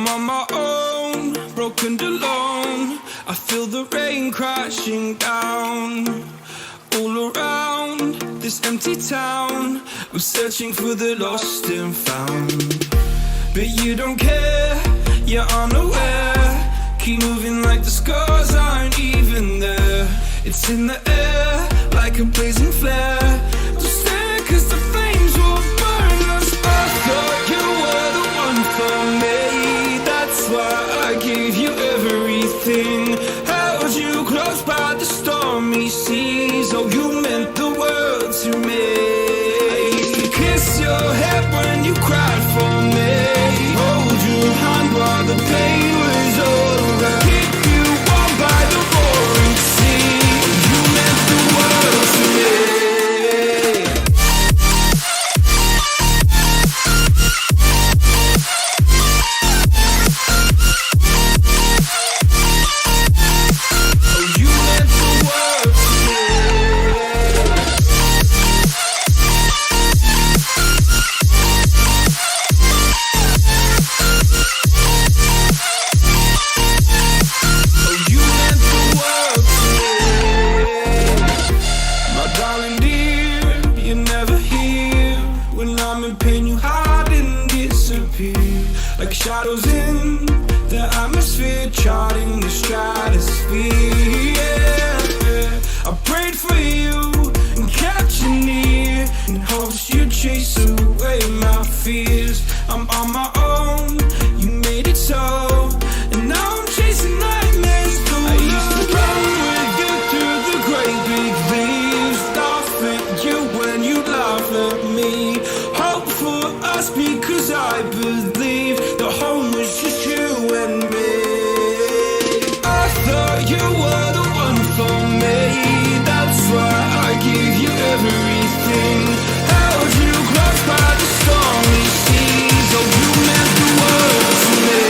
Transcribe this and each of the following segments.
I'm on my own, broken and alone. I feel the rain crashing down all around this empty town. I'm searching for the lost and found, but you don't care, you're unaware. Keep moving like the scars aren't even there. It's in the air like a blazing flare. Don't stare, cause the flames will burn us. I thought you were the one for me, that's why I gave you everything. Held you close by the stormy seas. Oh, you meant the world to me. I used to kiss your head when you cried for me, hold your hand while the pain was over, keep you warm by the roaring sea. You meant the world to me. Like shadows in the atmosphere, charting the stratosphere. Yeah. I prayed for you and kept you near in hopes you'd chase away my fears. I'm on my own, you made it so, and now I'm chasing nightmares through. I used to run with you through the great big leaves, laugh at you when you laugh at me, hope for us because I believe the home was just you and me. I thought you were the one for me, that's why I gave you everything. Held you close by the stormy seas. Oh, you meant the world to me.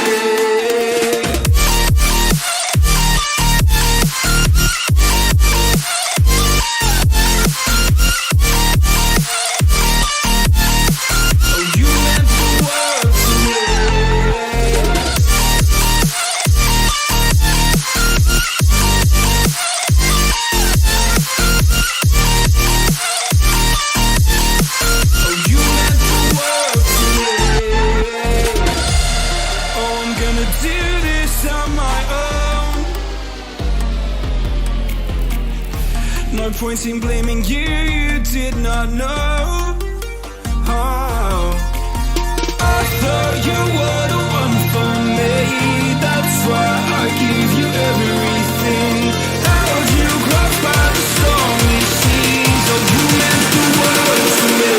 No point in blaming you, you did not know. Oh. I thought you were the one for me, that's why I gave you everything. Held you close by the stormy seas. Oh, you meant the world to me.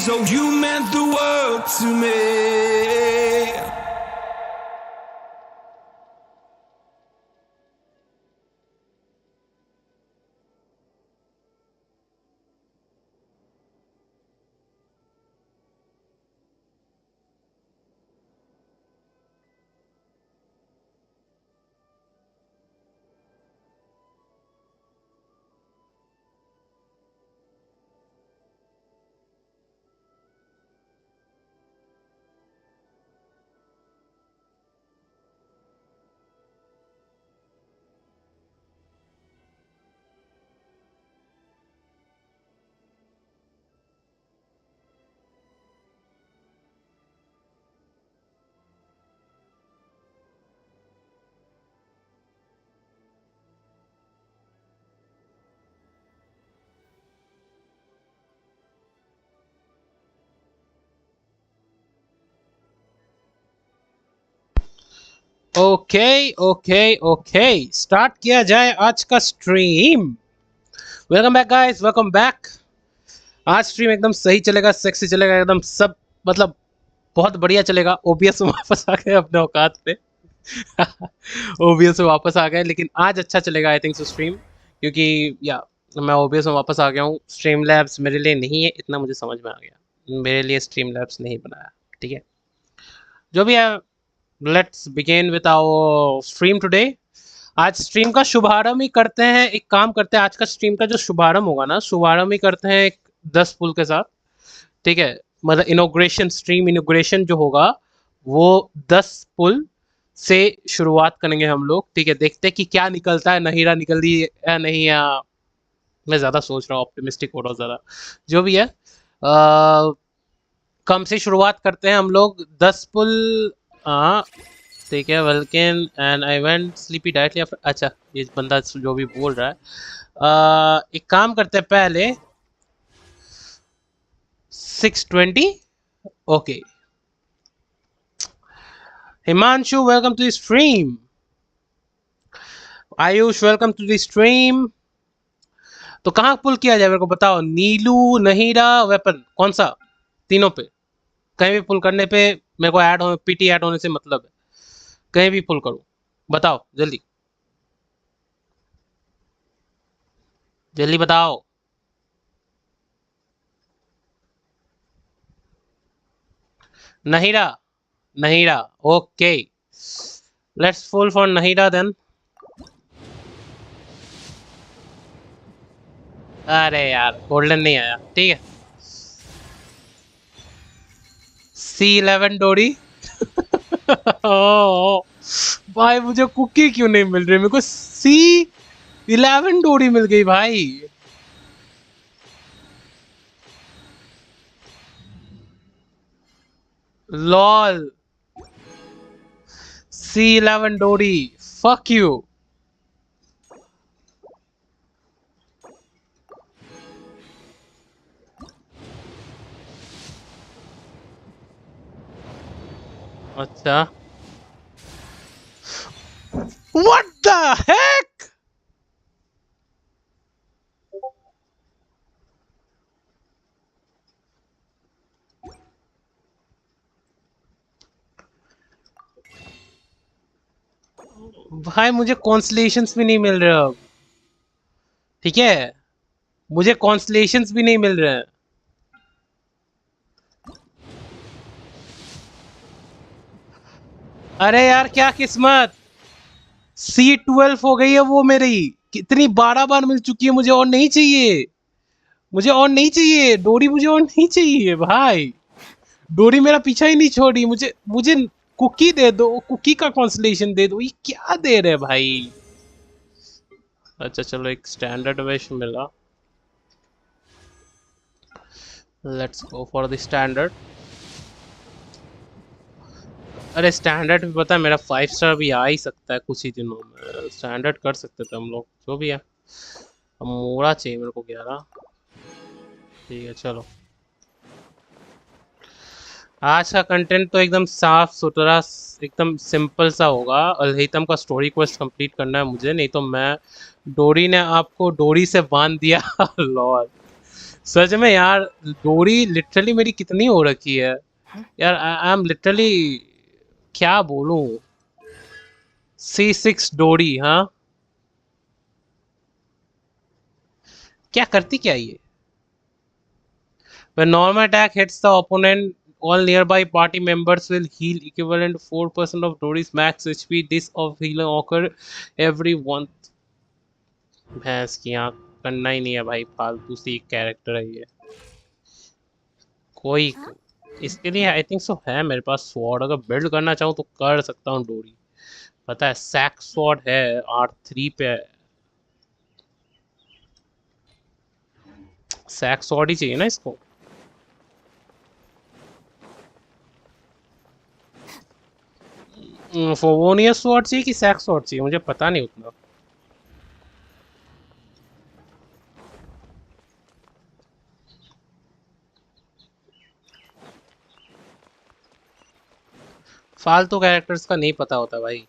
Oh, you meant the world to me. Okay okay okay, start किया जाए आज का stream. Welcome back guys, welcome back. आज stream एकदम सही चलेगा, sexy चलेगा, एकदम सब मतलब बहुत बढ़िया चलेगा। ओबीएस में वापस आ गए अपने औकात पे। ओबीएस में वापस आ गए, लेकिन आज अच्छा चलेगा आई थिंक सो स्ट्रीम, क्योंकि या मैं ओबीएस में वापस आ गया हूँ। स्ट्रीम लैब्स मेरे लिए नहीं है, इतना मुझे समझ में आ गया। मेरे लिए स्ट्रीम लैब्स नहीं बनाया, ठीक है। जो भी है, let's begin with our stream today. आज स्ट्रीम का शुभारंभ ही करते हैं। एक काम करते हैं, आज का स्ट्रीम का जो शुभारंभ होगा ना, शुभारंभ ही करते हैं एक 10 पुल के साथ, ठीक है। मतलब इनोग्रेशन, स्ट्रीम इनोग्रेशन जो होगा वो 10 पुल से शुरुआत करेंगे हम लोग, ठीक है। देखते हैं कि क्या निकलता है, नहीरा निकल रही है या नहीं, या मैं ज़्यादा सोच रहा हूँ, ऑप्टिमिस्टिक हो रहा हूँ ज़्यादा। जो भी है, कम से शुरुआत करते हैं हम लोग। 10 पुल, हाँ ठीक है। Welcome and I went sleepy directly after. अच्छा, ये बंदा जो भी बोल रहा है, एक काम करते हैं पहले 620। Okay, Himanshu welcome to the stream. Ayush welcome to the stream. तो कहाँ पुल किया जाए मेरे को बताओ। नीलू, नहीरा, वेपन, कौन सा? तीनों पे, कहीं भी पुल करने पे मेरे को ऐड हो, पीटी ऐड होने से मतलब है। कहीं भी पुल करूँ, बताओ जल्दी, जल्दी बताओ। Nahida, Nahida, okay. Let's pull for Nahida then. अरे यार, गोल्डन नहीं आया, ठीक है। C11 डोरी। भाई मुझे कुकी क्यों नहीं मिल रही? मेरे को C11 डोरी मिल गई भाई। लॉल, C11 डोरी, फक यू। अच्छा, व्हाट द हेक। भाई मुझे कॉन्सलेशंस भी नहीं मिल रहे अब, ठीक है। मुझे कॉन्सलेशंस भी नहीं मिल रहे हैं। अरे यार क्या किस्मत। C12 हो गई है वो मेरी। कितनी 12 बार मिल चुकी है, मुझे और नहीं चाहिए। मुझे और नहीं चाहिए डोरी, मुझे और नहीं चाहिए भाई। डोरी मेरा पीछा ही नहीं छोड़ी। मुझे मुझे कुकी दे दो, कुकी का कॉन्सलेशन दे दो। ये क्या दे रहे भाई। अच्छा चलो, एक स्टैंडर्ड वेश मिला। Let's go for the standard. अरे स्टैंडर्ड भी पता है मेरा 5 स्टार भी आ ही सकता है कुछ ही दिनों में। स्टैंडर्ड कर सकते थे हम लोग, जो भी है। अब मोड़ा चाहिए मेरे को 11, ठीक है चलो। आज का कंटेंट तो एकदम साफ सुथरा, एकदम सिंपल सा होगा। अलहितम का स्टोरी क्वेस्ट कंप्लीट करना है मुझे, नहीं तो मैं, डोरी ने आपको डोरी से बांध दिया। लॉर्ड, सच में यार, डोरी लिटरली मेरी कितनी हो रखी है यार। आई एम लिटरली, क्या बोलूं। C6 डोरी, हाँ। क्या करती क्या ये? When normal attack hits the opponent, all nearby party members will heal equivalent to 4% of Dory's max HP. This of healing occur every one। भैंस की आँख, करना ही नहीं है भाई, फालतू सी कैरेक्टर है ये। कोई, इसके लिए आई थिंक सो है मेरे पास स्वॉर्ड। अगर बिल्ड करना चाहूँ तो कर सकता हूँ डोरी। पता है सैक स्वॉर्ड है, R3 पे है। सैक स्वॉर्ड ही चाहिए ना इसको। फोवोनियस स्वॉर्ड चाहिए कि सैक स्वॉर्ड चाहिए, मुझे पता नहीं उतना। फालतू कैरेक्टर्स का नहीं पता होता भाई।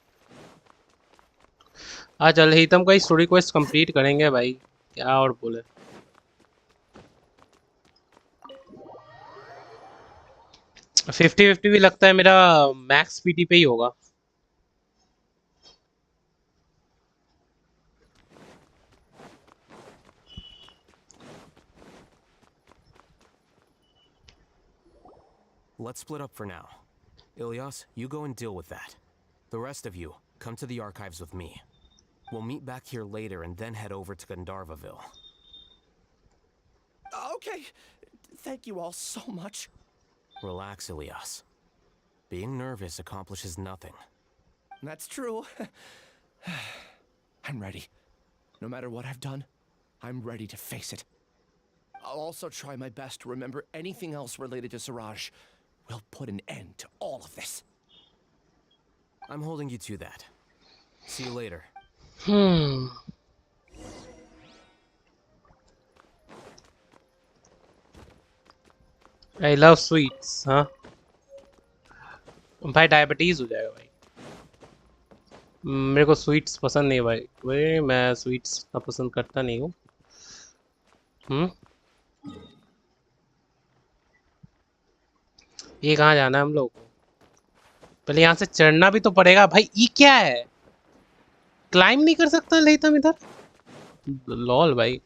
आज अलहितम का स्टोरी क्वेस्ट कंप्लीट करेंगे भाई, क्या और बोले। 50-50 भी लगता है मेरा मैक्स पीटी पे ही होगा। Let's split up for now. Ilyas, you go and deal with that. The rest of you, come to the archives with me. We'll meet back here later and then head over to Gandharvaville. Okay. Thank you all so much. Relax, Ilyas. Being nervous accomplishes nothing. That's true. I'm ready. No matter what I've done, I'm ready to face it. I'll also try my best to remember anything else related to Siraj. We'll put an end to all of this. I'm holding you to that. See you later. I love sweets. हाँ भाई, diabetes हो जाएगा भाई। मेरे को sweets पसंद नहीं भाई, भाई मैं स्वीट्स का पसंद करता नहीं हूँ। ये कहाँ जाना है हम लोग को? पहले यहाँ से चढ़ना भी तो पड़ेगा भाई। ये क्या है, क्लाइम नहीं कर सकता लेतम इधर? लॉल भाई।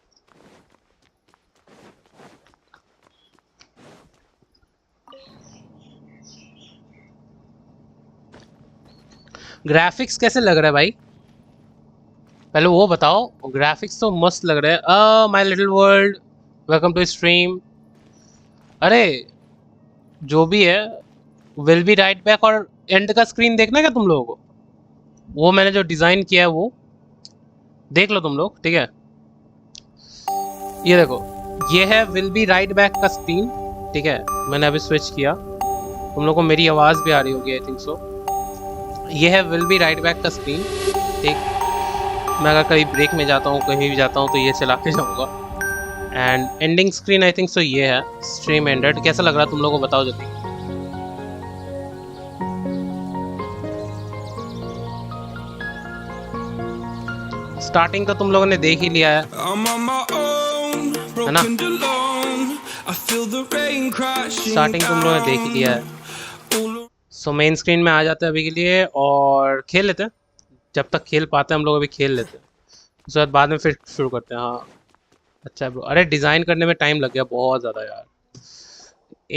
ग्राफिक्स कैसे लग रहा है भाई, पहले वो बताओ। ग्राफिक्स तो मस्त लग रहे हैं। My little world, welcome to stream. अरे जो भी है, विल बी राइट बैक और एंड का स्क्रीन देखना क्या तुम लोगों को? वो मैंने जो डिज़ाइन किया है वो देख लो तुम लोग, ठीक है? ये देखो, ये है विल बी राइट बैक का स्क्रीन, ठीक है? मैंने अभी स्विच किया, तुम लोग को मेरी आवाज़ भी आ रही होगी, आई थिंक सो। ये है विल बी राइट बैक का स्क्रीन, ठीक? मैं अगर कहीं ब्रेक में जाता हूँ, कहीं भी जाता हूँ, तो ये चला के जाऊँगा। And ending screen I think सो ये है, स्ट्रीम एंडेड। कैसा लग रहा है तुम लोगों को, बताओ जल्दी। स्टार्टिंग तो तुम लोगों ने देख ही लिया है ना? स्टार्टिंग तुम लोगों ने देख ही लिया है। सो मेन स्क्रीन में आ जाते हैं अभी के लिए और खेल लेते हैं। जब तक खेल पाते हैं हम लोग अभी खेल लेते हैं, उसके बाद में फिर शुरू करते हैं। हाँ अच्छा है ब्रो। अरे डिज़ाइन करने में टाइम लग गया बहुत ज़्यादा यार,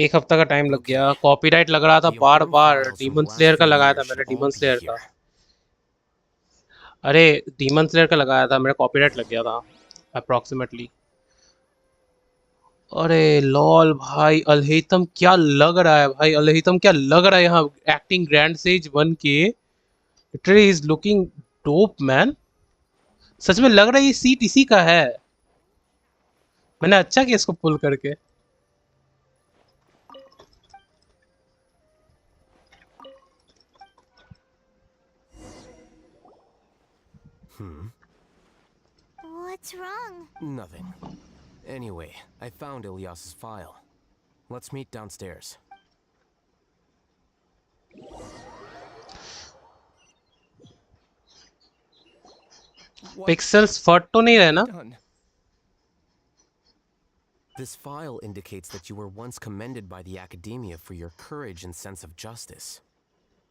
1 हफ्ता का टाइम लग गया। कॉपीराइट लग रहा था बार बार। डीमन स्लेयर का लगाया था मैंने, डीमन स्लेयर का। अरे डीमन स्लेयर का लगाया था, मेरा कॉपीराइट लग गया था अप्रॉक्सीमेटली। अरे लॉल भाई, अलहितम क्या लग रहा है भाई, अलहितम क्या लग रहा है यहाँ एक्टिंग ग्रैंड सेज 1 के। Literally is looking dope man. सच में लग रहा है ये सीट इसी का है। मैंने अच्छा किया इसको पुल करके। What's wrong? Nothing. Anyway, I found Ilyas's file. Let's meet downstairs. Pixels फट तो नहीं रहे ना? This file indicates that you were once commended by the academia for your courage and sense of justice.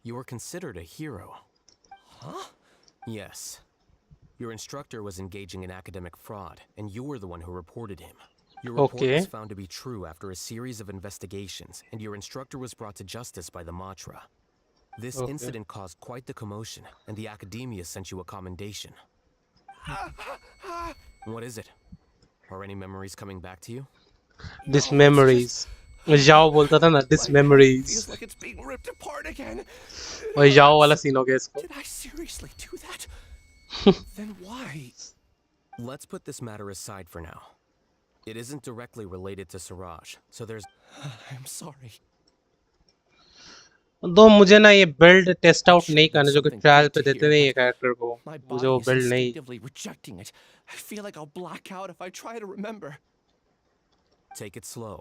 You were considered a hero. Huh? Yes. Your instructor was engaging in academic fraud, and you were the one who reported him. Your report was found to be true after a series of investigations, and your instructor was brought to justice by the Matra. This incident caused quite the commotion, and the academia sent you a commendation. What is it? Are any memories coming back to you? This memories. जाओ बोलता था ना, this memories. Feels like it's being ripped apart again. और जाओ वाला scene हो गया इसको। Did I seriously do that? Then why? Let's put this matter aside for now. It isn't directly related to Siraj, so there's... I'm sorry. दो मुझे ना ये बिल्ड टेस्ट आउट नहीं करना, जो कि ट्रायल पे देते नहीं है कैरेक्टर को, मुझे वो बिल्ड नहीं। Rejecting it. I feel like I'll black out if I try to remember. Take it slow.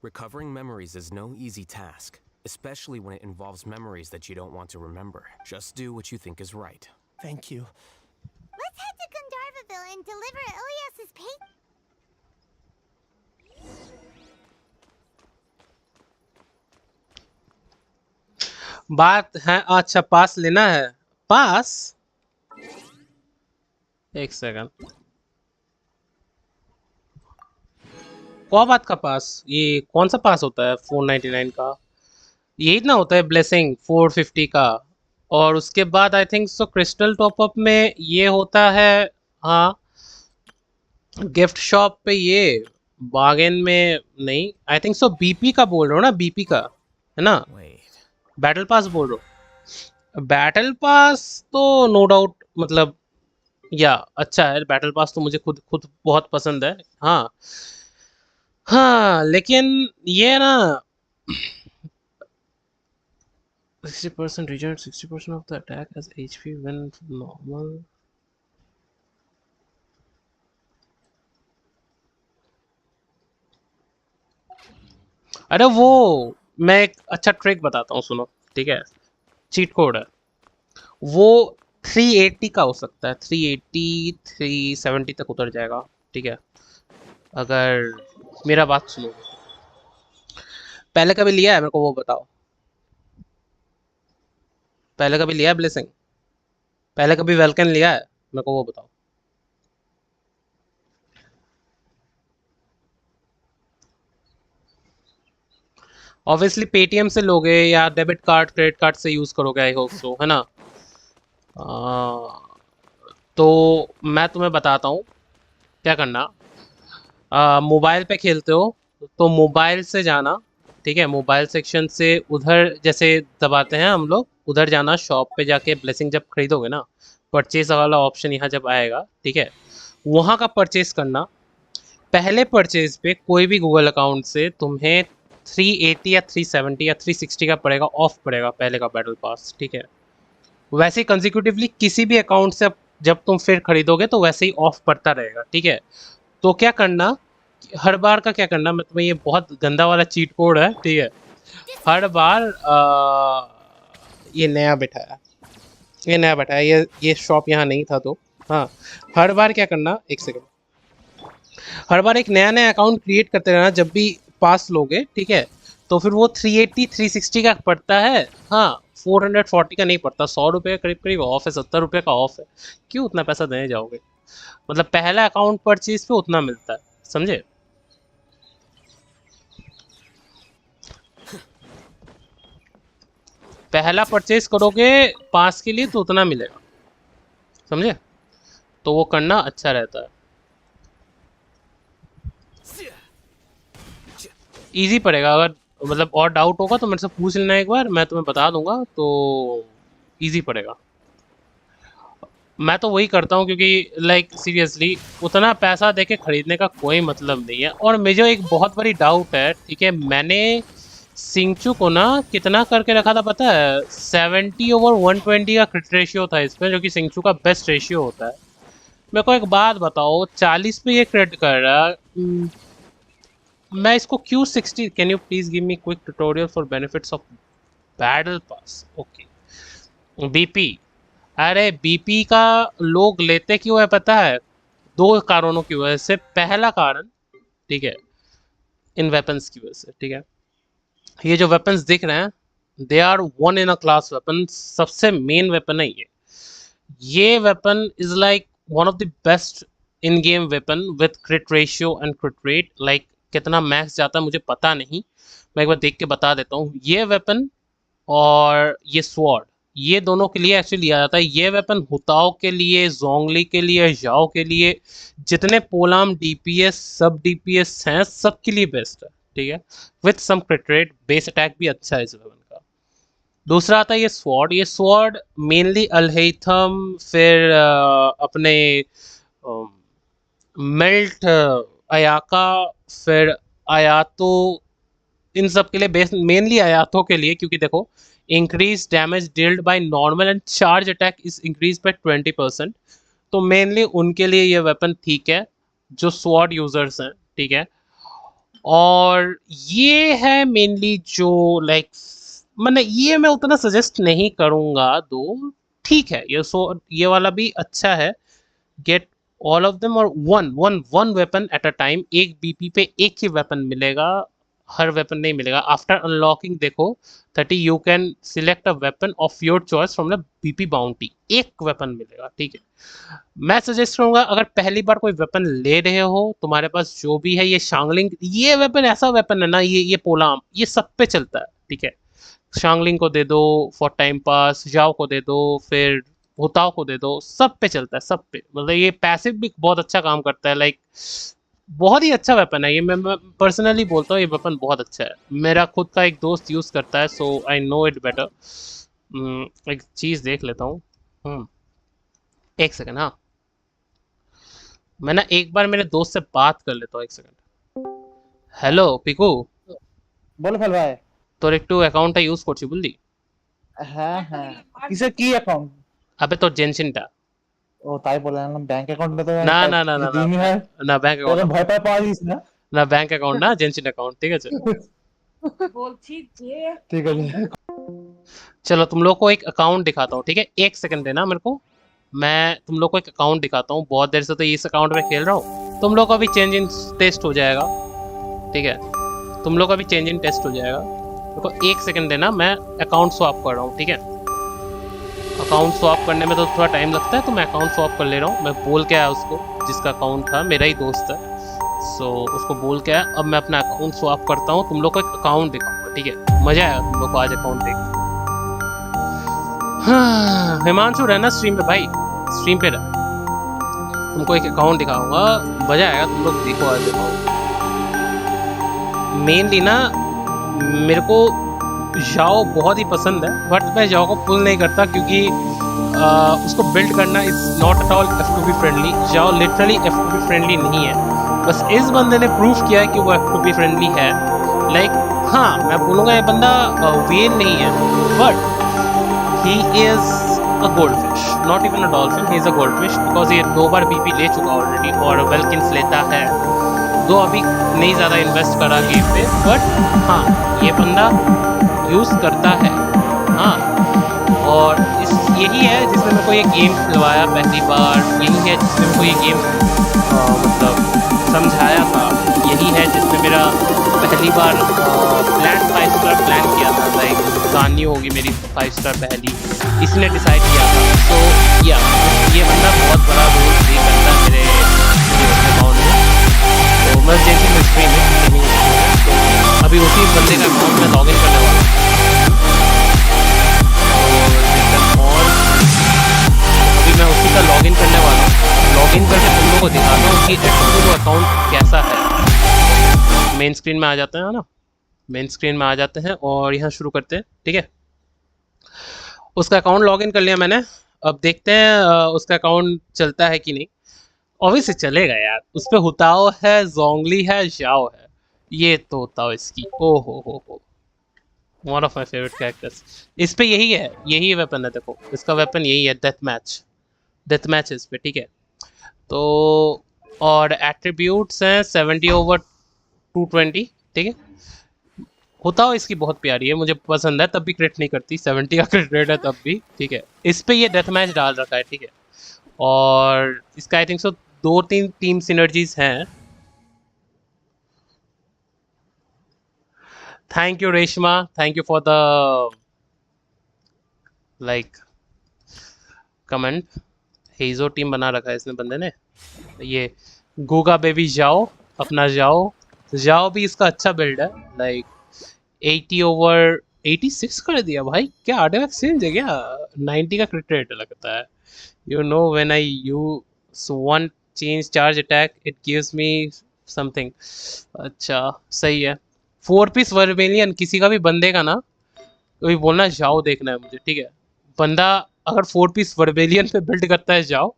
Recovering memories is no easy task, especially when it involves memories that you don't want to remember. Just do what you think is right. Thank you. and deliver Ilias's paper. बात है, अच्छा पास लेना है, पास, एक second, कौन बात का पास, ये कौन सा पास होता है 499 का, यही ना होता है ब्लेसिंग 450 का, और उसके बाद आई थिंक सो क्रिस्टल टॉपअप में ये होता है, हाँ गिफ्ट शॉप पे ये बार्गेन में नहीं, आई थिंक सो बीपी का बोल रहे हो ना, बीपी का है ना, Wait. बैटल पास बोल रहे हो, बैटल पास तो नो डाउट मतलब या अच्छा है, बैटल पास तो मुझे खुद खुद बहुत पसंद है, हाँ हाँ, लेकिन ये ना 60% regen, 60% of the attack as HP when normal. अरे वो मैं एक अच्छा ट्रिक बताता हूँ, सुनो, ठीक है, चीट कोड है वो, 380 का हो सकता है, 380 370 तक उतर जाएगा, ठीक है, अगर मेरा बात सुनो, पहले कभी लिया है मेरे को वो बताओ, पहले कभी लिया है ब्लेसिंग, पहले कभी वेलकन लिया है मेरे को वो बताओ। ऑब्वियसली पेटीएम से लोगे या डेबिट कार्ड क्रेडिट कार्ड से यूज करोगे, आई होप सो, है ना। तो मैं तुम्हें बताता हूँ क्या करना, मोबाइल पे खेलते हो तो मोबाइल से जाना, ठीक है, मोबाइल सेक्शन से उधर जैसे दबाते हैं हम लोग, उधर जाना, शॉप पे जाके ब्लेसिंग जब खरीदोगे ना, परचेज वाला ऑप्शन यहाँ जब आएगा, ठीक है, वहाँ का परचेज करना, पहले परचेज पे कोई भी गूगल अकाउंट से तुम्हें 380 या 370 या 360 का पड़ेगा, ऑफ पड़ेगा पहले का बैटल पास, ठीक है, वैसे ही कंजिक्यूटिवली किसी भी अकाउंट से जब तुम फिर खरीदोगे तो वैसे ही ऑफ पड़ता रहेगा, ठीक है। तो क्या करना, हर बार का क्या करना, मैं तुम्हें, ये बहुत गंदा वाला चीट कोड है, ठीक है, हर बार ये नया बैठाया, ये नया बैठाया, ये शॉप यहाँ नहीं था तो, हाँ, हर बार क्या करना, एक सेकंड, हर बार एक नया नया अकाउंट क्रिएट करते रहना जब भी पास लोगे, ठीक है, तो फिर वो 380 360 का पड़ता है, हाँ 440 का नहीं पड़ता, 100 रुपये का करीब करीब ऑफ है, 70 रुपये का ऑफ है, क्यों उतना पैसा देने जाओगे, मतलब पहला अकाउंट परचेज पे उतना मिलता है, समझे। पहला परचेज करोगे पास के लिए तो उतना मिलेगा, समझे, तो वो करना अच्छा रहता है, इजी पड़ेगा, अगर मतलब और डाउट होगा तो मेरे से पूछ लेना एक बार, मैं तुम्हें बता दूंगा, तो इजी पड़ेगा। मैं तो वही करता हूँ क्योंकि लाइक सीरियसली उतना पैसा देके खरीदने का कोई मतलब नहीं है, और मुझे एक बहुत बड़ी डाउट है, ठीक है, मैंने सिंचू को ना कितना करके रखा था पता है, 70/120 का क्रिट रेशियो था इसमें, जो कि सिंचू का बेस्ट रेशियो होता है। मेरे को एक बात बताओ, 40 पे ये क्रिट कर रहा है, मैं इसको क्यों 60, can you please give me quick tutorial for benefits of battle pass, okay, BP, अरे बीपी का लोग लेते क्यों है पता है, दो कारणों की वजह से, पहला कारण, ठीक है, इन वेपन्स की वजह से, ठीक है, ये जो वेपन्स दिख रहे हैं they are one in a class weapon, सबसे मेन वेपन है ये weapon is like one of the best in game weapon with crit ratio and crit rate, like कितना मैक्स जाता है मुझे पता नहीं, मैं एक बार देख के बता देता हूँ, ये वेपन और ये स्वॉर्ड, ये दोनों के लिए एक्चुअली लिया जाता है, ये वेपन हुताओ के लिए, जोंगली के लिए, जाओ के लिए, जितने पोलाम डीपीएस सब डीपीएस हैं सबके लिए बेस्ट है, ठीक है, with some crit rate, base attack भी अच्छा है इस वेपन का। दूसरा आता है ये स्वॉर्ड मेनली अल्हेथम, फिर अपने मेल्ट, अयाका, फिर आयातो, इन सब के लिए बेस, मेनली आयातों के लिए, क्योंकि देखो increase damage dealt by normal and charge attack is increase by 20%, तो मेनली उनके लिए ये वेपन ठीक है जो स्वॉर्ड यूजर्स हैं, ठीक है, और ये है मेनली जो लाइक, मैंने ये मैं उतना सजेस्ट नहीं करूंगा, दो ठीक है, ये वाला भी अच्छा है, गेट ऑल ऑफ देम और one weapon at a time. एक बीपी पे एक ही वेपन मिलेगा, हर वेपन नहीं मिलेगा। आफ्टर अनलॉकिंग देखो 30 you can select a weapon of your choice from the BP bounty. एक वेपन मिलेगा, ठीक है। मैं सजेस्ट करूंगा अगर पहली बार कोई वेपन ले रहे हो, तुम्हारे पास जो भी है ये शांगलिंग, ये वेपन ऐसा वेपन है ना, ये पोलाम, ये सब पे चलता है, ठीक है। शांगलिंग को दे दो फॉर टाइम पास, जाओ को दे दो, फिर होताओ को दे दो, सब पे चलता है, सब पे। मतलब ये पैसिव भी बहुत अच्छा काम करता है, लाइक बहुत ही अच्छा वेपन है ये। मैं पर्सनली बोलता हूँ ये वेपन बहुत अच्छा है। मेरा खुद का एक दोस्त यूज करता है, सो आई नो इट बेटर। एक चीज देख लेता हूँ। एक सेकंड, हाँ। मैं ना एक बार मेरे दोस्त से बात कर लेता हूँ, एक सेकंड। हेलो पिकू, बोलो फल भाई। তোর একটু অ্যাকাউন্টটা ইউজ করছি বুঝলি? হ্যাঁ হ্যাঁ, কিসের কি অ্যাকাউন্ট? আবে তোর জেনশিনটা। ও তাই বলে আনলাম, ব্যাংক অ্যাকাউন্টে তো না না না না কিছু না দিনই হয়। না, ব্যাংক তোরা অ্যাকাউন্ট ভয় পায় পাওয়া দিস না। না, ব্যাংক অ্যাকাউন্ট না, জেনশিন অ্যাকাউন্ট, ঠিক আছে। ঠিক আছে। चलो तुम लोग को एक अकाउंट दिखाता हूँ, ठीक है। एक सेकंड देना मेरे को, मैं तुम लोग को एक अकाउंट दिखाता हूँ। बहुत देर से तो इस अकाउंट में खेल रहा हूँ। तुम लोग का भी चेंज इन टेस्ट हो जाएगा, ठीक है। तुम लोग का भी चेंज इन टेस्ट हो जाएगा। देखो एक सेकंड देना, मैं अकाउंट स्वैप कर रहा हूँ, ठीक है। अकाउंट स्वैप करने में तो थोड़ा टाइम लगता है, तो मैं अकाउंट स्वैप कर ले रहा हूँ। मैं बोल के आया उसको, जिसका अकाउंट था, मेरा ही दोस्त है, सो उसको बोल के आया। अब मैं अपना अकाउंट स्वैप करता हूँ, तुम लोग को एक अकाउंट दिखाऊंगा, ठीक है। मजा आया तुम लोग को आज अकाउंट देख। हाँ, हिमांशु रहना स्ट्रीम पे भाई, स्ट्रीम पे रह। तुमको एक अकाउंट दिखाऊंगा, मजा आएगा, तुम लोग देखो आज अकाउंट। मेनली ना मेरे को जाओ बहुत ही पसंद है, बट मैं जाओ को पुल नहीं करता क्योंकि उसको बिल्ड करना is not at all F2B friendly. जाओ लिटरली F2B फ्रेंडली नहीं है। बस इस बंदे ने प्रूफ किया है कि वो F2B फ्रेंडली है। लाइक हाँ, मैं बोलूँगा ये बंदा वेल नहीं है, but he is a goldfish, not even a dolphin, he is a goldfish, because ये 2 बार बीपी ले चुका ऑलरेडी और वेलकिंस लेता है। दो अभी नहीं ज़्यादा इन्वेस्ट करा गेम पे, बट हाँ ये बंदा यूज़ करता है। हाँ, और इस यही है जिसने मेरे को ये गेम खिलवाया पहली बार, यही है जिसने मेरे को ये गेम मतलब समझाया था, यही है जिसने मेरा पहली बार प्लान 5 स्टार प्लान किया था। लाइक गानी होगी मेरी 5 स्टार पहली, इसने डिसाइड किया था। तो या ये बंदा बहुत बड़ा रोल प्ले करता है मेरे अकाउंट में। तो मैं जैसे में स्ट्रीम है, तो अभी उसी बंदे का अकाउंट में लॉगिन करने वाला हूँ। और अभी मैं उसी का लॉगिन करने वाला हूँ। लॉगिन करके तुम लोगों को दिखाता हूँ कि F2 अकाउंट कैसा है। मेन स्क्रीन में आ जाते हैं ना, मेन स्क्रीन में आ जाते हैं और यहाँ शुरू करते हैं, ठीक है। उसका अकाउंट लॉगिन कर लिया मैंने। अब देखते हैं उसका अकाउंट चलता है कि नहीं। ऑब्वियसली चलेगा यार, उस पर हुताओ है, जोंगली है, जाओ है। ये तो हुताओ इसकी, ओ हो, one of my favourite characters. इस पे यही है, यही वेपन है। देखो इसका वेपन यही है, डेथ मैच इस पे, ठीक है। तो और एट्रीब्यूट्स हैं 70/220, ठीक है। हुताओ इसकी बहुत प्यारी है, मुझे पसंद है, तब भी क्रिट नहीं करती। 70 का क्रिट रेट है तब भी, ठीक है। इस पे ये डेथ मैच डाल रखा है, ठीक है। और इसका I think so 2-3 team synergies हैं। Thank you Reshma, thank you for the like comment. हेजो टीम बना रखा है इसने बंदे ने। ये गूगा बेबी जाओ, अपना जाओ भी इसका अच्छा बिल्ड है। लाइक 80/86 कर दिया भाई, क्या आर्टिफैक्ट चेंज है क्या? 90 का क्रिट रेट लगता है। You know, when I use one change charge attack, it gives me something. अच्छा सही है। 4 पीस वर्मेलियन किसी का भी बंदे का ना, तो भी बोलना जाओ देखना है मुझे, ठीक है। बंदा अगर 4 पीस वर्मेलियन पे बिल्ड करता है जाओ,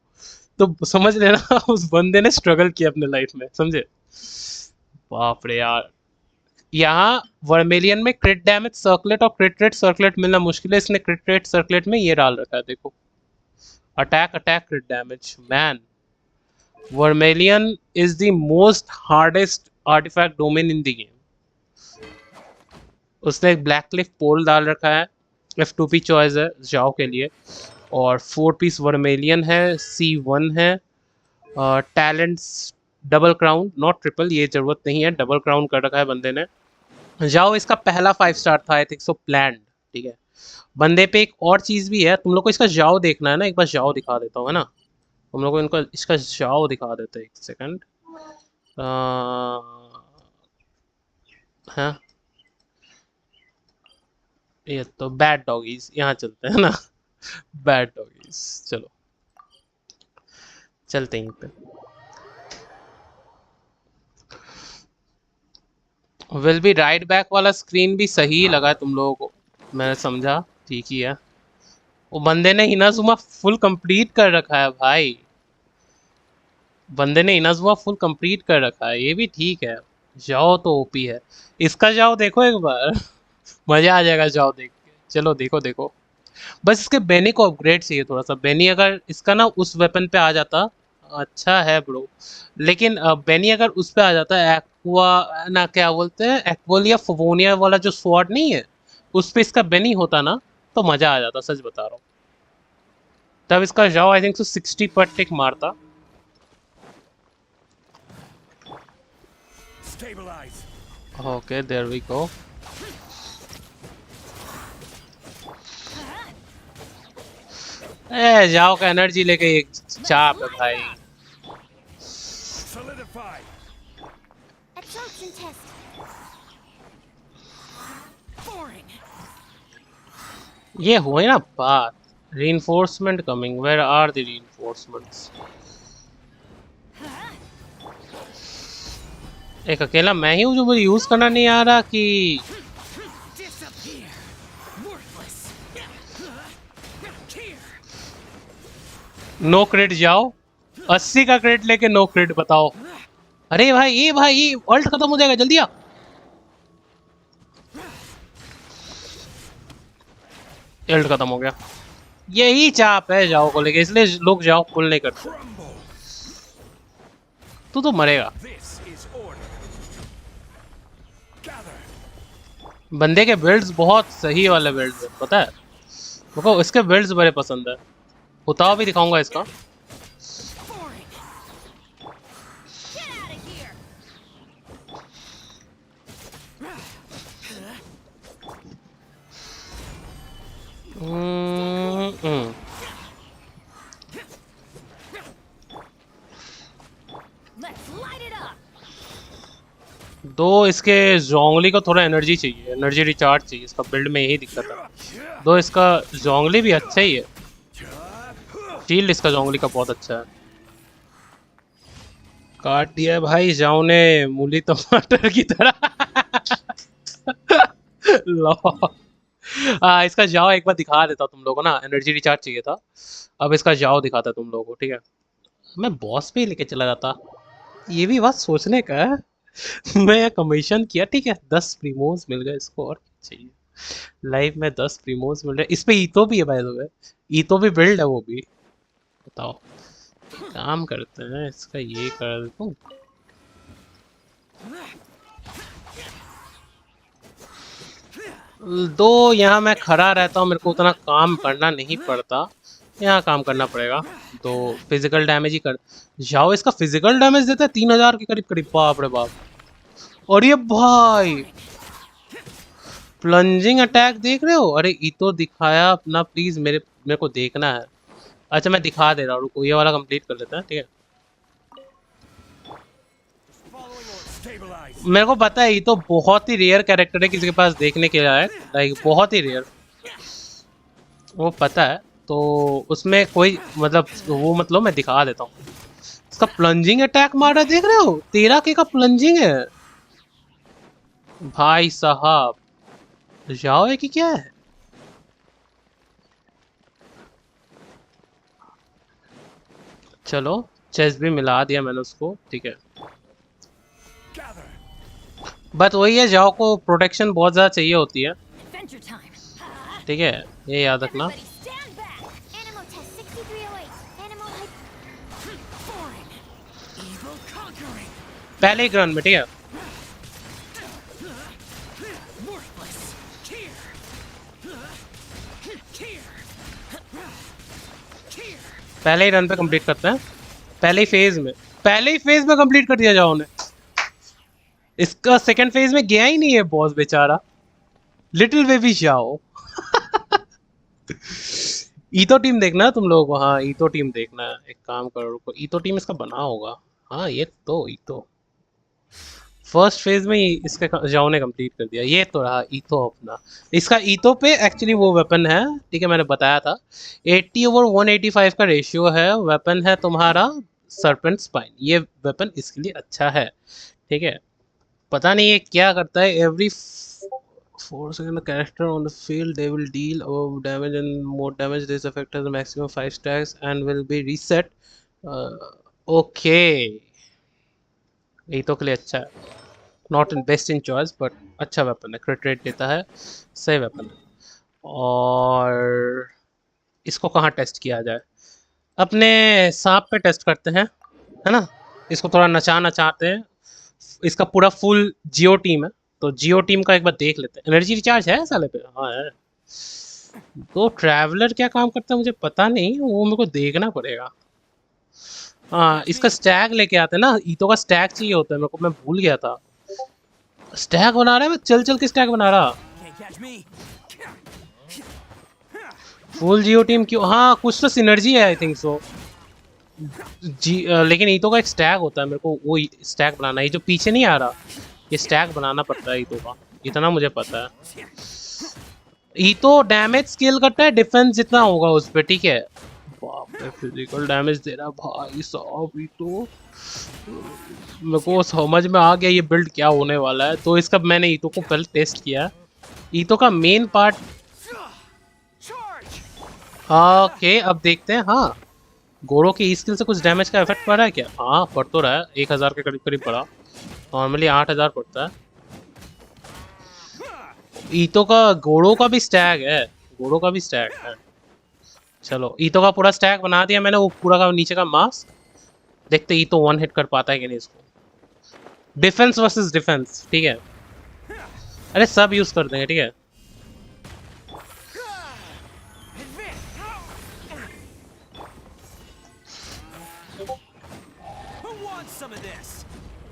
तो समझ लेना उस बंदे ने स्ट्रगल किया अपने लाइफ में, समझे। बाप रे यार, यहाँ वर्मेलियन में क्रिट डैमेज सर्कलेट और क्रिट रेट सर्कलेट मिलना मुश्किल है। इसने क्रिट रेट सर्कलेट में ये डाल रखा है, देखो attack crit damage. Man, Vermilion is the most hardest artifact domain in the game. उसने एक ब्लैक क्लिफ पोल डाल रखा है, F2P चॉइस है जाओ के लिए, और 4 पीस वर्मेलियन है, C1 है, talents double crown, not triple, ये जरूरत नहीं है, डबल क्राउन कर रखा है बंदे ने। जाओ इसका पहला 5 स्टार था, आई थिंक सो प्लान्ड, ठीक है। बंदे पे एक और चीज़ भी है, तुम लोग को इसका जाओ देखना है ना, एक बार जाओ दिखा देता हूँ, है ना। तुम लोग को इनका इसका जाओ दिखा देते हैं, एक सेकंड। हाँ, ये तो बैड डॉगीज, यहाँ चलते हैं ना। बैड डॉगीज, चलो चलते हैं पे। विल बी राइट बैक वाला स्क्रीन भी सही लगा है तुम लोगों को, मैंने समझा ठीक ही है। वो बंदे ने इनाजुमा फुल कंप्लीट कर रखा है भाई, बंदे ने इनाजुमा फुल कंप्लीट कर रखा है, ये भी ठीक है। जाओ तो ओपी है, इसका जाओ देखो एक बार। मजा आ जाएगा जाओ देख के, चलो देखो देखो। बस इसके बेनी को अपग्रेड चाहिए थोड़ा सा, बेनी अगर इसका ना उस वेपन पे आ जाता, अच्छा है ब्रो। लेकिन बेनी अगर उस पे आ जाता है, एक्वा ना क्या बोलते हैं, एक्वोलिया फोवोनिया वाला जो स्वॉर्ड नहीं है, उस पे इसका बेनी होता ना, तो मजा आ जाता, सच बता रहा हूँ। तब इसका जाओ आई थिंक सो 60 पर टिक मारता। Okay there we go. ए जाओ का एनर्जी लेके एक चाप है भाई। Absorption test. ये हुए ना बात, reinforcement coming, where are the reinforcements? एक अकेला मैं ही हूँ जो मुझे यूज करना नहीं आ रहा कि नो क्रेडिट जाओ, 80 का क्रेडिट लेके नो क्रेडिट बताओ। अरे भाई ये अल्ट खत्म हो जाएगा, जल्दी आ। अल्ट खत्म हो गया, यही चाप है जाओ को लेके, इसलिए लोग जाओ पुल नहीं करते। तू तो मरेगा। बंदे के बिल्ड्स बहुत सही वाले बिल्ड्स है, पता है मुझको, इसके बिल्ड्स बड़े पसंद है। उताव भी दिखाऊंगा इसका। दो इसके जोंगली को थोड़ा एनर्जी चाहिए, एनर्जी रिचार्ज चाहिए, इसका बिल्ड में यही दिक्कत है। दो इसका जोंगली भी अच्छा ही है, शील्ड इसका जोंगली का बहुत अच्छा है। काट दिया है भाई जाओ ने मूली टमाटर की तरह। लो इसका जाओ एक बार दिखा देता तुम लोगों को ना, एनर्जी रिचार्ज चाहिए था, अब इसका जाओ दिखाता तुम लोगों को, ठीक है। मैं बॉस पे ही लेके चला जाता, ये भी बात सोचने का है। मैं कमीशन किया, ठीक है, 10 प्रीमोज मिल गए इसको, और क्या चाहिए लाइफ में। 10 प्रीमोज मिल रहे, इस पे ईतो भी है भाई, तो ईतो भी बिल्ड है वो भी। बताओ काम करते हैं, इसका ये कर देता हूँ। दो यहाँ मैं खड़ा रहता हूँ, मेरे को उतना काम करना नहीं पड़ता, यहाँ काम करना पड़ेगा। तो फिजिकल डैमेज ही कर जाओ, इसका फिजिकल डैमेज देता है 3000 के करीब करीब, बाप रे बाप। और ये भाई प्लंजिंग अटैक देख रहे हो, अरे ये तो दिखाया अपना, प्लीज मेरे को देखना है। अच्छा मैं दिखा दे रहा हूँ, रुको ये वाला कंप्लीट कर लेते हैं, ठीक है। मेरे को पता है ये तो बहुत ही रेयर कैरेक्टर है किसी के पास देखने के लायक, लाइक बहुत ही रेयर, वो पता है। तो उसमें कोई मतलब वो मतलब मैं दिखा देता हूँ। इसका प्लंजिंग अटैक मारा देख रहे हो, 13K का प्लंजिंग है भाई साहब। जाओ है कि क्या है, चलो चेस्ट भी मिला दिया मैंने उसको, ठीक है। बट वही है, जाओ को प्रोटेक्शन बहुत ज़्यादा चाहिए होती है, ठीक है, ये याद रखना। पहले ही रन में, ठीक है। पहले ही रन पे कंप्लीट करते हैं। पहले ही फेज में कंप्लीट कर दिया जाओ ने। इसका सेकंड फेज में गया ही नहीं है बॉस बेचारा, लिटिल बेबी जाओ। ईतो टीम देखना तुम लोगों को, हाँ ईतो टीम देखना है। एक काम करो, रुको, ईतो टीम इसका बना होगा। हाँ ये तो ईतो फर्स्ट फेज में ही इसके जाओ ने कंप्लीट कर दिया। ये तो रहा ईतो अपना। इसका ईतो पे एक्चुअली वो वेपन है, ठीक है, मैंने बताया था 80/185 का रेशियो है। वेपन है तुम्हारा सरपेंट स्पाइन, ये वेपन इसके लिए अच्छा है, ठीक है। पता नहीं ये क्या करता है, every 4 seconds character on the field they will deal above damage and more damage. This effect has a maximum 5 stacks and will be reset. Okay, ईतो के लिए अच्छा है, not in best in choice but अच्छा weapon है, क्रिट rate देता है, सही weapon है। और इसको कहाँ टेस्ट किया जाए, अपने सांप पे टेस्ट करते हैं, है ना। इसको थोड़ा नचाते हैं। इसका पूरा फुल जियो टीम है, तो जियो टीम का एक बार देख लेते हैं। एनर्जी रिचार्ज है साले पे, हाँ है। तो ट्रैवलर क्या काम करता है मुझे पता नहीं, वो मेरे को देखना पड़ेगा। हाँ इसका स्टैग लेके आते हैं ना, ईतो का स्टैग चाहिए होता है मेरे को, मैं भूल गया था। स्टैग बना रहा है, मैं चल के स्टैग बना रहा। फुल जियो टीम क्यों, हाँ कुछ तो सिनर्जी है आई थिंक सो लेकिन ईतो का एक स्टैग होता है, मेरे को वो स्टैग बनाना है। ये जो पीछे नहीं आ रहा, ये स्टैग बनाना पड़ता है ईतो का, इतना मुझे पता है। ईतो डैमेज स्केल करता है डिफेंस जितना होगा उस पर, ठीक है। बाप रे फिजिकल डैमेज दे रहा भाई साहब ईतो। मेरे को समझ में आ गया ये बिल्ड क्या होने वाला है, तो इसका मैंने ईतो को पहले टेस्ट किया। ईतो का मेन पार्ट, ओके अब देखते हैं। हाँ गोरो की स्किल से कुछ डैमेज का इफेक्ट पड़ रहा है क्या, हाँ पड़ तो रहा है, 1000 के करीब करीब पड़ा। नॉर्मली 8000 पड़ता है। ईतो का गोरो का भी स्टैग है, गोरो का भी स्टैग है। चलो ईतो का पूरा स्टैग बना दिया मैंने, वो पूरा का नीचे का मास्क। देखते ईतो वन हिट कर पाता है कि नहीं इसको। डिफेंस वर्सेस डिफेंस, ठीक है। अरे सब यूज कर देंगे, ठीक है।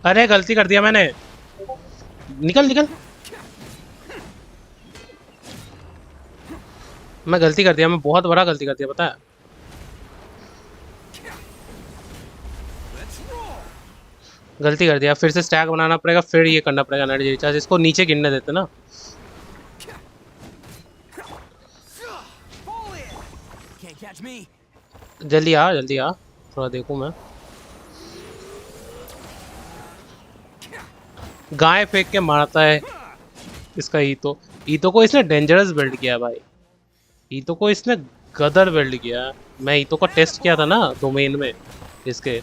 अरे गलती कर दिया मैंने, निकल। मैं गलती कर दिया, मैं बहुत बड़ा गलती कर दिया पता है। गलती कर दिया, फिर से स्टैक बनाना पड़ेगा, फिर ये करना पड़ेगा एनर्जी रिचार्ज। इसको नीचे गिरने देते ना। जल्दी आ, थोड़ा देखूं मैं। गाय फेंक के मारता है इसका ईतो को इसने डेंजरस बिल्ड किया भाई। ईतो को इसने गदर बिल्ड किया। मैं ईतो का टेस्ट किया था ना डोमेन में इसके।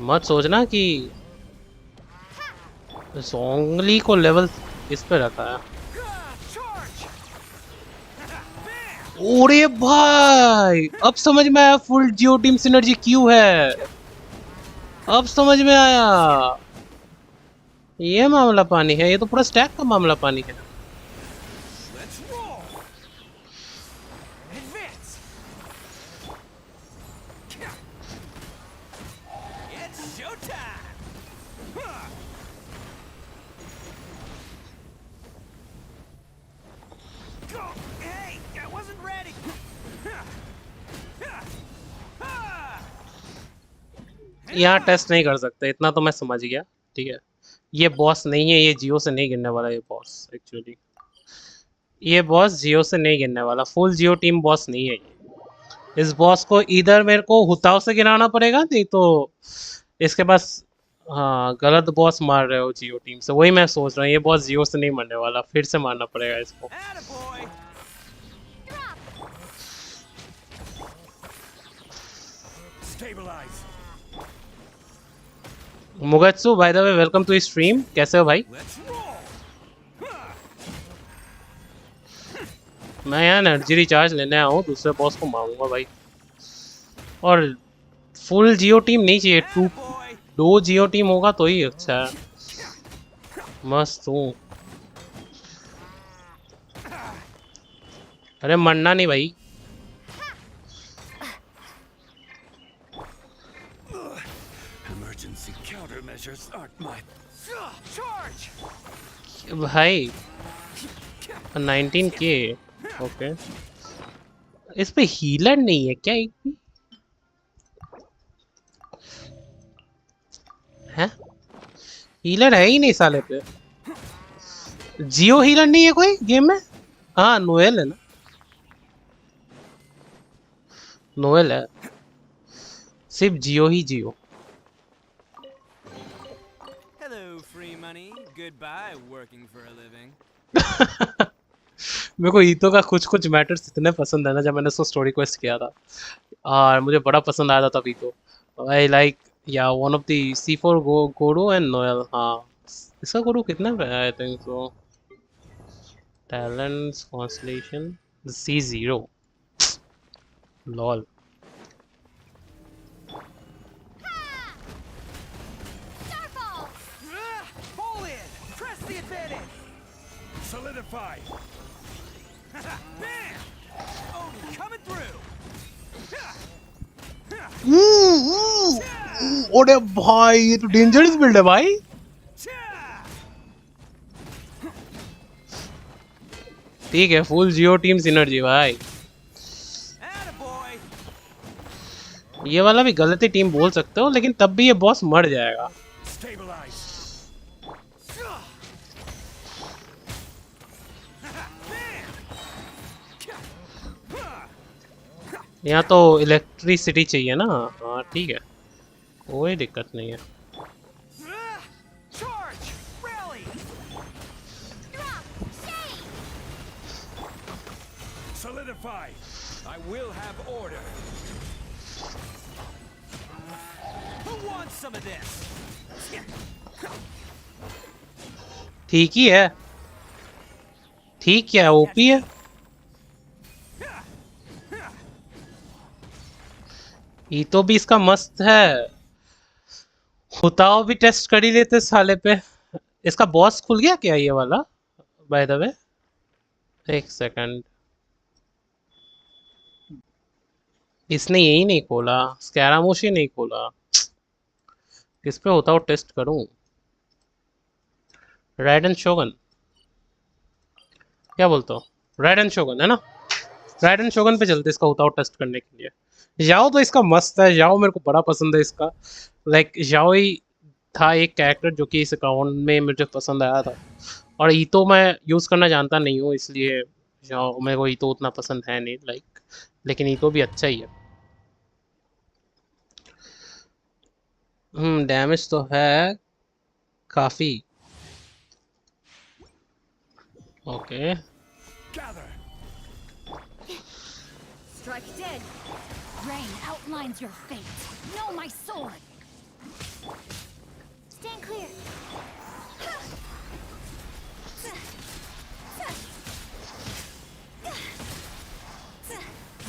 मत सोचना कि सोंगली को लेवल इस पे रखा है। ओरे भाई अब समझ में आया फुल जियो टीम सिनर्जी क्यों है, अब समझ में आया। ये मामला पानी है, ये तो पूरा स्टैक का मामला पानी है। यहाँ टेस्ट नहीं कर सकते, इतना तो मैं समझ गया, ठीक है। ये बॉस नहीं है, ये जियो से नहीं गिरने वाला। ये बॉस एक्चुअली ये बॉस जियो से नहीं गिरने वाला, फुल जियो टीम बॉस नहीं है ये। इस बॉस को इधर मेरे को हुताव से गिराना पड़ेगा, नहीं तो इसके पास। हाँ गलत बॉस मार रहे हो जियो टीम से, वही मैं सोच रहा हूँ। ये बॉस जियो से नहीं मरने वाला, फिर से मारना पड़ेगा इसको। मुगत्सु by the way welcome to stream, कैसे हो भाई। मैं यहाँ एनर्जी रिचार्ज लेने आया हूँ, दूसरे बॉस को मारूंगा भाई। और फुल जियो टीम नहीं चाहिए, 2 जियो टीम होगा तो ही अच्छा है। मस्त हूँ। अरे मरना नहीं भाई। Countermeasures aren't my Charge! भाई 19K। ओके, इस पे हीलर नहीं है क्या एक भी? है, हीलर है ही नहीं साले पे। जियो हीलर नहीं है कोई गेम में? हाँ नोएल है ना, नोएल है, सिर्फ जियो ही जियो। Hello, free money. Goodbye, working for a living. मेरे को ईतो का कुछ कुछ मैटर्स इतने पसंद है ना, जब मैंने उसको स्टोरी क्वेस्ट किया था और मुझे बड़ा पसंद आया था तब ईतो। आई लाइक या वन ऑफ द C4 गोरू एंड नोएल। हाँ, इसका गोरू कितना पे है? आई think so talents constellation C0 lol. Starfall! Pull in! Press the advantage! solidify. Bam! Oh, coming through! अरे भाई ये तो डेंजरस बिल्ड है भाई। ठीक है, फुल जियो टीम सिनर्जी भाई। Attaboy! ये वाला भी गलती टीम बोल सकते हो, लेकिन तब भी ये बॉस मर जाएगा। Stabilize. यहाँ तो इलेक्ट्रिसिटी चाहिए ना। हाँ ठीक है, कोई दिक्कत नहीं है। Charge! Rally! Drop! Shade! Solidify. I will have order. Who wants some of this? ठीक ही है, ठीक क्या है, ओपी है। ये तो भी इसका मस्त है। होताओ भी टेस्ट कर ही लेते साले पे। इसका बॉस खुल गया क्या ये वाला बाय द वे? एक सेकंड, इसने यही नहीं खोला, स्कैरामोशी नहीं खोला। किस पे होताओ टेस्ट करूं? राइडन शोगन, क्या बोलता हो? राइडन शोगन है ना, राइडन शोगन पे चलते इसका होताओ टेस्ट करने के लिए। जाओ तो इसका मस्त है, जाओ मेरे को बड़ा पसंद है इसका। लाइक जाओ ही था एक कैरेक्टर जो कि इस अकाउंट में मुझे पसंद आया था, और ईतो मैं यूज़ करना जानता नहीं हूँ, इसलिए जाओ मेरे को ईतो उतना पसंद है नहीं लाइक, लेकिन ईतो भी अच्छा ही है। डैमेज तो है काफ़ी। Okay Gather. Strike dead! Rain outlines your fate. Know my sword! Stand clear!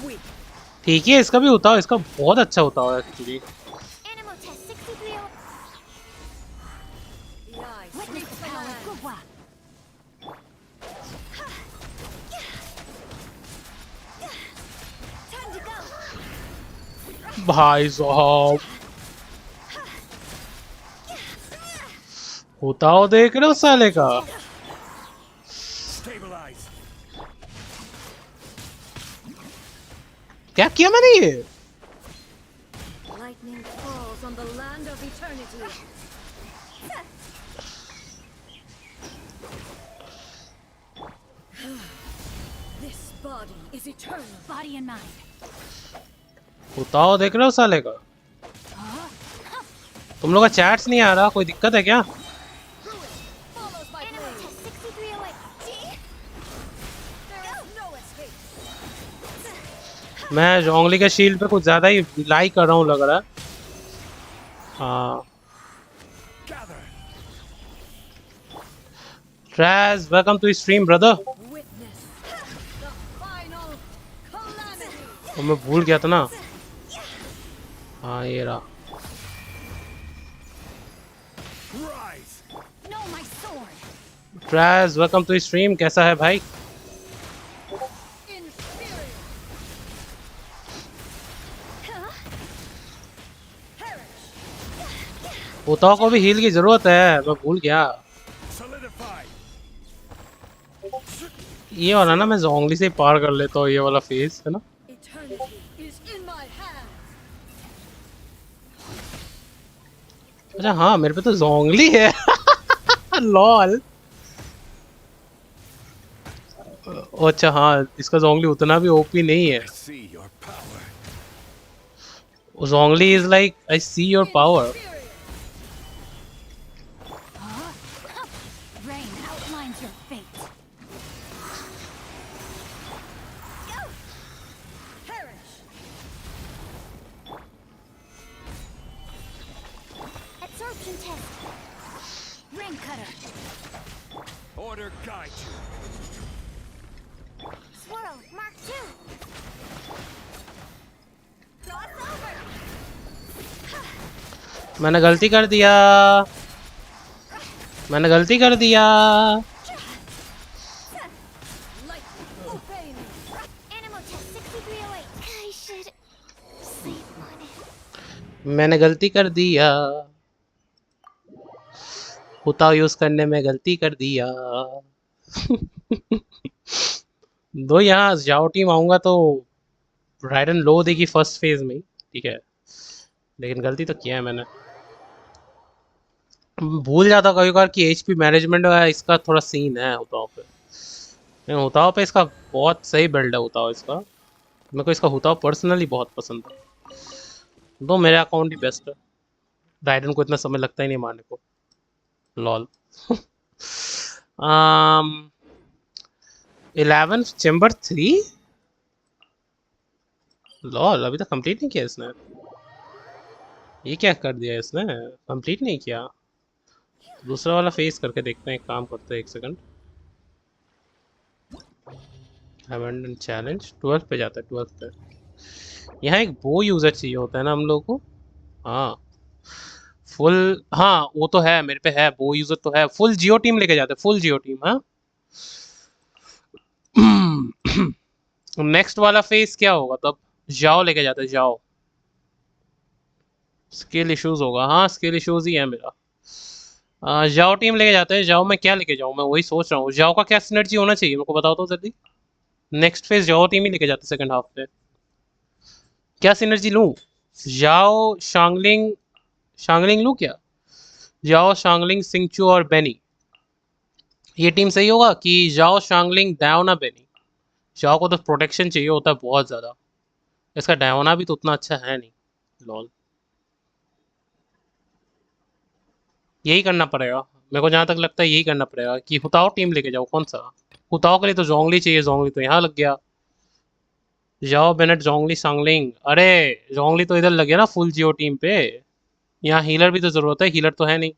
Weak. ठीक है, इसका भी होता है, इसका बहुत अच्छा होता है actually. Animal test 63. Witness the power of Gugwa! Time to go! भाई साहब होताओ देख रहे हो साले का? Stabilize. क्या किया मैंने ये? Lightning falls on the land of eternity. This body is eternal. Body and mind. होताओ देख रहे हो साले का? तुम लोग का चैट्स नहीं आ रहा, कोई दिक्कत है क्या? Follows my Animal test 6308. See? There is no escape. मैं जोंगली के शील्ड पे कुछ ज्यादा ही लाई कर रहा हूँ लग रहा है। हाँ, Gather. Trash welcome to stream brother. Witness the final calamity. मैं भूल गया था ना। हाँ ये रहा। Rise. Know my sword. Trash welcome to stream, कैसा है भाई? Inferior. Huh? Perish. हुताओ को भी हील की जरूरत है, मैं भूल गया। ये वाला ना मैं जोंगली से पार कर लेता हूँ, ये वाला फेस है ना। Eternity is in my hands. अच्छा हाँ, मेरे पे तो जोंगली है। लॉल। अच्छा हाँ, इसका जोंगली उतना भी ओपी नहीं है। Zhongli is like I see your power. Rain outlines your fate. Go! Perish! Absorption test. Ring cutter. Order guide you. Swirl. Mark 2. Cross over. मैंने गलती कर दिया, मैंने गलती कर दिया। Light. Obey me. Animal test 6308. I should sleep on it. मैंने गलती कर दिया, हुताओ यूज करने में गलती कर दिया। दो यहाँ जाओ टीम आऊंगा तो राइडन लो देगी फर्स्ट फेज में, ठीक है, लेकिन गलती तो किया है मैंने। भूल जाता कभी कभार कि एचपी मैनेजमेंट का इसका थोड़ा सीन है हुताओ पे, लेकिन हुताओ पे इसका बहुत सही बिल्ड है। हुताओ इसका, मेरे को इसका हुताओ पर्सनली बहुत पसंद है। दो मेरे अकाउंट ही बेस्ट है, राइडन को इतना समय लगता ही नहीं मारने को। लॉल। 11 चैम्बर 3। लॉल, अभी तक कंप्लीट नहीं किया इसने। ये क्या कर दिया इसने, कंप्लीट नहीं किया। दूसरा वाला फेस करके देखते हैं, एक काम करते हैं, एक सेकंड। हैवेंट चैलेंज 12 पे जाता है, 12 पे। यहाँ एक बो यूजर चाहिए होता है ना हम लोग को। हाँ फुल, हाँ वो तो है मेरे पे, है बो यूजर तो है। फुल जियो टीम लेके जाते हैं, फुल जियो टीम। हाँ नेक्स्ट वाला फेस क्या होगा तब? जाओ लेके जाते हैं, जाओ। स्किल इश्यूज होगा, हाँ स्किल इश्यूज ही है मेरा। जाओ टीम लेके जाते हैं। जाओ मैं क्या लेके जाऊँ, मैं वही सोच रहा हूँ। जाओ का क्या सिनर्जी होना चाहिए मेरे को बताओ तो जल्दी। नेक्स्ट फेज जाओ टीम ही लेके जाते सेकंड हाफ पे। क्या सिनर्जी लूँ? जाओ शांगलिंग, शांगलिंग लूँ क्या? जाओ शांगलिंग सिंगचू और बेनी, ये टीम सही होगा कि जाओ शांगलिंग डायोना बेनी? जाओ को तो प्रोटेक्शन चाहिए होता है बहुत ज़्यादा, इसका डायोना भी तो उतना अच्छा है नहीं। लॉल, यही करना पड़ेगा मेरे को, जहाँ तक लगता है यही करना पड़ेगा कि हुताओ टीम लेके जाओ। कौन सा हुताओ के लिए तो जोंगली चाहिए, जोंगली तो यहाँ लग गया। जाओ बेनेट जोंगली सांगलिंग, अरे जोंगली तो इधर लग गया ना फुल जियो टीम पे। यहाँ हीलर भी तो ज़रूरत है, हीलर तो है नहीं।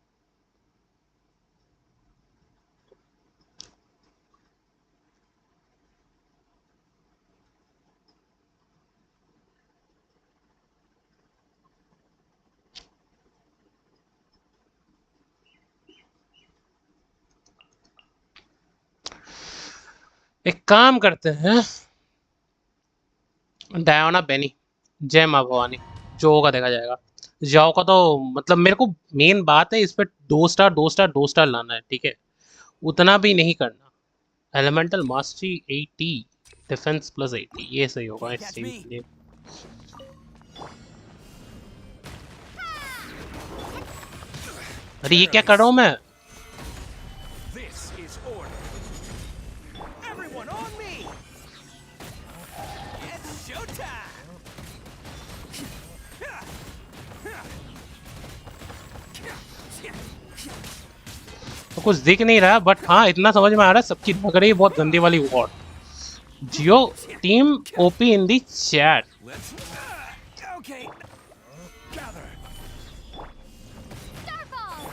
एक काम करते हैं, डायोना बेनी, जय माँ भवानी, जो होगा देखा जाएगा। जाओ का तो मतलब मेरे को मेन बात है इस पे 2 स्टार 2 स्टार 2 स्टार लाना है, ठीक है, उतना भी नहीं करना। एलिमेंटल मास्टरी 80, डिफेंस प्लस 80, ये सही होगा इस टीम के लिए। अरे ये क्या कर रहा हूँ मैं? This is order. Everyone on me. It's showtime. तो कुछ दिख नहीं रहा, बट हाँ इतना समझ में आ रहा है सबकी लग रही है बहुत गंदी वाली war. Jio team OP in the chat. Let's. Okay. Gather. Starfall!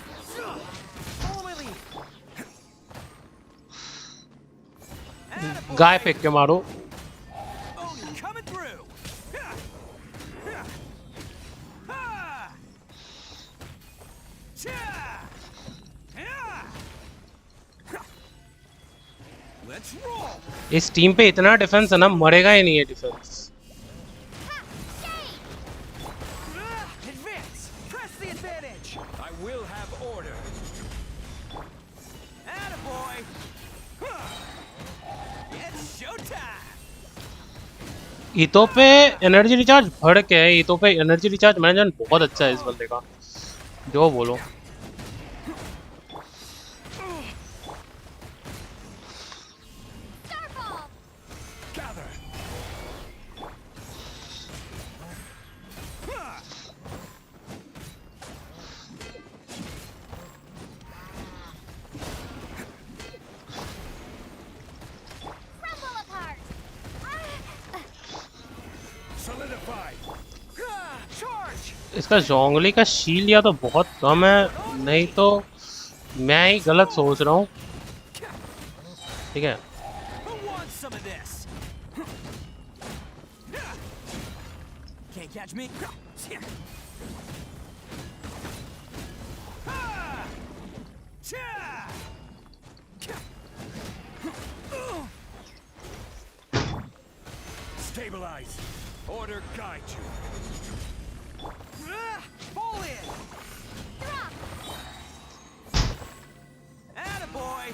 Follow me. गाय फेंक के मारो। Oni coming through. Let's roll. इस टीम पे इतना डिफेंस है ना, मरेगा ही नहीं है defence. Advance. Press the advantage. I will order. Attaboy. It's showtime. ईतो पे एनर्जी रिचार्ज भड़ के है। ईतो पे एनर्जी रिचार्ज मैनेजमेंट बहुत अच्छा है इस बंदे का, जो बोलो। Starfall! Gather. Crumble apart! Solidify. Charge. इसका जोंगली का शील या तो बहुत कम है, नहीं तो मैं ही गलत सोच रहा हूँ। ठीक है, Who wants some of this? Can't catch me. Stabilize. Order guide you. Fall in. Drop! Attaboy.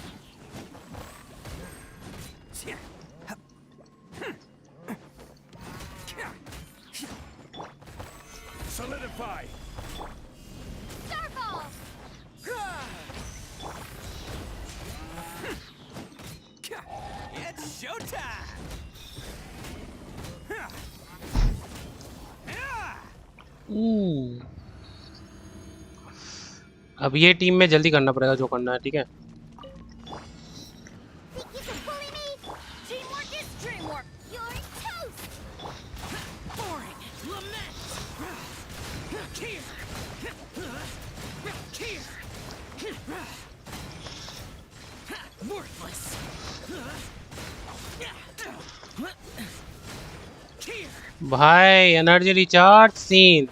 Solidify. Starfall! It's showtime. अब ये टीम में जल्दी करना पड़ेगा जो करना है। ठीक है, Think you can bully me? Teamwork is dreamwork. You're toast! Boring. Lament. Here. Worthless. भाई energy recharge scene.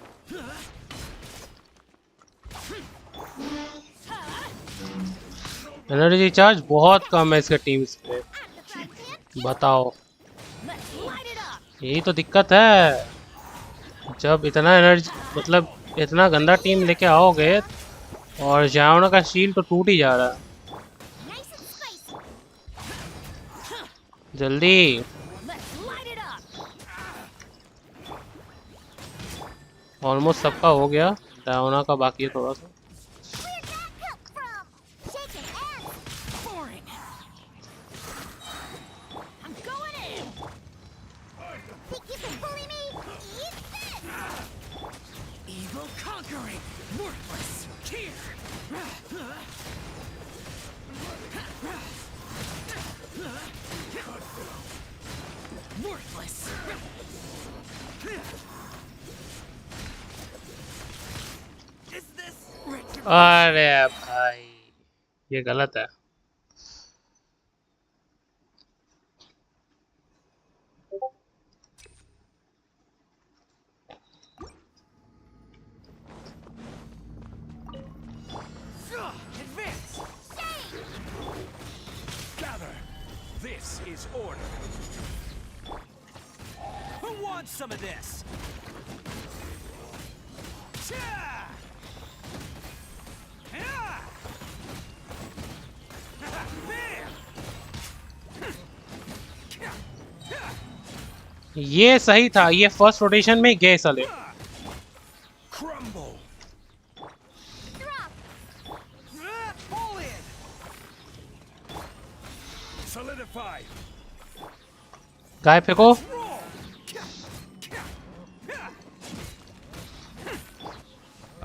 Energy recharge बहुत कम है इसके टीम्स पे। I'm the fat man. बताओ, Let's light it up! यही तो दिक्कत है। जब इतना एनर्जी मतलब इतना गंदा टीम लेके आओगे और जाओना का शील्ड तो टूट ही जा रहा है। Nice and spicy. जल्दी Let's light it up! Almost सबका हो गया, डायोना का बाकी है थोड़ा सा। Where'd that come from? Shaking ass! Boring. I'm going in! Think you can bully me? Eat this! Evil conquering. Worthless. Here. Worthless. Is this retribution? अरे भाई ये गलत है। Advance. Gather. This is order. Who wants some of this? Cha! Yeah! There! ये सही था, ये first rotation में गए साले। Crumble. Drop! Fall in! Solidify. गाय फेंको। Roll!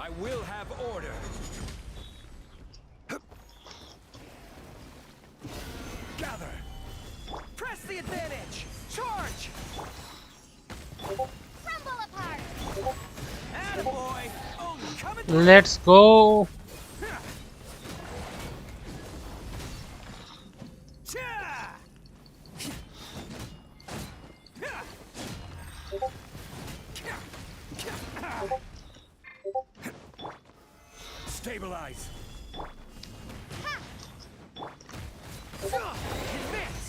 I will have order. Gather. Press the advantage! Charge! Crumble apart! Attaboy! Oh, coming! Let's go. Cha! Stabilize. Advance!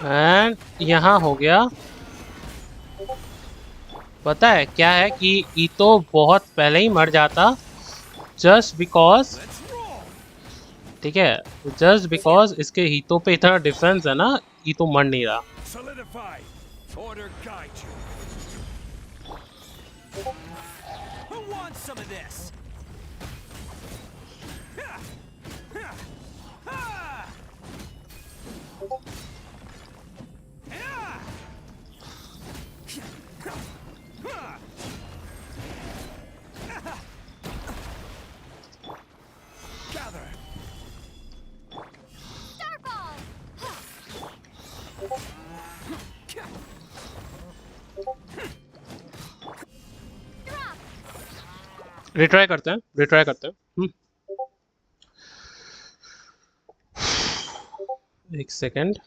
And यहाँ हो गया। पता है क्या है कि ये तो बहुत पहले ही मर जाता, जस्ट बिकॉज, ठीक है, जस्ट बिकॉज इसके हीतो पे इतना डिफरेंस है ना, ये तो मर नहीं रहा। Solidify. Order guide you. Who wants some of this? Gather. Starball! Drop! Retry करते हैं, रिट्राई करते हैं। एक सेकेंड।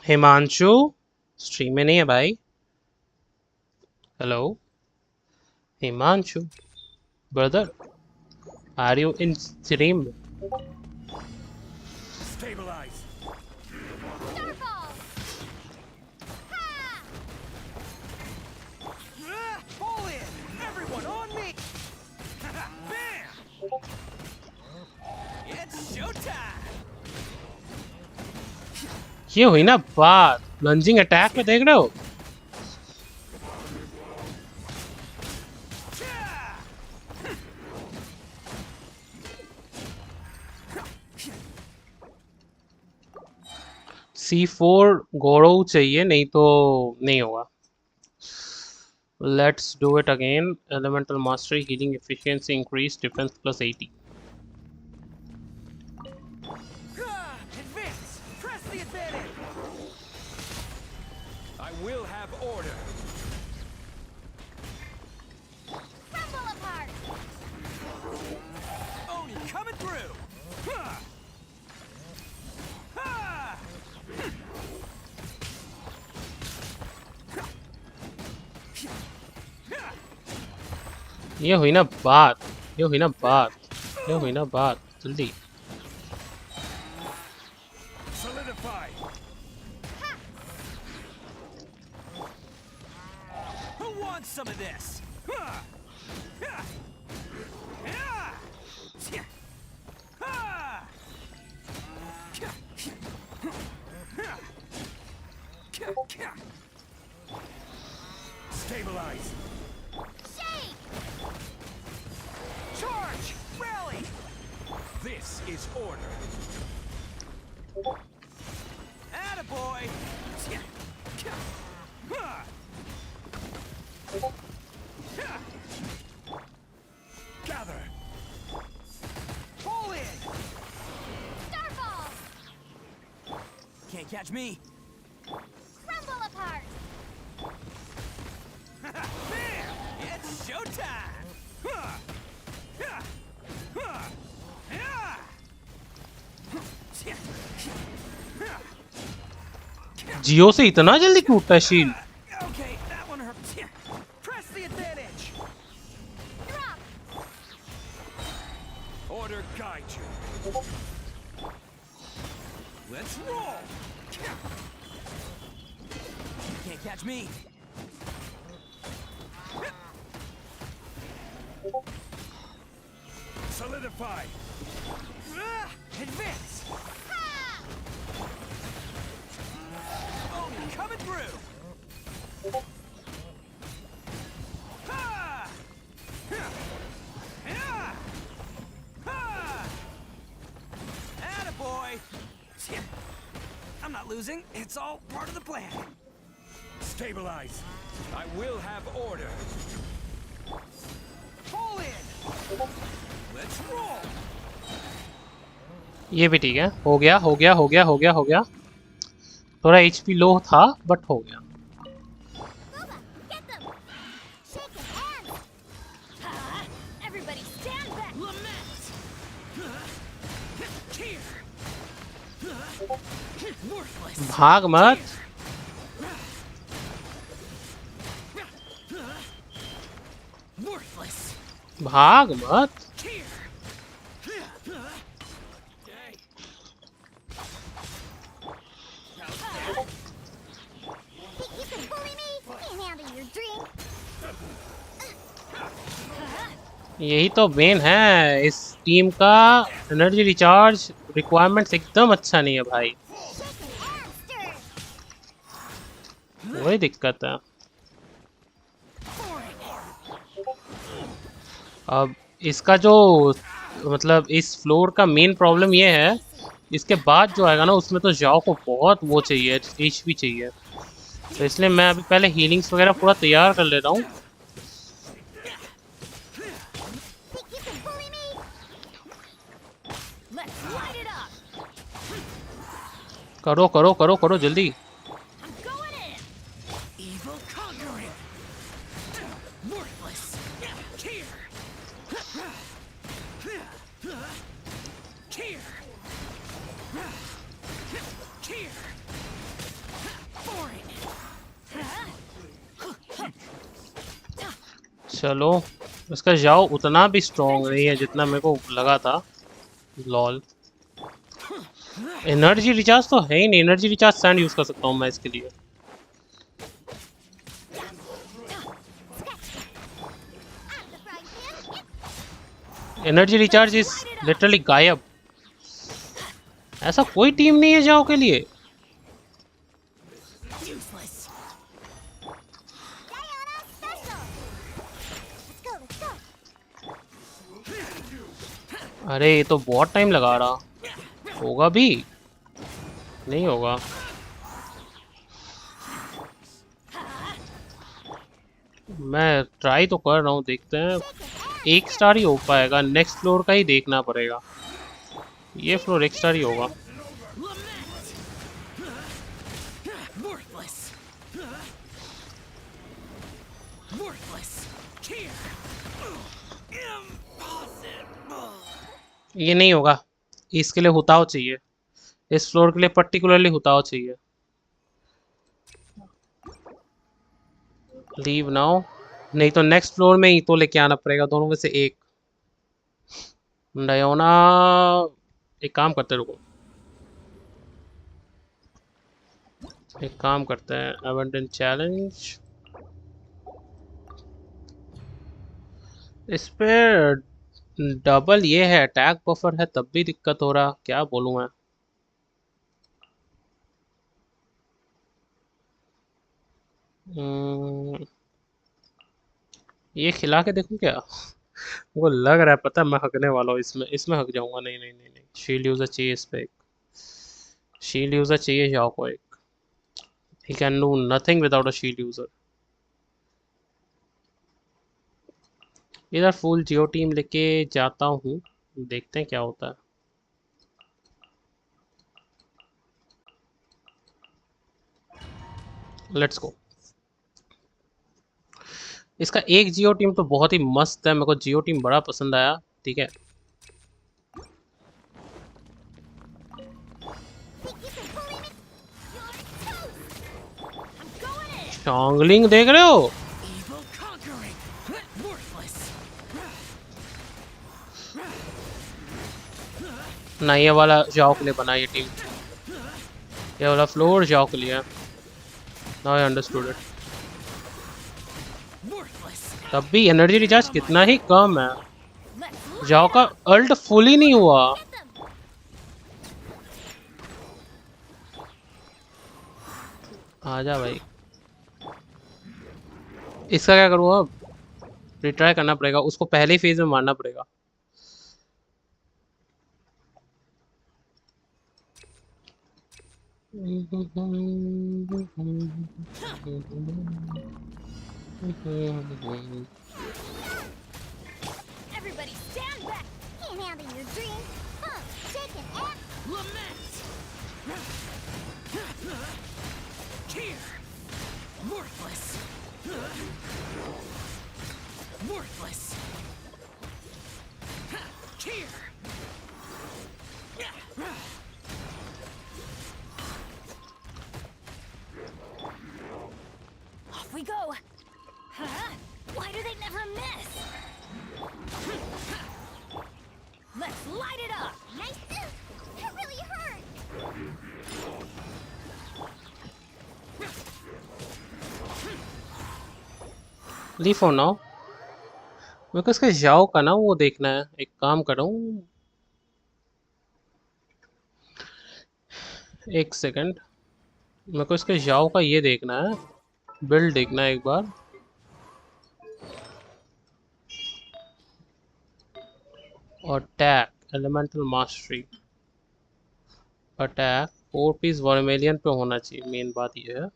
हिमांशु स्ट्रीम में नहीं है भाई। Hello Himanshu brother, are you in stream? Stabilize. Starball! Ha! Pull in. Everyone on me. Bam! It's showtime. ये हुई ना बात, लंजिंग अटैक में देख रहे हो? C4 गौरव चाहिए, नहीं तो नहीं होगा। Let's do it again. Elemental mastery, healing efficiency increase, defence plus 80। Advance. Press the advantage. I will have order. Crumble apart! Oni coming through. Huh. Ha! ये हुई ना बात, ये हुई ना बात, ये हुई ना बात, जल्दी। Solidify. Who wants some of this? Huh. Ha. Ha. Tja. Ha. Kya. Ha. Kya. Kya. Stabilize. Shake! Charge! Rally! This is order. Attaboy! Tja. Kya. Ha. Ha. Gather! Pull in! Starball! Can't catch me! Crumble apart! Bam! It's showtime! Huh. Yeah. Huh. Yeah. जियो से इतना जल्दी टूटता है shield? Okay, that one hurt. Press the advantage. Drop! Order guide you. Let's roll. Can't catch me. Solidify. Advance. Oni coming through. Ha! Ha! Ha! Attaboy. I'm not losing. It's all part of the plan. Stabilize. I will have order. Fall in. Let's roll. ये भी ठीक है, हो गया हो गया हो गया हो गया हो गया। थोड़ा HP लो था बट हो गया। Booba, get them! Shake his hands! Ha! Everybody भाग मत। Worthless. भाग मत। Think you can bully me? Can't handle your drink. यही तो मेन है इस टीम का। एनर्जी रिचार्ज रिक्वायरमेंट्स एकदम अच्छा नहीं है भाई, Shaken and stirred. वही दिक्कत है। अब इसका जो मतलब इस फ्लोर का मेन प्रॉब्लम ये है, इसके बाद जो आएगा ना उसमें तो जाओ को बहुत वो चाहिए, एचपी चाहिए। तो इसलिए मैं अभी पहले हीलिंग्स वगैरह पूरा तैयार कर ले रहा हूँ। Think you can bully me? Let's light it up. करो करो करो करो जल्दी। I'm going in. Evil conquering. Worthless. Here. Here. Here. Boring. चलो, इसका जाओ उतना भी स्ट्रॉन्ग नहीं है जितना मेरे को लगा था। लॉल, एनर्जी रिचार्ज तो है ही नहीं। एनर्जी रिचार्ज सैंड यूज कर सकता हूँ मैं इसके लिए। एनर्जी रिचार्ज इज लिटरली गायब। ऐसा कोई टीम नहीं है जाओ के लिए। Useless. Diana special. Let's go. अरे ये तो बहुत टाइम लगा रहा। होगा भी नहीं होगा। मैं ट्राई तो कर रहा हूँ, देखते हैं। एक स्टार ही हो पाएगा, नेक्स्ट फ्लोर का ही देखना पड़ेगा। ये फ्लोर एक स्टार ही होगा। Worthless. Worthless. Here. Impossible. ये नहीं होगा, इसके लिए हुताओ चाहिए। इस फ्लोर के लिए पर्टिकुलरली हुताओ चाहिए। लीव नाउ, नहीं तो नेक्स्ट फ्लोर में ही तो लेके आना पड़ेगा, दोनों में से एक। डायोना, एक काम करते हैं, रुको, एक काम करते हैं। अबंडेंट चैलेंज, इस पे डबल ये है, अटैक बफर है, तब भी दिक्कत हो रहा। क्या बोलूं मैं। ये खिला के देखूं क्या। वो लग रहा है, पता है मैं हकने वाला हूँ इसमें। इसमें हक जाऊंगा। नहीं नहीं नहीं नहीं, शील्ड यूजर चाहिए इस पे एक। शील्ड यूजर चाहिए जाओ को एक। He can do nothing without a shield user. इधर फुल जियो टीम लेके जाता हूँ, देखते हैं क्या होता है। Let's go. इसका एक जियो टीम तो बहुत ही मस्त है, मेरे को जियो टीम बड़ा पसंद आया। ठीक है, शॉन्गलिंग देख रहे हो। Evil conquering. Worthless. ना ये वाला जाओ के लिए बना ये टीम, ये वाला फ्लोर जाओ के लिए। Now I understood it. Worthless. तब भी एनर्जी रिचार्ज कितना ही कम है। Let's जाओ का अल्ट फुल ही नहीं हुआ। आजा भाई। इसका क्या करूँ अब। रिट्राई करना पड़ेगा, उसको पहले ही फेज में मारना पड़ेगा। Everybody stand back. Can't handle your drink. Shaken and lament. Here. Worthless. Worthless. Here. we go. Huh? Why do they never miss? Let's light it up. Nice. It really hurt. Leave for now. मेरे को इसका जाओ का ना वो देखना है। एक काम कर रहा हूँ, एक सेकंड। मेरे को इसके जाओ का ये देखना है, बिल्ड देखना है एक बार। Attack elemental mastery, attack 4 piece vermillion पे होना चाहिए। मेन बात ये है।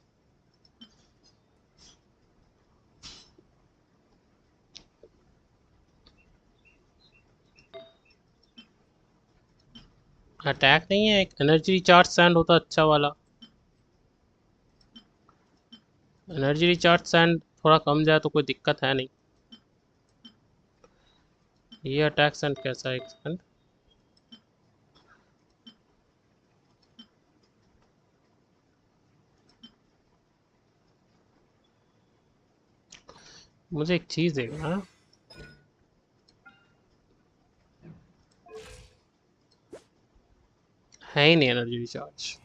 अटैक नहीं है, एक एनर्जी रिचार्ज सैंड होता अच्छा वाला। एनर्जी रिचार्ज सैंड थोड़ा कम जाए तो कोई दिक्कत है नहीं। ये अटैक सैंड कैसा है? एक सेकंड। मुझे एक चीज देखना है। है ही नहीं एनर्जी रिचार्ज।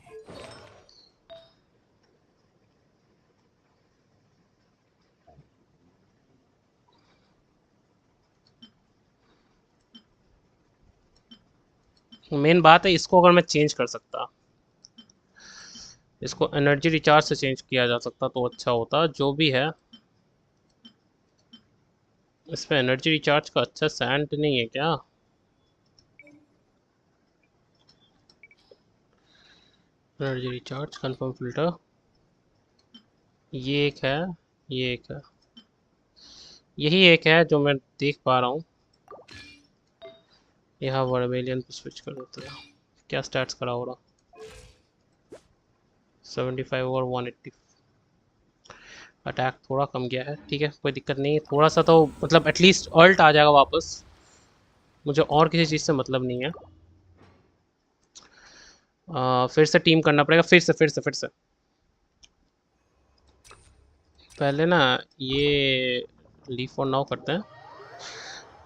मेन बात है, इसको अगर मैं चेंज कर सकता, इसको एनर्जी रिचार्ज से चेंज किया जा सकता तो अच्छा होता। जो भी है, इस पे एनर्जी रिचार्ज का अच्छा सैंड नहीं है क्या? एनर्जी रिचार्ज कंफर्म फिल्टर, ये एक है, ये एक है, यही एक है जो मैं देख पा रहा हूँ। यहाँ वर्मेलियन पे स्विच कर देते हैं। क्या स्टैट्स करा हो रहा? 75 और 180। अटैक थोड़ा कम गया है, ठीक है, कोई दिक्कत नहीं है। थोड़ा सा तो मतलब एटलीस्ट अल्ट आ जाएगा वापस। मुझे और किसी चीज़ से मतलब नहीं है। फिर से टीम करना पड़ेगा, फिर से। पहले ना ये लीव फॉर नाउ करते हैं,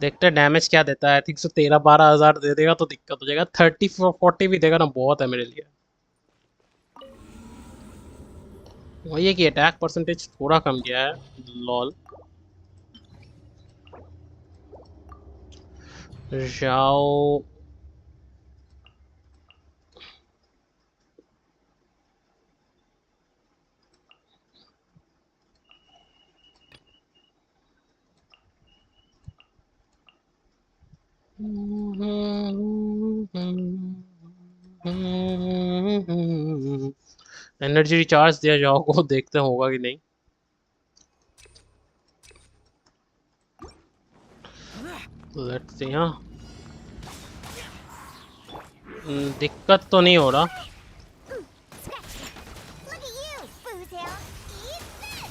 देखते हैं डैमेज क्या देता है। आई थिंक सो 13-12 हज़ार दे देगा तो दिक्कत हो जाएगा। 30-40 भी देगा ना, बहुत है मेरे लिए। वही है कि अटैक परसेंटेज थोड़ा कम गया है। लॉल जाओ। एनर्जी रिचार्ज दिया जाओ को, देखते हैं होगा कि नहीं। Let's see. हाँ, दिक्कत तो नहीं हो रहा। Look at you, Boozle. Eat this.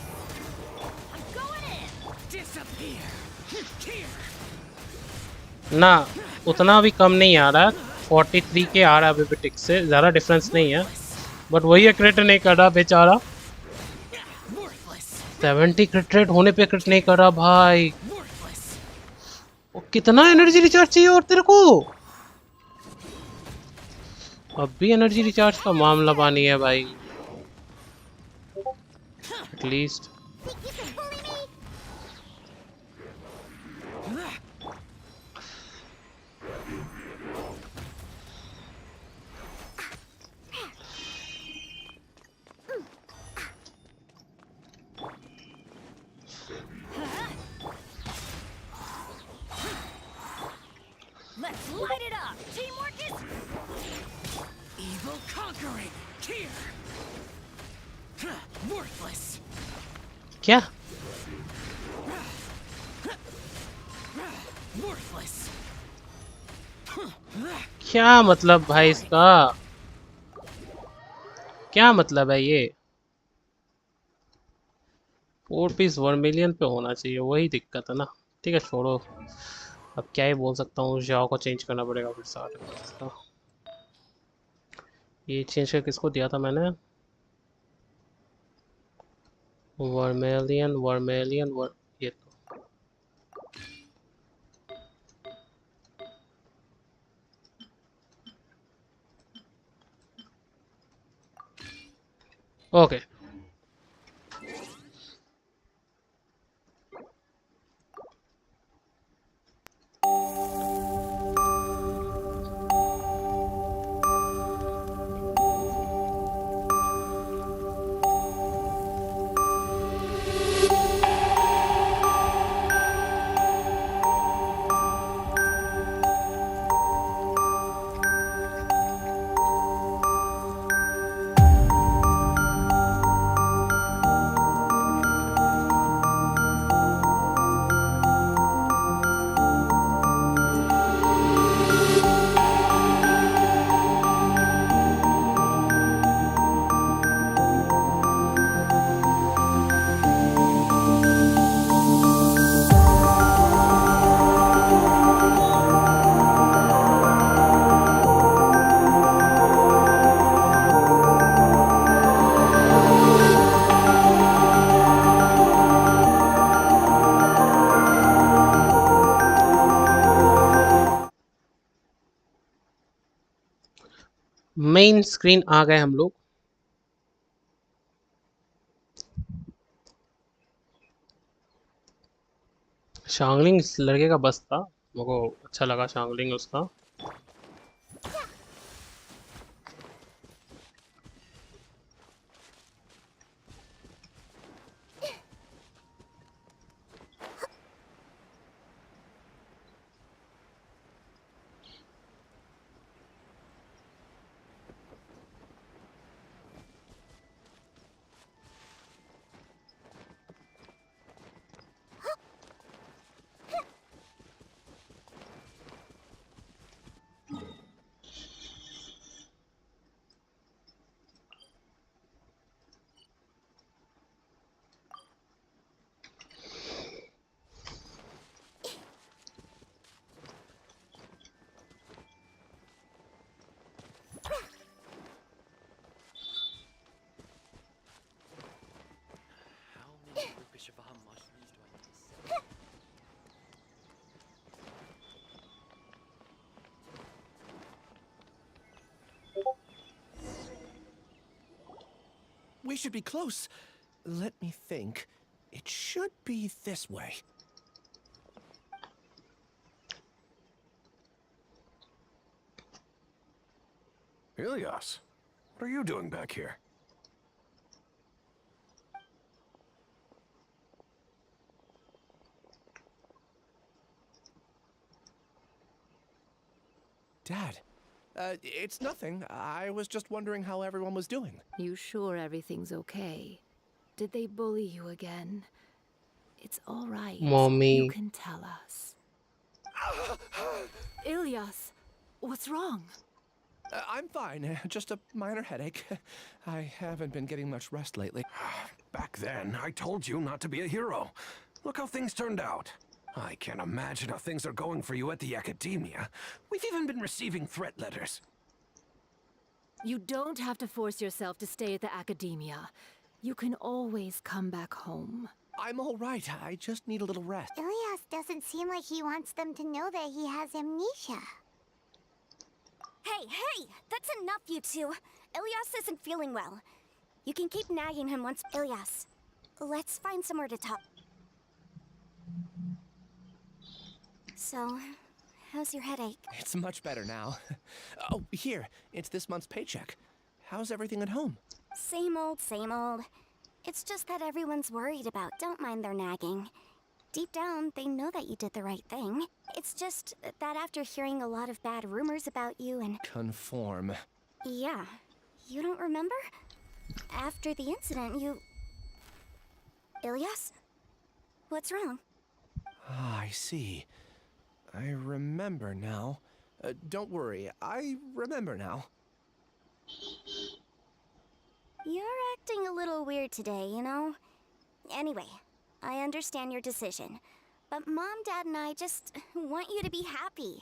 I'm going in. Disappear. Here. ना उतना भी कम नहीं आ रहा है, 43 के आ रहा है अभी टिक से, ज़्यादा डिफरेंस नहीं है। बट वही है, क्रिट नहीं कर रहा बेचारा। 70 क्रिट रेट होने पे क्रिट नहीं कर रहा भाई। वो कितना एनर्जी रिचार्ज चाहिए और तेरे को? अब भी एनर्जी रिचार्ज का मामला पानी है भाई। At least Think you can bully me? Let's light it up. Teamwork is Evil conquering. Here. Worthless. क्या Worthless. क्या मतलब भाई इसका? क्या मतलब है ये? 4 पीस वर्मिलियन पे होना चाहिए, वही दिक्कत है ना। ठीक है, छोड़ो। अब क्या ही बोल सकता हूँ, जाओ को चेंज करना पड़ेगा फिर सारे इसका। ये चेंज कर किसको दिया था मैंने? वर्मेलियन वर्मेलियन ये तो ओके मेन स्क्रीन आ गए हम लोग। शांगलिंग इस लड़के का बस था, मेरे को अच्छा लगा शांगलिंग उसका। We should be close. Let me think. It should be this way. Ilias, what are you doing back here? Dad, it's nothing. I was just wondering how everyone was doing. You sure everything's okay? Did they bully you again? It's all right. Mommy. You can tell us. Ilias, what's wrong? I'm fine. Just a minor headache. I haven't been getting much rest lately. Back then, I told you not to be a hero. Look how things turned out. I can't imagine how things are going for you at the academia. We've even been receiving threat letters. You don't have to force yourself to stay at the academia. You can always come back home. I'm all right. I just need a little rest. Ilias doesn't seem like he wants them to know that he has amnesia. Hey! That's enough, you two. Ilias isn't feeling well. You can keep nagging him once... Ilias, let's find somewhere to talk. So, how's your headache? It's much better now. Oh, here. It's this month's paycheck. How's everything at home? Same old, same old. It's just that everyone's worried about. Don't mind their nagging. Deep down, they know that you did the right thing. It's just that after hearing a lot of bad rumors about you and... Conform. Yeah. You don't remember? After the incident, you... Ilias? What's wrong? Ah, I see. I remember now. Don't worry, I remember now. You're acting a little weird today, you know? Anyway, I understand your decision. But Mom, Dad, and I just want you to be happy.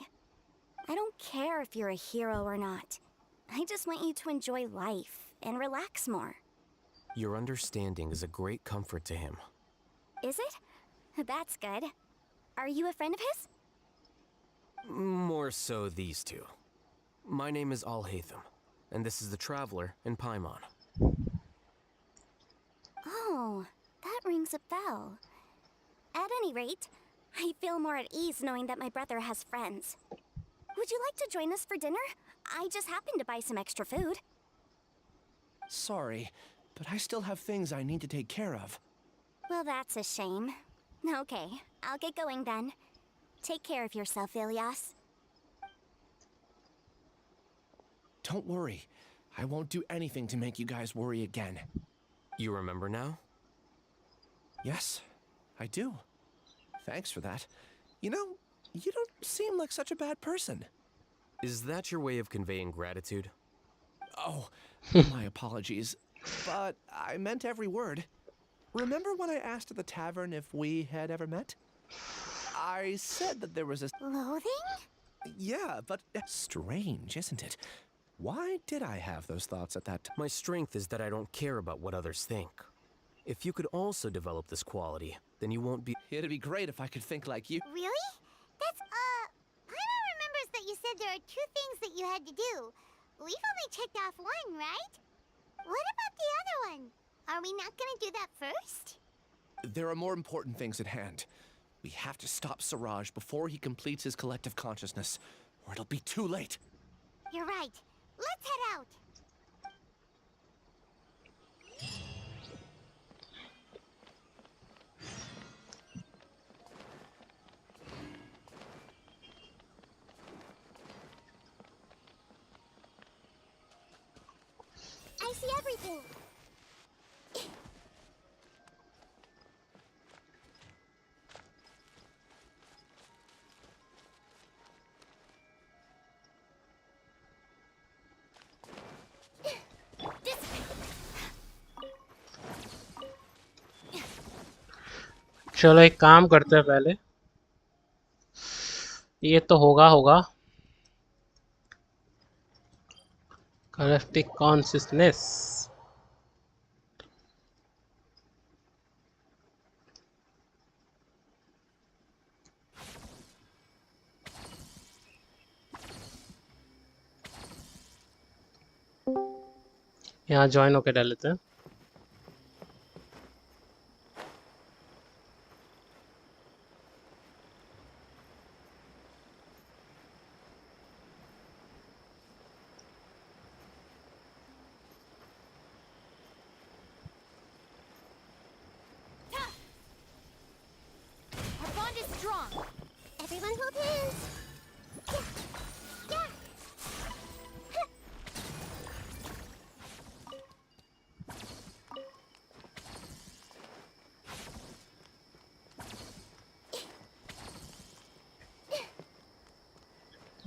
I don't care if you're a hero or not. I just want you to enjoy life and relax more. Your understanding is a great comfort to him. Is it? That's good. Are you a friend of his? More so these two. My name is Al-Haytham, and this is the Traveler in Paimon. Oh, that rings a bell. At any rate, I feel more at ease knowing that my brother has friends. Would you like to join us for dinner? I just happened to buy some extra food. Sorry, but I still have things I need to take care of. Well, that's a shame. Okay, I'll get going then. Take care of yourself, Ilias. Don't worry. I won't do anything to make you guys worry again. You remember now? Yes, I do. Thanks for that. You know, you don't seem like such a bad person. Is that your way of conveying gratitude? Oh, my apologies. But I meant every word. Remember when I asked at the tavern if we had ever met? I said that there was a... Loathing? Yeah, but strange, isn't it? Why did I have those thoughts at that time? My strength is that I don't care about what others think. If you could also develop this quality, then you won't be... It'd be great if I could think like you. Really? That's, Paimon remembers that you said there are 2 things that you had to do. We've only checked off 1, right? What about the other one? Are we not gonna do that first? There are more important things at hand. We have to stop Siraj before he completes his collective consciousness, or it'll be too late. You're right. Let's head out. I see everything. चलो एक काम करते हैं पहले, ये तो होगा collective consciousness. यहाँ ज्वाइन होके डाल लेते हैं. Our bond is strong. Everyone hold hands. Yeah.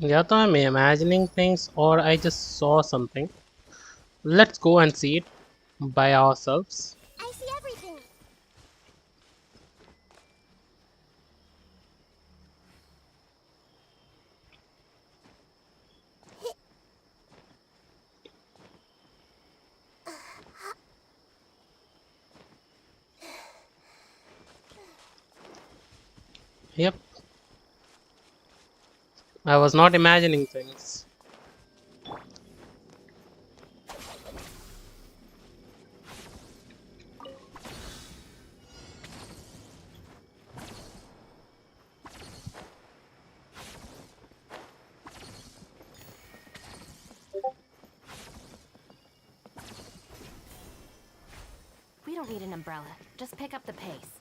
या तो I'm imagining things or I just saw something. Let's go and see it by ourselves. I see everything. Yep. I was not imagining things. We don't need an umbrella. Just pick up the pace.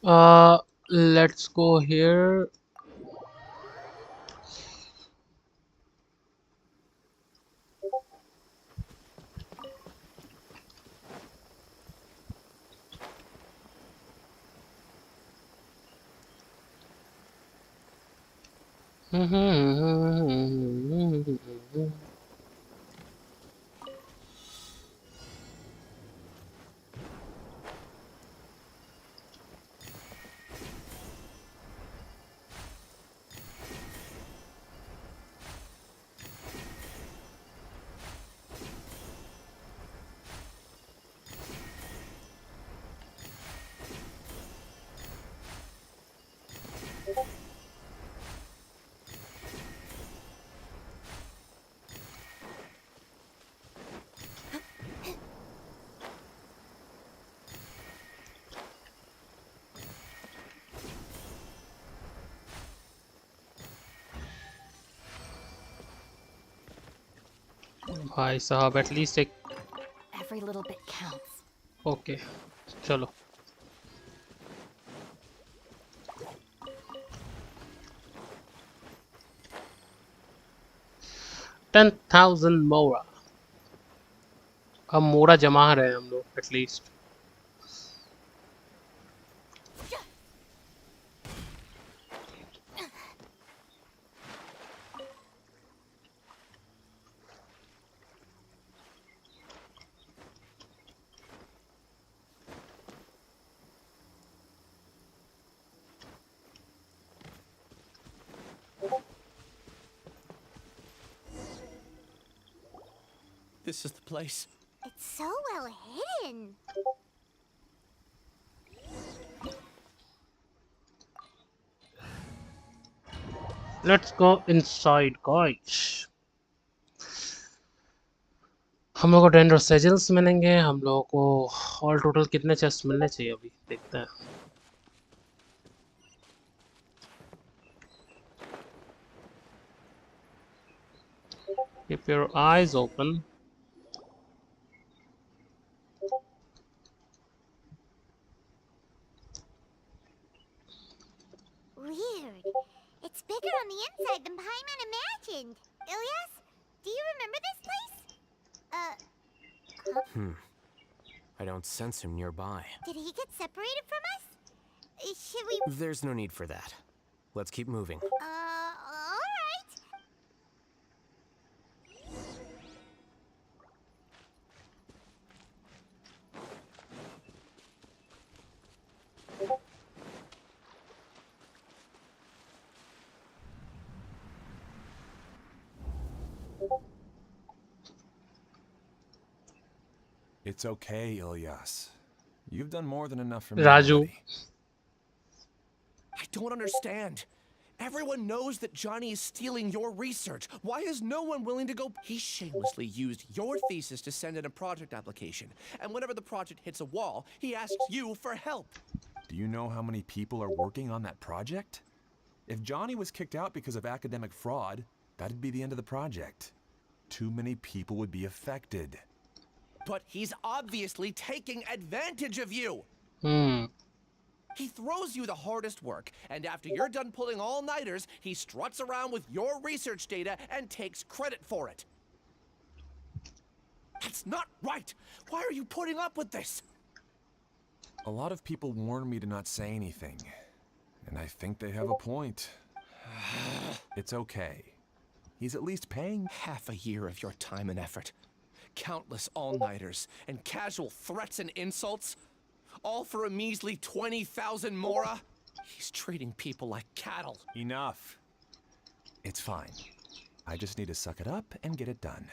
Let's go here. भाई साहब at least एक Every little bit counts. Okay चलो 10,000 मोरा अब मोरा जमा रहे हैं हम लोग at least This is the place. It's so well hidden. Let's go inside guys हम लोग को डेंड्रो सेजल्स मिलेंगे हम लोगों को ऑल टोटल कितने चेस्ट मिलने चाहिए अभी देखते हैं keep your eyes open Weird. It's bigger on the inside than Paimon imagined. Ilyas, do you remember this place? I don't sense him nearby. Did he get separated from us? Should we... There's no need for that. Let's keep moving. Alright. It's okay, Ilyas. You've done more than enough for me. Raju. already. I don't understand. Everyone knows that Johnny is stealing your research. Why is no one willing to go? He shamelessly used your thesis to send in a project application. And whenever the project hits a wall, he asks you for help. Do you know how many people are working on that project? If Johnny was kicked out because of academic fraud, that'd be the end of the project. Too many people would be affected. But he's obviously taking advantage of you. He throws you the hardest work, and after you're done pulling all-nighters, he struts around with your research data and takes credit for it. That's not right! Why are you putting up with this? A lot of people warn me to not say anything. And I think they have a point. It's okay. He's at least paying. Half a year of your time and effort. Countless all-nighters and casual threats and insults. All for a measly 20,000 mora? He's treating people like cattle. Enough. It's fine. I just need to suck it up and get it done.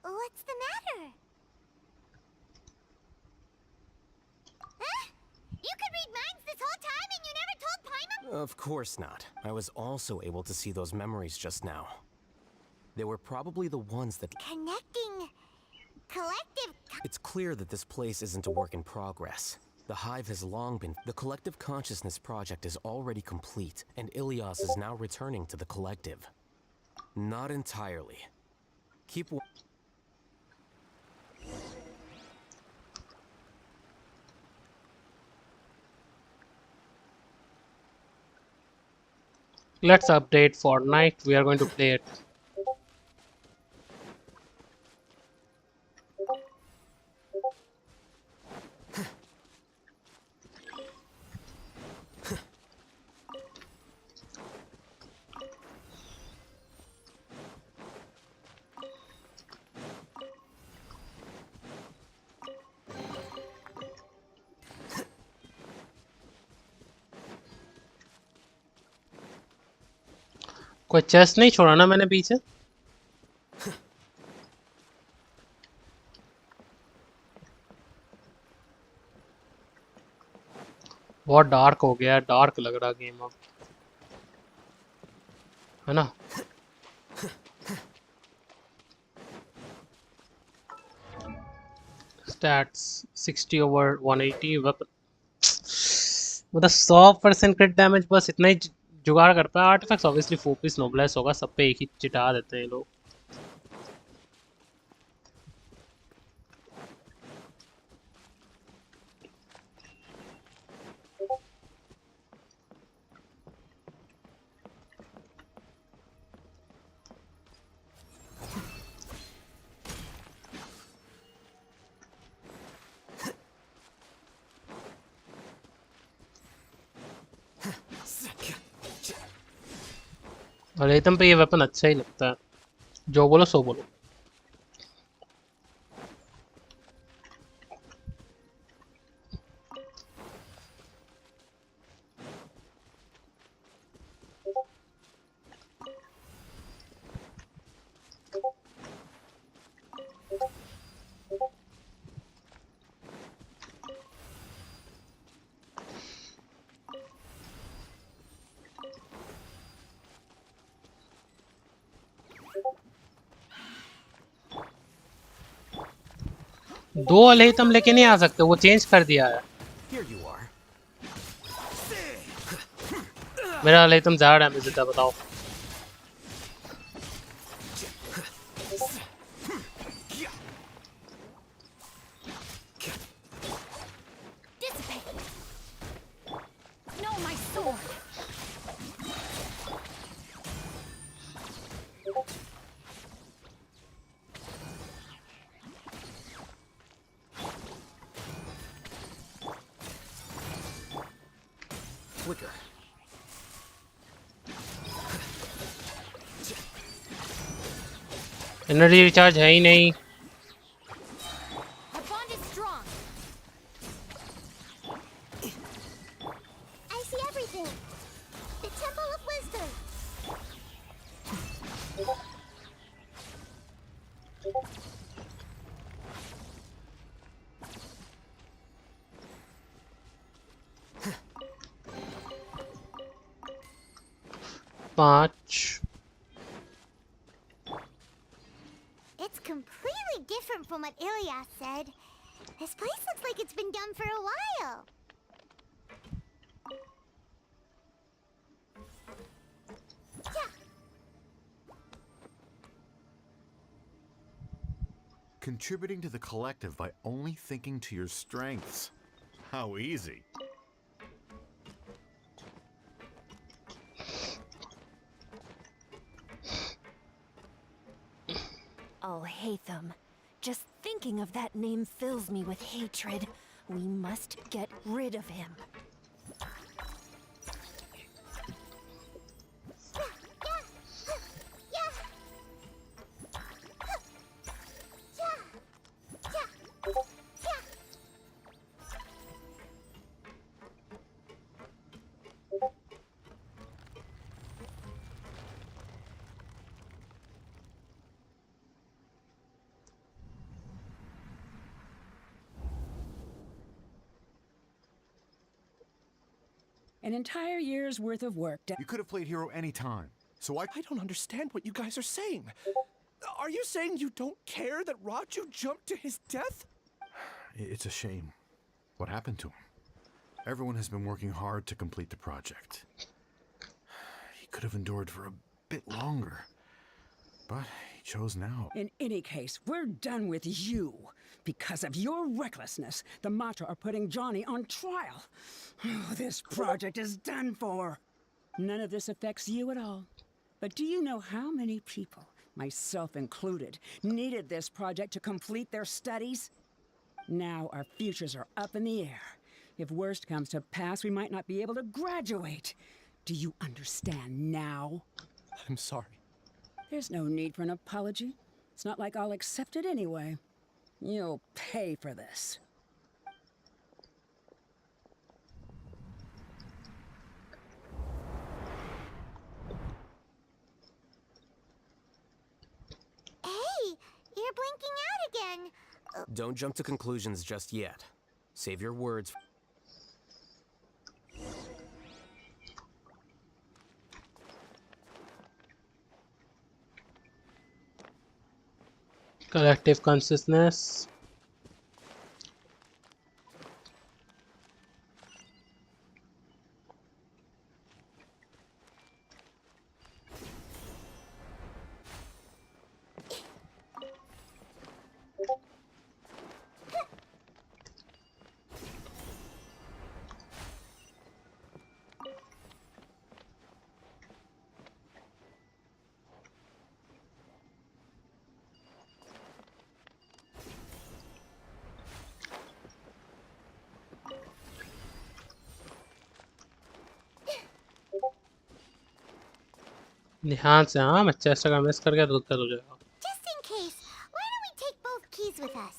What's the matter? Huh? You could read minds this whole time and you never told Paimon? Of course not. I was also able to see those memories just now. They were probably the ones that... Connecting... collective... It's clear that this place isn't a work in progress. The Hive has long been... The Collective Consciousness Project is already complete, and Ilyas is now returning to the Collective. Not entirely. Keep. Let's update Fortnite. We are going to play it. कोई chest नहीं छोड़ा ना मैंने पीछे? बहुत dark हो गया, dark लग रहा गेम अब, है ना? Stats 60 over 180 weapon, मतलब 100% क्रिट डैमेज, बस इतना ही जुगाड़ कर पाया। आर्टिफैक्ट्स ऑब्वियसली फोकस नोब्लेस होगा, सब पे एक ही चिटा देते हैं लोग। और एकदम पे ये वेपन अच्छा ही लगता है, जो बोलो सो बोलो। दो अलेहतम लेके नहीं आ सकते, वो चेंज कर दिया है। मेरा अलेहतम ज्यादा डैमेज देता है, बताओ। एनर्जी रिचार्ज है ही नहीं। पाँच। It's completely different from what Ilyas said. This place looks like it's been done for a while. Contributing to the collective by only thinking to your strengths. How easy. Oh, Hatham. Just thinking of that name fills me with hatred. We must get rid of him. An entire year's worth of work. You could have played hero any time. So I don't understand what you guys are saying. Are you saying you don't care that Raju jumped to his death? It's a shame what happened to him. Everyone has been working hard to complete the project. He could have endured for a bit longer, but he chose now. In any case, we're done with you. Because of your recklessness, the Matra are putting Johnny on trial. Oh, this project is done for. None of this affects you at all. But do you know how many people, myself included, needed this project to complete their studies? Now our futures are up in the air. If worst comes to pass, we might not be able to graduate. Do you understand now? I'm sorry. There's no need for an apology. It's not like I'll accept it anyway. You'll pay for this. Hey, you're blinking out again. Don't jump to conclusions just yet. Save your words. Collective consciousness. ध्यान से हाँ मैं chest का miss कर गया तो दिक्कत हो जाएगा Just in case, why don't we take both keys with us?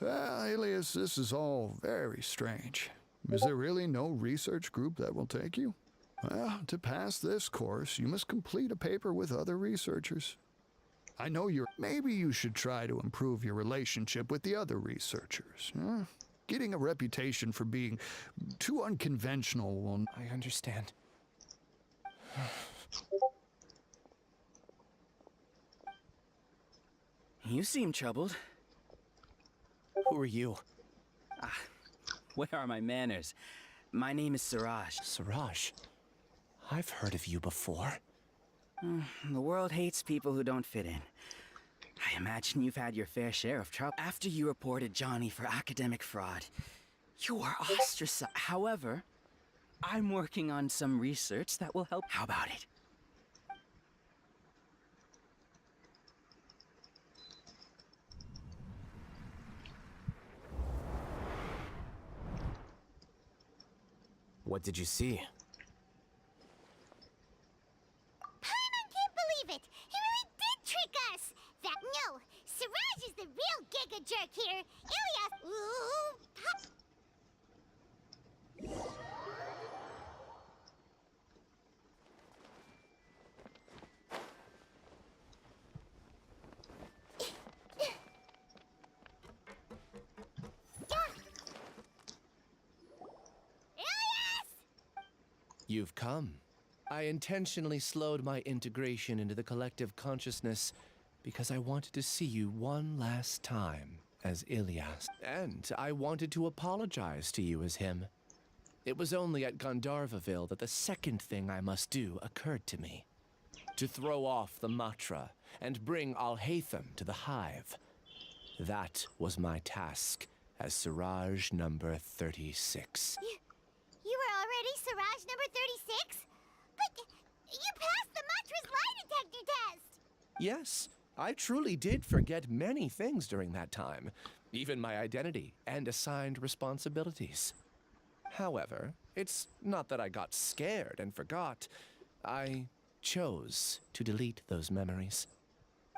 Well, Alias, this is all very strange. Is there really no research group that will take you? Well, to pass this course, you must complete a paper with other researchers. I know maybe you should try to improve your relationship with the other researchers. Huh? Getting a reputation for being too unconventional will... I understand. You seem troubled. Who are you? Where are my manners? My name is Siraj. Siraj? I've heard of you before. The world hates people who don't fit in. I imagine you've had your fair share of trouble. After you reported Johnny for academic fraud, you were ostracized. However, I'm working on some research that will help. How about it? What did you see? Paimon can't believe it! He really did trick us! No, Siraj is the real giga jerk here! Ilias... Ooh... You've come. I intentionally slowed my integration into the collective consciousness because I wanted to see you one last time as Ilias. And I wanted to apologize to you as him. It was only at Gandharvaville that the second thing I must do occurred to me. to throw off the Matra and bring Alhaitham to the hive. That was my task as Siraj number 36. You were already Siraj number 36? But you passed the Matra's lie detector test! Yes, I truly did forget many things during that time, even my identity and assigned responsibilities. However, it's not that I got scared and forgot. I chose to delete those memories.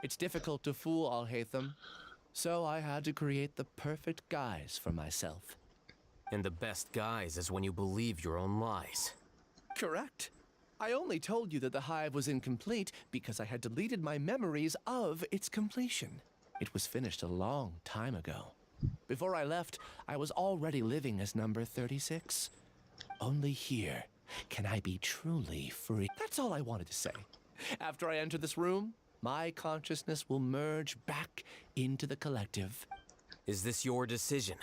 It's difficult to fool Alhaitham, so I had to create the perfect guise for myself. And the best guise is when you believe your own lies. Correct. I only told you that the hive was incomplete because I had deleted my memories of its completion. It was finished a long time ago. Before I left, I was already living as number 36. Only here can I be truly free. That's all I wanted to say. After I enter this room, my consciousness will merge back into the collective. Is this your decision?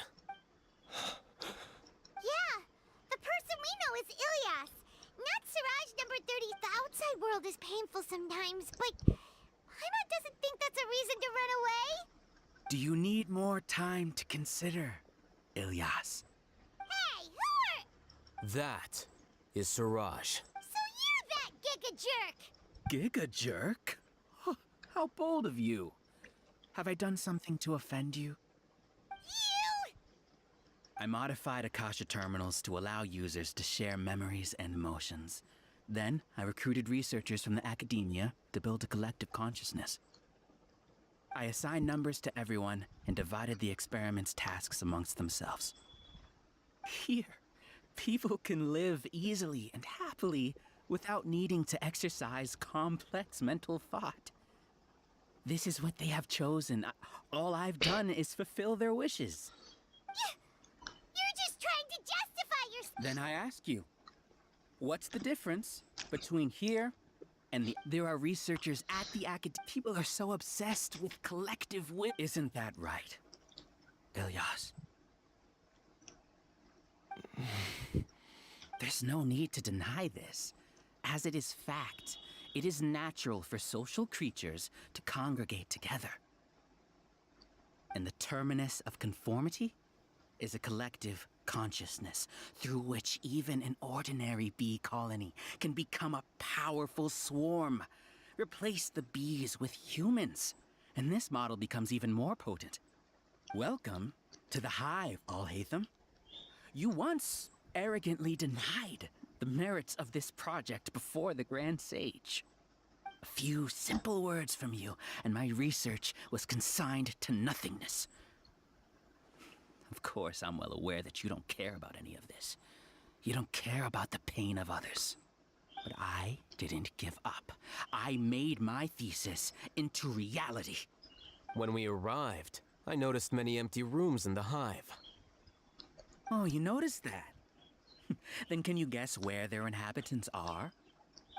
Yeah, the person we know is Ilyas, not Siraj number 30. The outside world is painful sometimes, but Paimon doesn't think that's a reason to run away. Do you need more time to consider, Ilyas? Hey, who are... That is Siraj. So you're that giga jerk! Giga jerk? Huh, how bold of you. Have I done something to offend you? You! I modified Akasha terminals to allow users to share memories and emotions. Then, I recruited researchers from the academia to build a collective consciousness. I assigned numbers to everyone and divided the experiment's tasks amongst themselves. Here, people can live easily and happily without needing to exercise complex mental thought. This is what they have chosen. All I've done is fulfill their wishes. You're just trying to justify yourself. Then I ask you, what's the difference between here and there are researchers at the people are so obsessed with collective will. Isn't that right, Ilyas? There's no need to deny this, as it is fact. It is natural for social creatures to congregate together. And the terminus of conformity is a collective consciousness through which even an ordinary bee colony can become a powerful swarm. Replace the bees with humans, and this model becomes even more potent. Welcome to the hive, Alhaitham. You once arrogantly denied the merits of this project before the Grand Sage. A few simple words from you, and my research was consigned to nothingness. Of course, I'm well aware that you don't care about any of this. You don't care about the pain of others. But I didn't give up. I made my thesis into reality. When we arrived, I noticed many empty rooms in the hive. Oh, you noticed that? Then can you guess where their inhabitants are?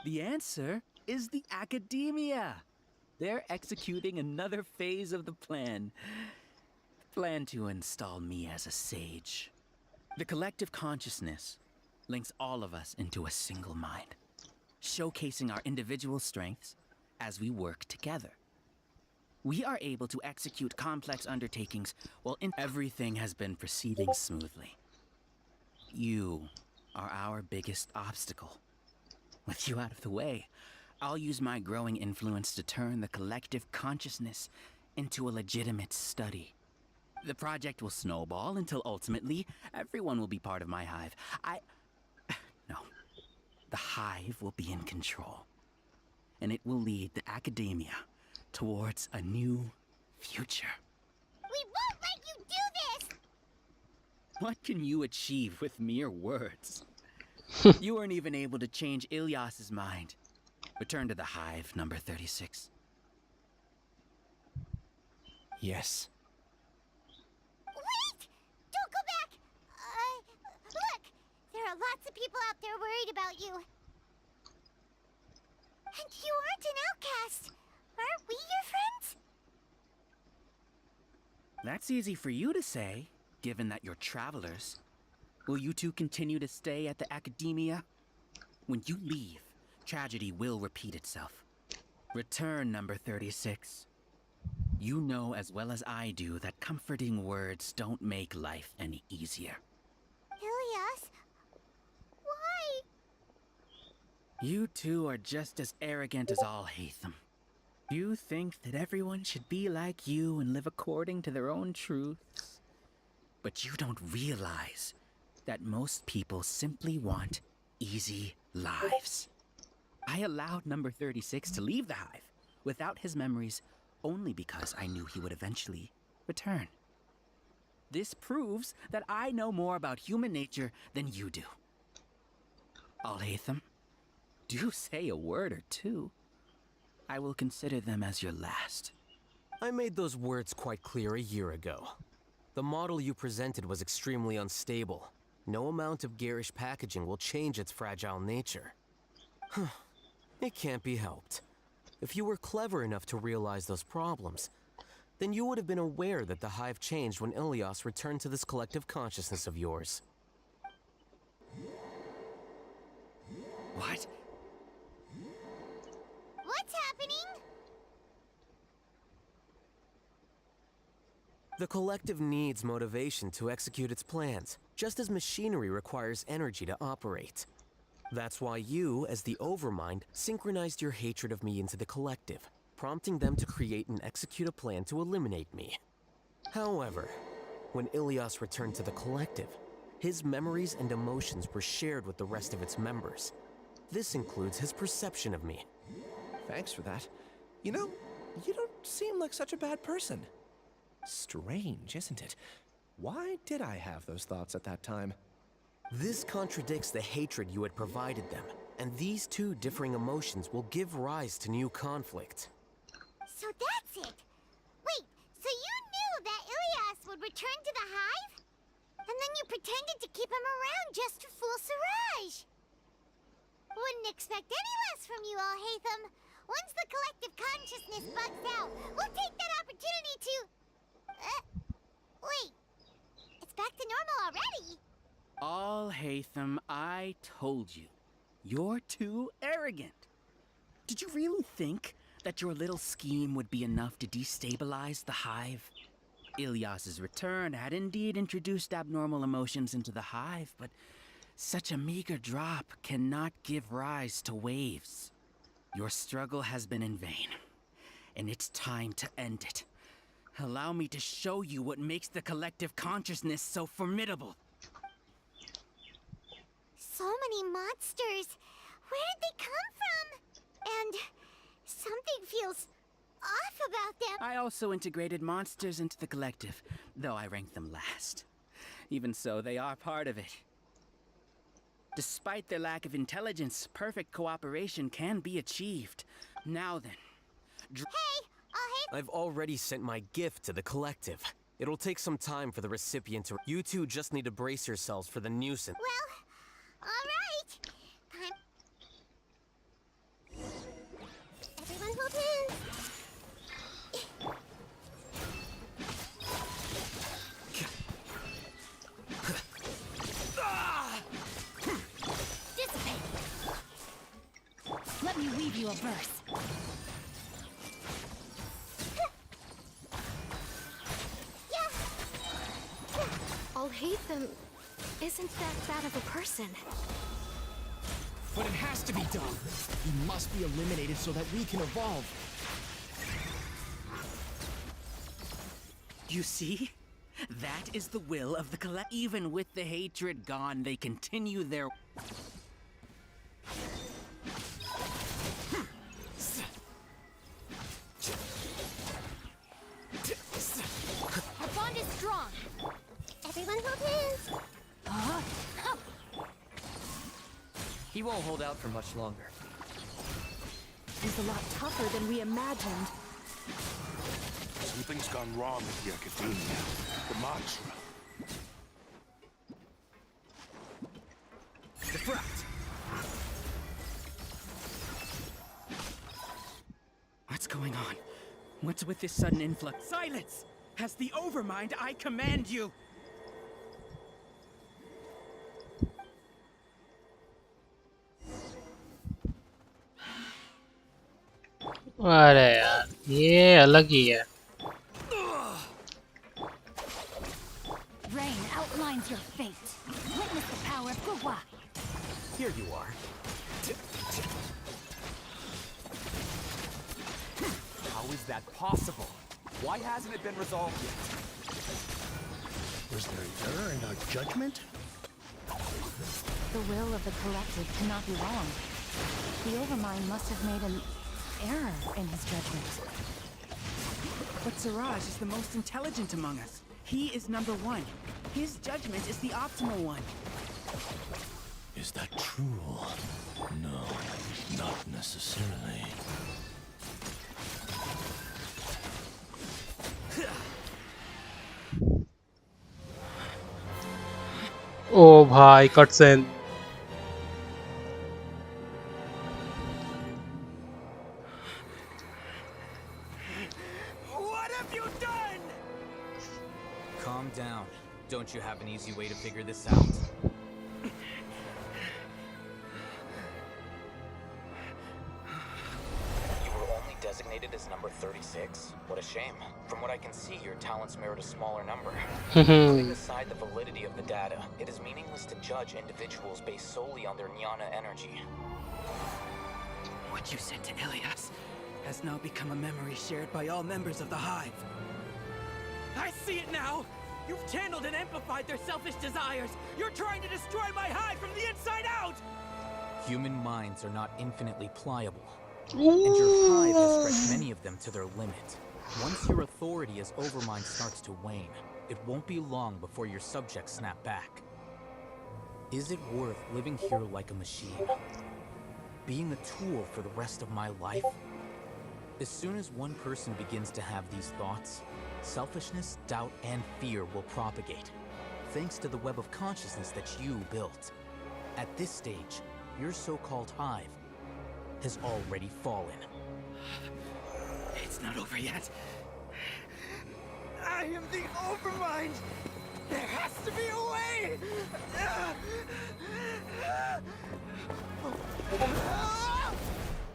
The answer is the academia. They're executing another phase of the plan. Plan to install me as a sage. The collective consciousness links all of us into a single mind, showcasing our individual strengths as we work together. We are able to execute complex undertakings while everything has been proceeding smoothly. You are our biggest obstacle. With you out of the way, I'll use my growing influence to turn the collective consciousness into a legitimate study. The project will snowball until ultimately everyone will be part of my hive. No. The hive will be in control. And it will lead the academia towards a new future. We won't let you do this! What can you achieve with mere words? You weren't even able to change Ilyas's mind. Return to the hive, number 36. Yes. Wait! Don't go back! Look! There are lots of people out there worried about you. And you aren't an outcast. Aren't we your friends? That's easy for you to say, given that you're travelers. Will you two continue to stay at the academia? When you leave, tragedy will repeat itself. Return, number 36. You know as well as I do that comforting words don't make life any easier. Ilias? Why? You two are just as arrogant as all Hatham. You think that everyone should be like you and live according to their own truths. But you don't realize that most people simply want easy lives. I allowed number 36 to leave the hive without his memories only because I knew he would eventually return. This proves that I know more about human nature than you do. Al-Haytham, do say a word or two. I will consider them as your last. I made those words quite clear a year ago. The model you presented was extremely unstable. No amount of garish packaging will change its fragile nature. It can't be helped. If you were clever enough to realize those problems, then you would have been aware that the hive changed when Ilias returned to this collective consciousness of yours. What? What's happening? The collective needs motivation to execute its plans, just as machinery requires energy to operate. That's why you, as the Overmind, synchronized your hatred of me into the collective, prompting them to create and execute a plan to eliminate me. However, when Ilias returned to the collective, his memories and emotions were shared with the rest of its members. This includes his perception of me. Thanks for that. You know, you don't seem like such a bad person. Strange, isn't it? Why did I have those thoughts at that time? This contradicts the hatred you had provided them, and these two differing emotions will give rise to new conflict. So that's it. Wait, so you knew that Ilias would return to the hive? And then you pretended to keep him around just to fool Siraj. Wouldn't expect any less from you, Al-Haytham. Once the collective consciousness bugs out, we'll take that opportunity to... wait. It's back to normal already. Al-Haytham, I told you. You're too arrogant. Did you really think that your little scheme would be enough to destabilize the hive? Ilias's return had indeed introduced abnormal emotions into the hive, but such a meager drop cannot give rise to waves. Your struggle has been in vain, and it's time to end it. Allow me to show you what makes the collective consciousness so formidable. So many monsters. Where did they come from? And something feels off about them. I also integrated monsters into the collective, though I ranked them last. Even so, they are part of it. Despite their lack of intelligence, perfect cooperation can be achieved. Now then. Hey, I've already sent my gift to the collective. It'll take some time for the recipient to... You two just need to brace yourselves for the nuisance. Well, all right. Time. Everyone hold hands. Dissipate. Let me weave you a verse. Al-Haytham isn't that bad of a person. But it has to be done. He must be eliminated so that we can evolve. You see? That is the will of the collective. Even with the hatred gone, they continue their... Our bond is strong. Everyone hold hands. He won't hold out for much longer. He's a lot tougher than we imagined. Something's gone wrong at the Academia. The mantra. Defract! What's going on? What's with this sudden influx? Silence! As the Overmind, I command you! अरे यार ये अलग ही है। Rain outlines your fate. Witness the power of Gugwa. Here you are. How is that possible? Why hasn't it been resolved yet? Was there an error in our judgment? The will of the collective cannot be wrong. The Overmind must have made an error in his judgment. But Siraj is the most intelligent among us. He is number one. His judgment is the optimal one. Is that true? No, not necessarily. ओ भाई कटसेन। What have you done? Calm down. Don't you have an easy way to figure this out? You were only designated as number 36? What a shame. From what I can see, your talents merit a smaller number. Putting aside the validity of the data, it is meaningless to judge individuals based solely on their jnana energy. What you said to Ilias has now become a memory shared by all members of the Hive. I see it now! You've channeled and amplified their selfish desires! You're trying to destroy my Hive from the inside out! Human minds are not infinitely pliable, and your hive has stretched many of them to their limit. Once your authority as Overmind starts to wane, it won't be long before your subjects snap back. Is it worth living here like a machine? Being a tool for the rest of my life? As soon as one person begins to have these thoughts, selfishness, doubt, and fear will propagate, thanks to the web of consciousness that you built. At this stage, your so-called hive has already fallen. It's not over yet. I am the Overmind! There has to be a way!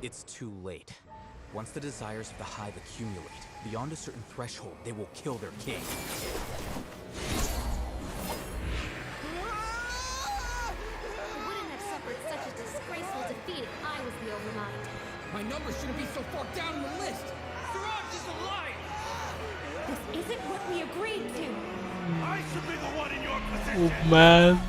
It's too late. Once the desires of the hive accumulate, beyond a certain threshold, they will kill their king. I wouldn't have suffered such a disgraceful defeat if I was the Overmind. My number shouldn't be so far down the list. Siraj is a liar. This isn't what we agreed to. I should be the one in your Oh position. man.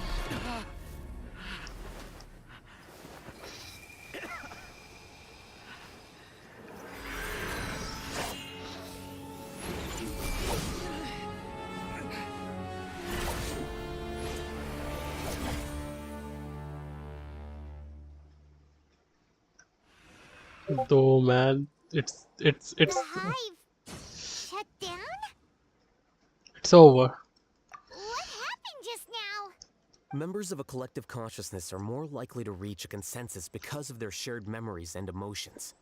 Though man, it's The hive shut down? it's over. What happened just now? Members of a collective consciousness are more likely to reach a consensus because of their shared memories and emotions.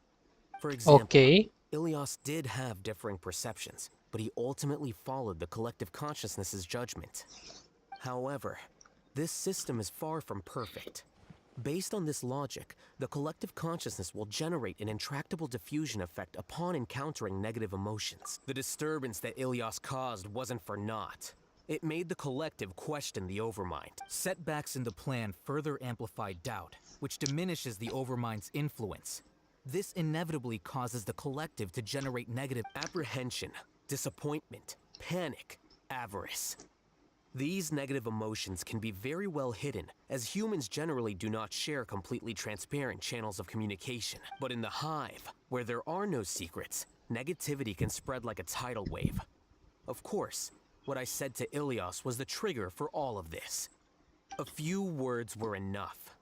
For example, Okay. Ilias did have differing perceptions, but he ultimately followed the collective consciousness's judgment. However, this system is far from perfect. Based on this logic, the collective consciousness will generate an intractable diffusion effect upon encountering negative emotions. The disturbance that Ilias caused wasn't for naught. It made the collective question the Overmind. Setbacks in the plan further amplified doubt, which diminishes the Overmind's influence. This inevitably causes the collective to generate negative apprehension, disappointment, panic, avarice. These negative emotions can be very well hidden, as humans generally do not share completely transparent channels of communication. But in the hive, where there are no secrets, negativity can spread like a tidal wave. Of course, what I said to Ilias was the trigger for all of this. A few words were enough.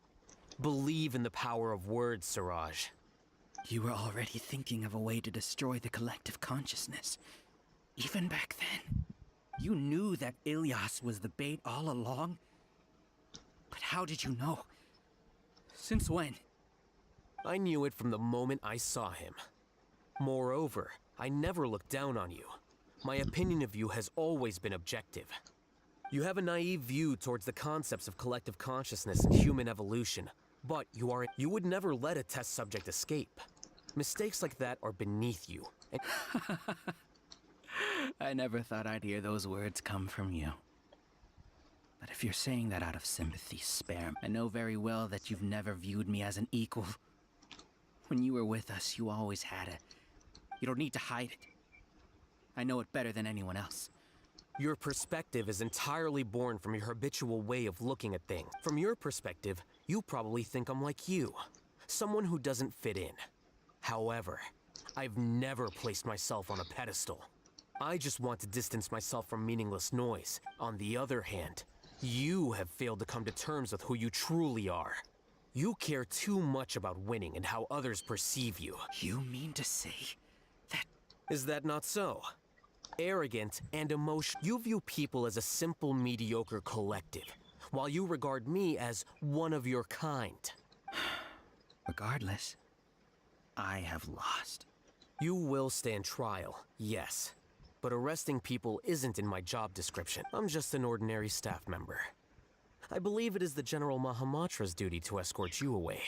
Believe in the power of words, Siraj. You were already thinking of a way to destroy the collective consciousness. Even back then. You knew that Ilias was the bait all along? But how did you know? Since when? I knew it from the moment I saw him. Moreover, I never looked down on you. My opinion of you has always been objective. You have a naive view towards the concepts of collective consciousness and human evolution, but you would never let a test subject escape. Mistakes like that are beneath you. And I never thought I'd hear those words come from you. But if you're saying that out of sympathy, spare me. I know very well that you've never viewed me as an equal. When you were with us, you always had it. You don't need to hide it. I know it better than anyone else. Your perspective is entirely born from your habitual way of looking at things. From your perspective, you probably think I'm like you, someone who doesn't fit in. However, I've never placed myself on a pedestal. I just want to distance myself from meaningless noise. On the other hand, you have failed to come to terms with who you truly are. You care too much about winning and how others perceive you. You mean to say that... Is that not so? Arrogant and emotional. You view people as a simple, mediocre collective, while you regard me as one of your kind. Regardless, I have lost. You will stand trial, yes. But arresting people isn't in my job description. I'm just an ordinary staff member. I believe it is the General Mahamatra's duty to escort you away.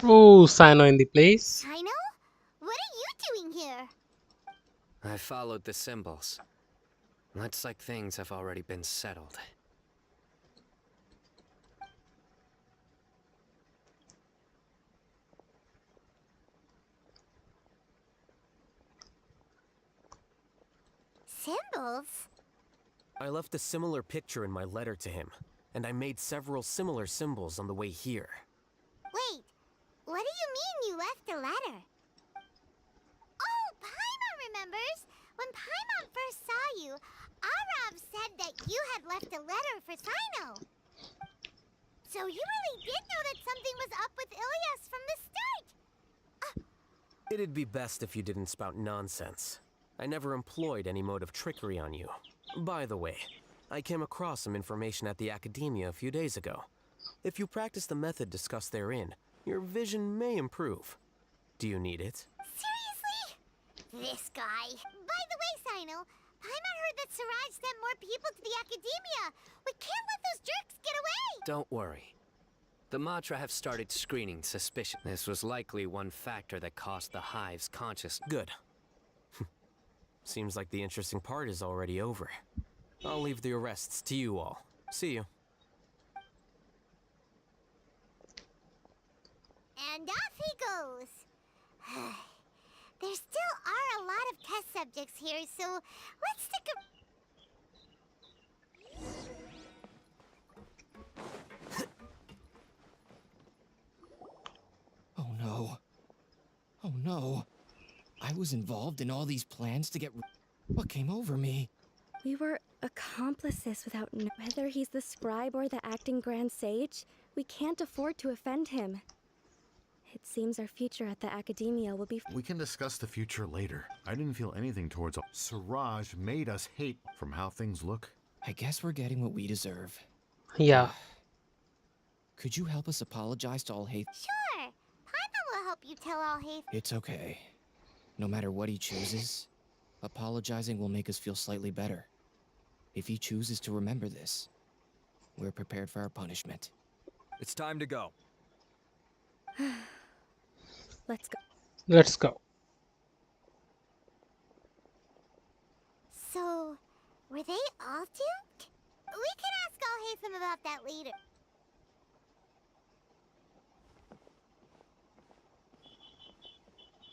Oh, Sino in the place. Sino? What are you doing here? I followed the symbols. Looks like things have already been settled. Symbols? I left a similar picture in my letter to him, and I made several similar symbols on the way here. Wait, what do you mean you left a letter? Oh, Paimon remembers! When Paimon first saw you, Arav said that you had left a letter for Sino. So you really did know that something was up with Ilias from the start! It'd be best if you didn't spout nonsense. I never employed any mode of trickery on you. By the way, I came across some information at the Academia a few days ago. If you practice the method discussed therein, your vision may improve. Do you need it? Seriously? This guy. By the way, Sino, Paimon heard that Siraj sent more people to the Academia. We can't let those jerks get away! Don't worry. The Matra have started screening suspicion. This was likely one factor that cost the Hive's consciousness. Good. Seems like the interesting part is already over. I'll leave the arrests to you all. See you. And off he goes. There still are a lot of test subjects here, so let's stick a... Oh no. Oh no. I was involved in all these plans to get... What came over me? We were accomplices without whether he's the scribe or the acting Grand Sage. We can't afford to offend him. It seems our future at the Academia will be... We can discuss the future later. I didn't feel anything towards... Siraj made us hate from how things look. I guess we're getting what we deserve. Yeah. Could you help us apologize to Alhaith? Sure. Paimon will help you tell Alhaith. It's okay. No matter what he chooses, apologizing will make us feel slightly better. If he chooses to remember this, we're prepared for our punishment. It's time to go. Let's go. Let's go. So, were they all duped? We can ask Alhaitham about that later.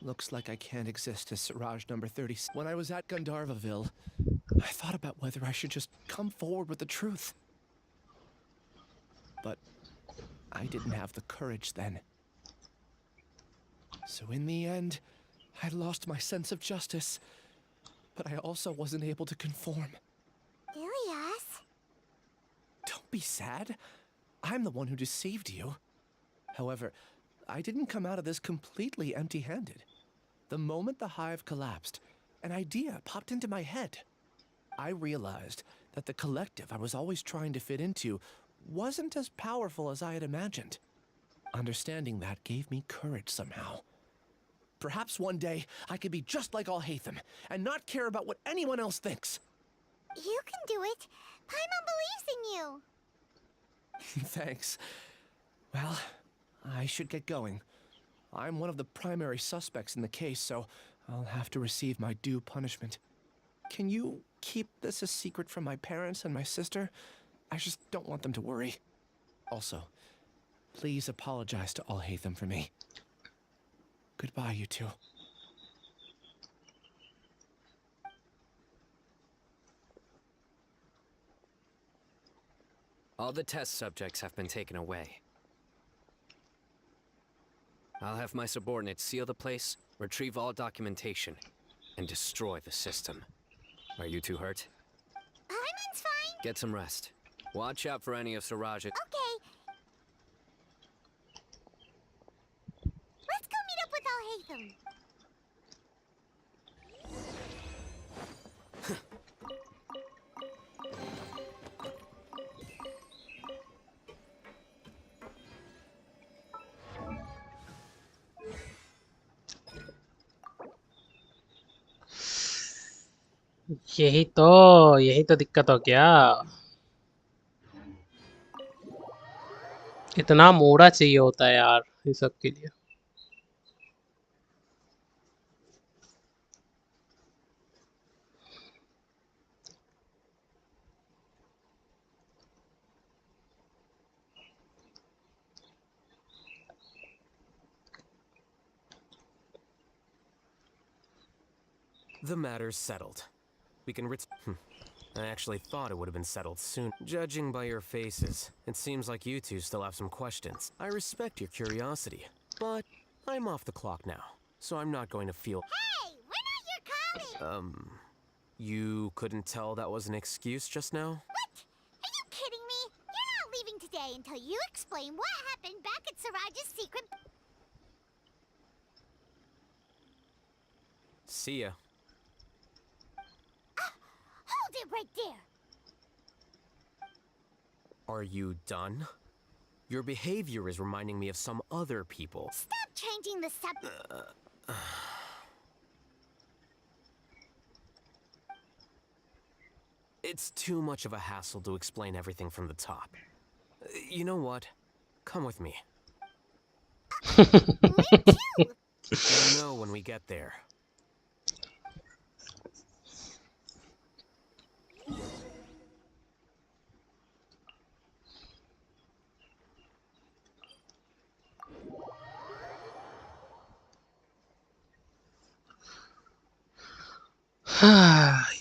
Looks like I can't exist as Siraj number 30. When I was at Gandharvaville, I thought about whether I should just come forward with the truth. But I didn't have the courage then. So in the end, I lost my sense of justice. But I also wasn't able to conform. Ilias? Don't be sad. I'm the one who deceived you. However, I didn't come out of this completely empty-handed. The moment the hive collapsed, an idea popped into my head. I realized that the collective I was always trying to fit into wasn't as powerful as I had imagined. Understanding that gave me courage somehow. Perhaps one day I could be just like Alhaitham and not care about what anyone else thinks. You can do it. Paimon believes in you. Thanks. Well, I should get going. I'm one of the primary suspects in the case, so I'll have to receive my due punishment. Can you keep this a secret from my parents and my sister? I just don't want them to worry. Also, please apologize to Alhaitham for me. Goodbye, you two. All the test subjects have been taken away. I'll have my subordinates seal the place, retrieve all documentation, and destroy the system. Are you two hurt? Hyman's fine. Get some rest. Watch out for any of Siraj's... Okay. Let's go meet up with Alhaitham. यही तो दिक्कत हो गया। इतना मोड़ा चाहिए होता है यार ये सब के लिए। The matter's settled. We can I actually thought it would have been settled soon. Judging by your faces, it seems like you two still have some questions. I respect your curiosity, but I'm off the clock now, so I'm not going to feel... Hey, we're not your colleagues! You couldn't tell that was an excuse just now? What? Are you kidding me? You're not leaving today until you explain what happened back at Siraj's secret... See ya. Hold it right there! Are you done? Your behavior is reminding me of some other people. Stop changing the subject! It's too much of a hassle to explain everything from the top. You know what? Come with me. Me too! You'll know when we get there.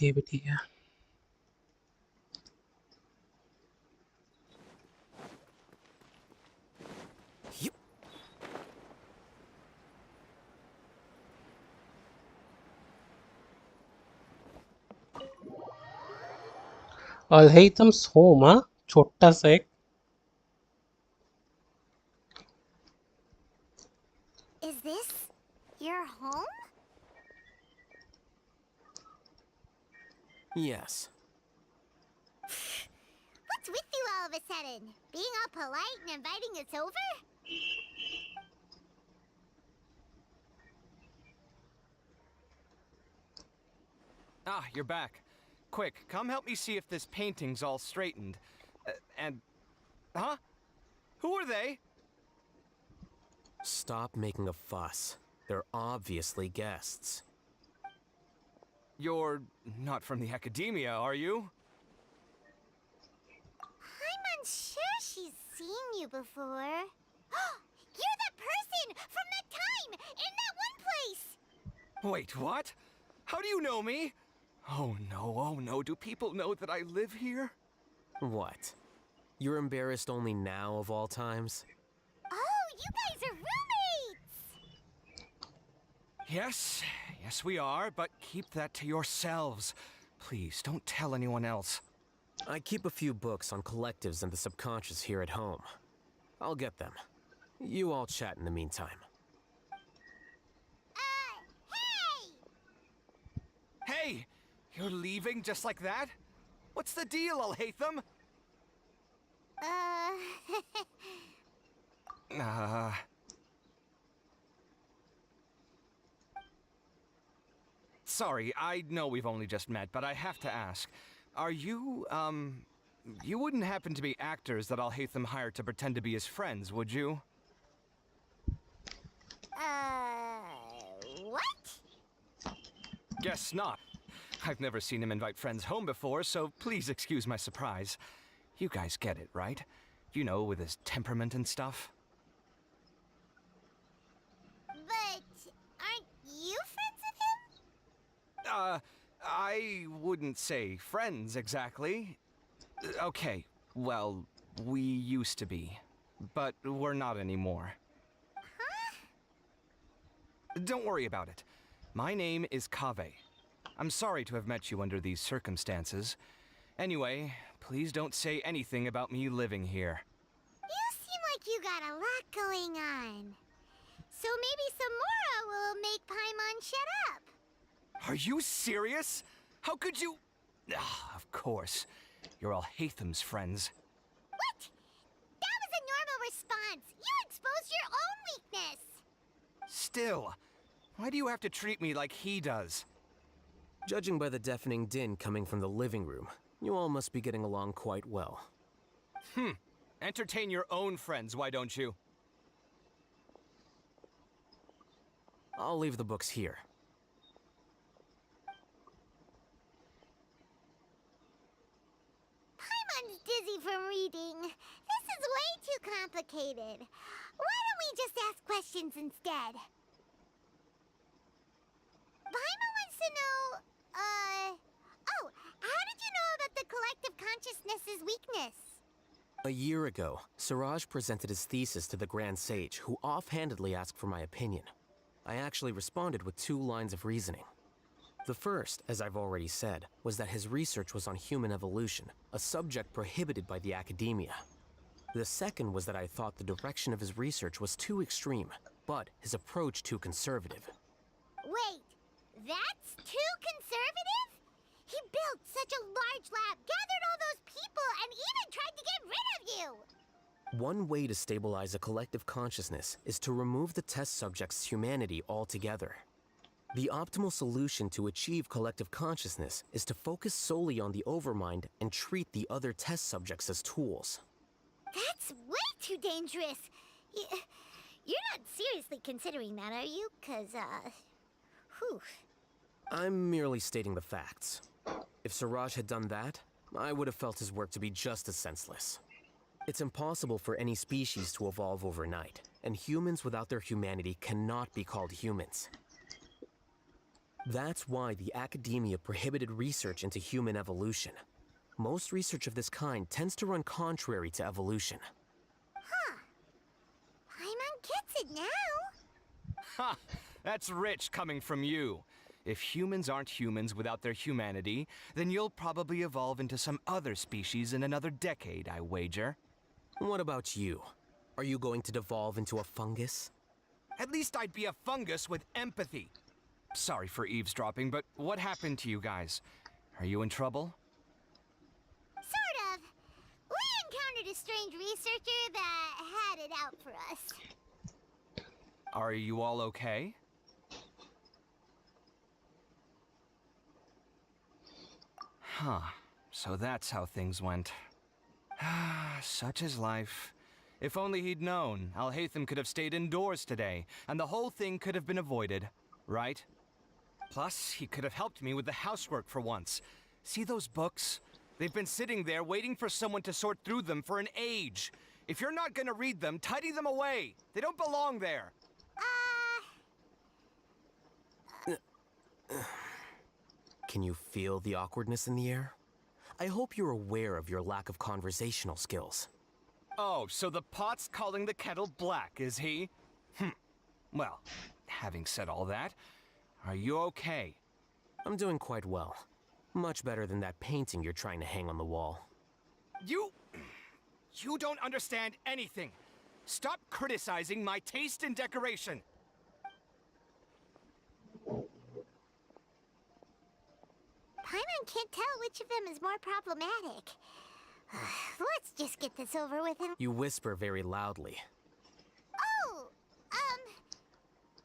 ये भी ठीक है। Alhaitham's home, हाँ छोटा सा एक। Is this your home? Yes. What's with you all of a sudden? Being all polite and inviting us over? Ah, you're back. Quick, come help me see if this painting's all straightened. Huh? Who are they? Stop making a fuss. They're obviously guests. You're not from the academia, are you? I'm unsure she's seen you before. You're that person from that time in that one place! Wait, what? How do you know me? Oh no, do people know that I live here? What? You're embarrassed only now of all times? Oh, you guys are roommates! Yes, we are, but keep that to yourselves. Please, don't tell anyone else. I keep a few books on collectives and the subconscious here at home. I'll get them. You all chat in the meantime. Hey! You're leaving just like that? What's the deal, Alhaitham? Sorry, I know we've only just met, but I have to ask. Are you, you wouldn't happen to be actors that Alhaitham hired to pretend to be his friends, would you? Guess not. I've never seen him invite friends home before, so please excuse my surprise. You guys get it, right? You know, with his temperament and stuff. But aren't you friends with him? I wouldn't say friends exactly. Okay, well, we used to be, but we're not anymore. Huh? Don't worry about it. My name is Kaveh. I'm sorry to have met you under these circumstances. Anyway, please don't say anything about me living here. You seem like you got a lot going on. So maybe Samora will make Paimon shut up. Are you serious? How could you? Ah, of course. You're all Hatham's friends. What? That was a normal response. You exposed your own weakness. Still, why do you have to treat me like he does? Judging by the deafening din coming from the living room, you all must be getting along quite well. Entertain your own friends, why don't you? I'll leave the books here. Paimon's dizzy from reading. This is way too complicated. Why don't we just ask questions instead? Paimon wants to know, oh, how did you know about the collective consciousness's weakness? A year ago, Siraj presented his thesis to the Grand Sage, who offhandedly asked for my opinion. I actually responded with 2 lines of reasoning. The first, as I've already said, was that his research was on human evolution, a subject prohibited by the academia. The second was that I thought the direction of his research was too extreme, but his approach too conservative. Wait, that's too conservative? He built such a large lab, gathered all those people, and even tried to get rid of you! One way to stabilize a collective consciousness is to remove the test subject's humanity altogether. The optimal solution to achieve collective consciousness is to focus solely on the overmind and treat the other test subjects as tools. That's way too dangerous. You're not seriously considering that, are you? 'Cause, whew. I'm merely stating the facts. If Siraj had done that, I would have felt his work to be just as senseless. It's impossible for any species to evolve overnight, and humans without their humanity cannot be called humans. That's why the academia prohibited research into human evolution. Most research of this kind tends to run contrary to evolution. Huh. Paimon gets it now. Ha! That's rich coming from you. If humans aren't humans without their humanity, then you'll probably evolve into some other species in another decade, I wager. What about you? Are you going to devolve into a fungus? At least I'd be a fungus with empathy. Sorry for eavesdropping, but what happened to you guys? Are you in trouble? Sort of. We encountered a strange researcher that had it out for us. Are you all okay? Huh. So that's how things went. Such is life. If only he'd known, Alhaitham could have stayed indoors today, and the whole thing could have been avoided, right? Plus, he could have helped me with the housework for once. See those books? They've been sitting there waiting for someone to sort through them for an age. If you're not gonna read them, tidy them away. They don't belong there. Can you feel the awkwardness in the air? I hope you're aware of your lack of conversational skills. Oh, so the pot's calling the kettle black, is he? Well, having said all that, are you okay? I'm doing quite well. Much better than that painting you're trying to hang on the wall. You don't understand anything. Stop criticizing my taste in decoration. Paimon can't tell which of them is more problematic. Let's just get this over with and— You whisper very loudly. Oh,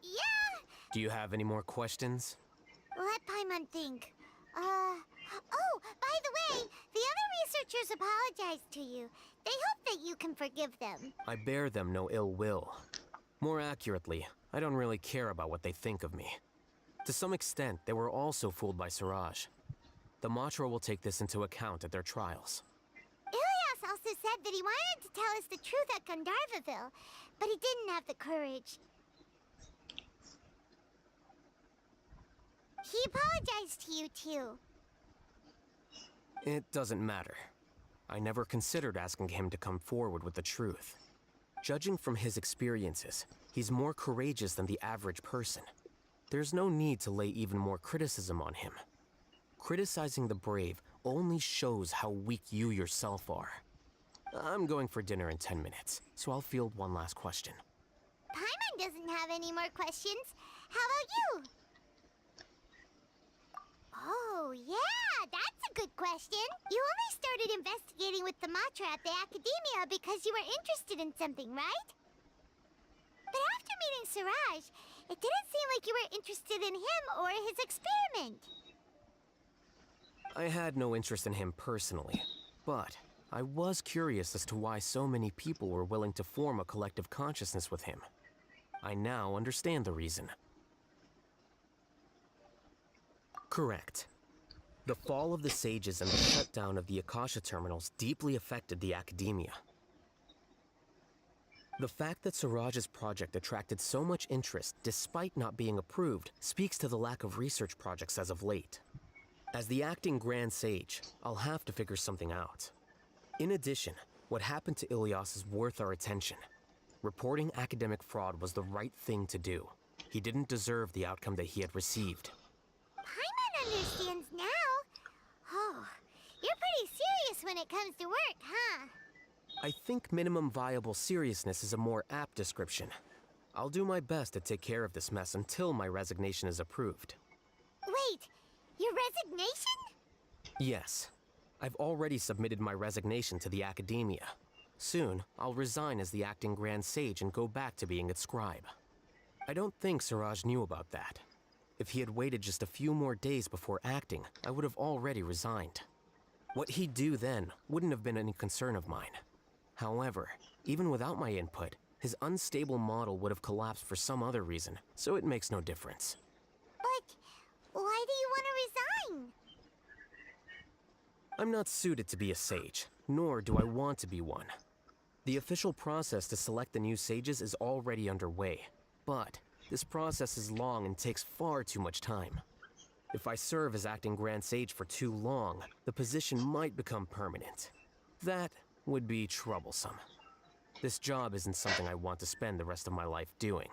yeah. Do you have any more questions? Let Paimon think. Oh, by the way, the other researchers apologized to you. They hope that you can forgive them. I bear them no ill will. More accurately, I don't really care about what they think of me. To some extent, they were also fooled by Siraj. The Matra will take this into account at their trials. Ilias also said that he wanted to tell us the truth at Gandharvaville, but he didn't have the courage. He apologized to you too. It doesn't matter. I never considered asking him to come forward with the truth. Judging from his experiences, he's more courageous than the average person. There's no need to lay even more criticism on him. Criticizing the brave only shows how weak you yourself are. I'm going for dinner in 10 minutes, so I'll field one last question. Paimon doesn't have any more questions. How about you? Oh, yeah, that's a good question. You only started investigating with the Matra at the Academia because you were interested in something, right? But after meeting Siraj, it didn't seem like you were interested in him or his experiment. I had no interest in him personally, but I was curious as to why so many people were willing to form a collective consciousness with him. I now understand the reason. Correct. The fall of the sages and the shutdown of the Akasha terminals deeply affected the Academia. The fact that Siraj's project attracted so much interest despite not being approved speaks to the lack of research projects as of late. As the acting Grand Sage, I'll have to figure something out. In addition, what happened to Ilias is worth our attention. Reporting academic fraud was the right thing to do. He didn't deserve the outcome that he had received. Paimon understands now. Oh, you're pretty serious when it comes to work, huh? I think minimum viable seriousness is a more apt description. I'll do my best to take care of this mess until my resignation is approved. Wait, your resignation? Yes. I've already submitted my resignation to the Academia. Soon, I'll resign as the acting Grand Sage and go back to being its scribe. I don't think Siraj knew about that. If he had waited just a few more days before acting, I would have already resigned. What he'd do then wouldn't have been any concern of mine. However, even without my input, his unstable model would have collapsed for some other reason, so it makes no difference. But why do you want to resign? I'm not suited to be a sage, nor do I want to be one. The official process to select the new sages is already underway, but this process is long and takes far too much time. If I serve as acting Grand Sage for too long, the position might become permanent. That would be troublesome. This job isn't something I want to spend the rest of my life doing.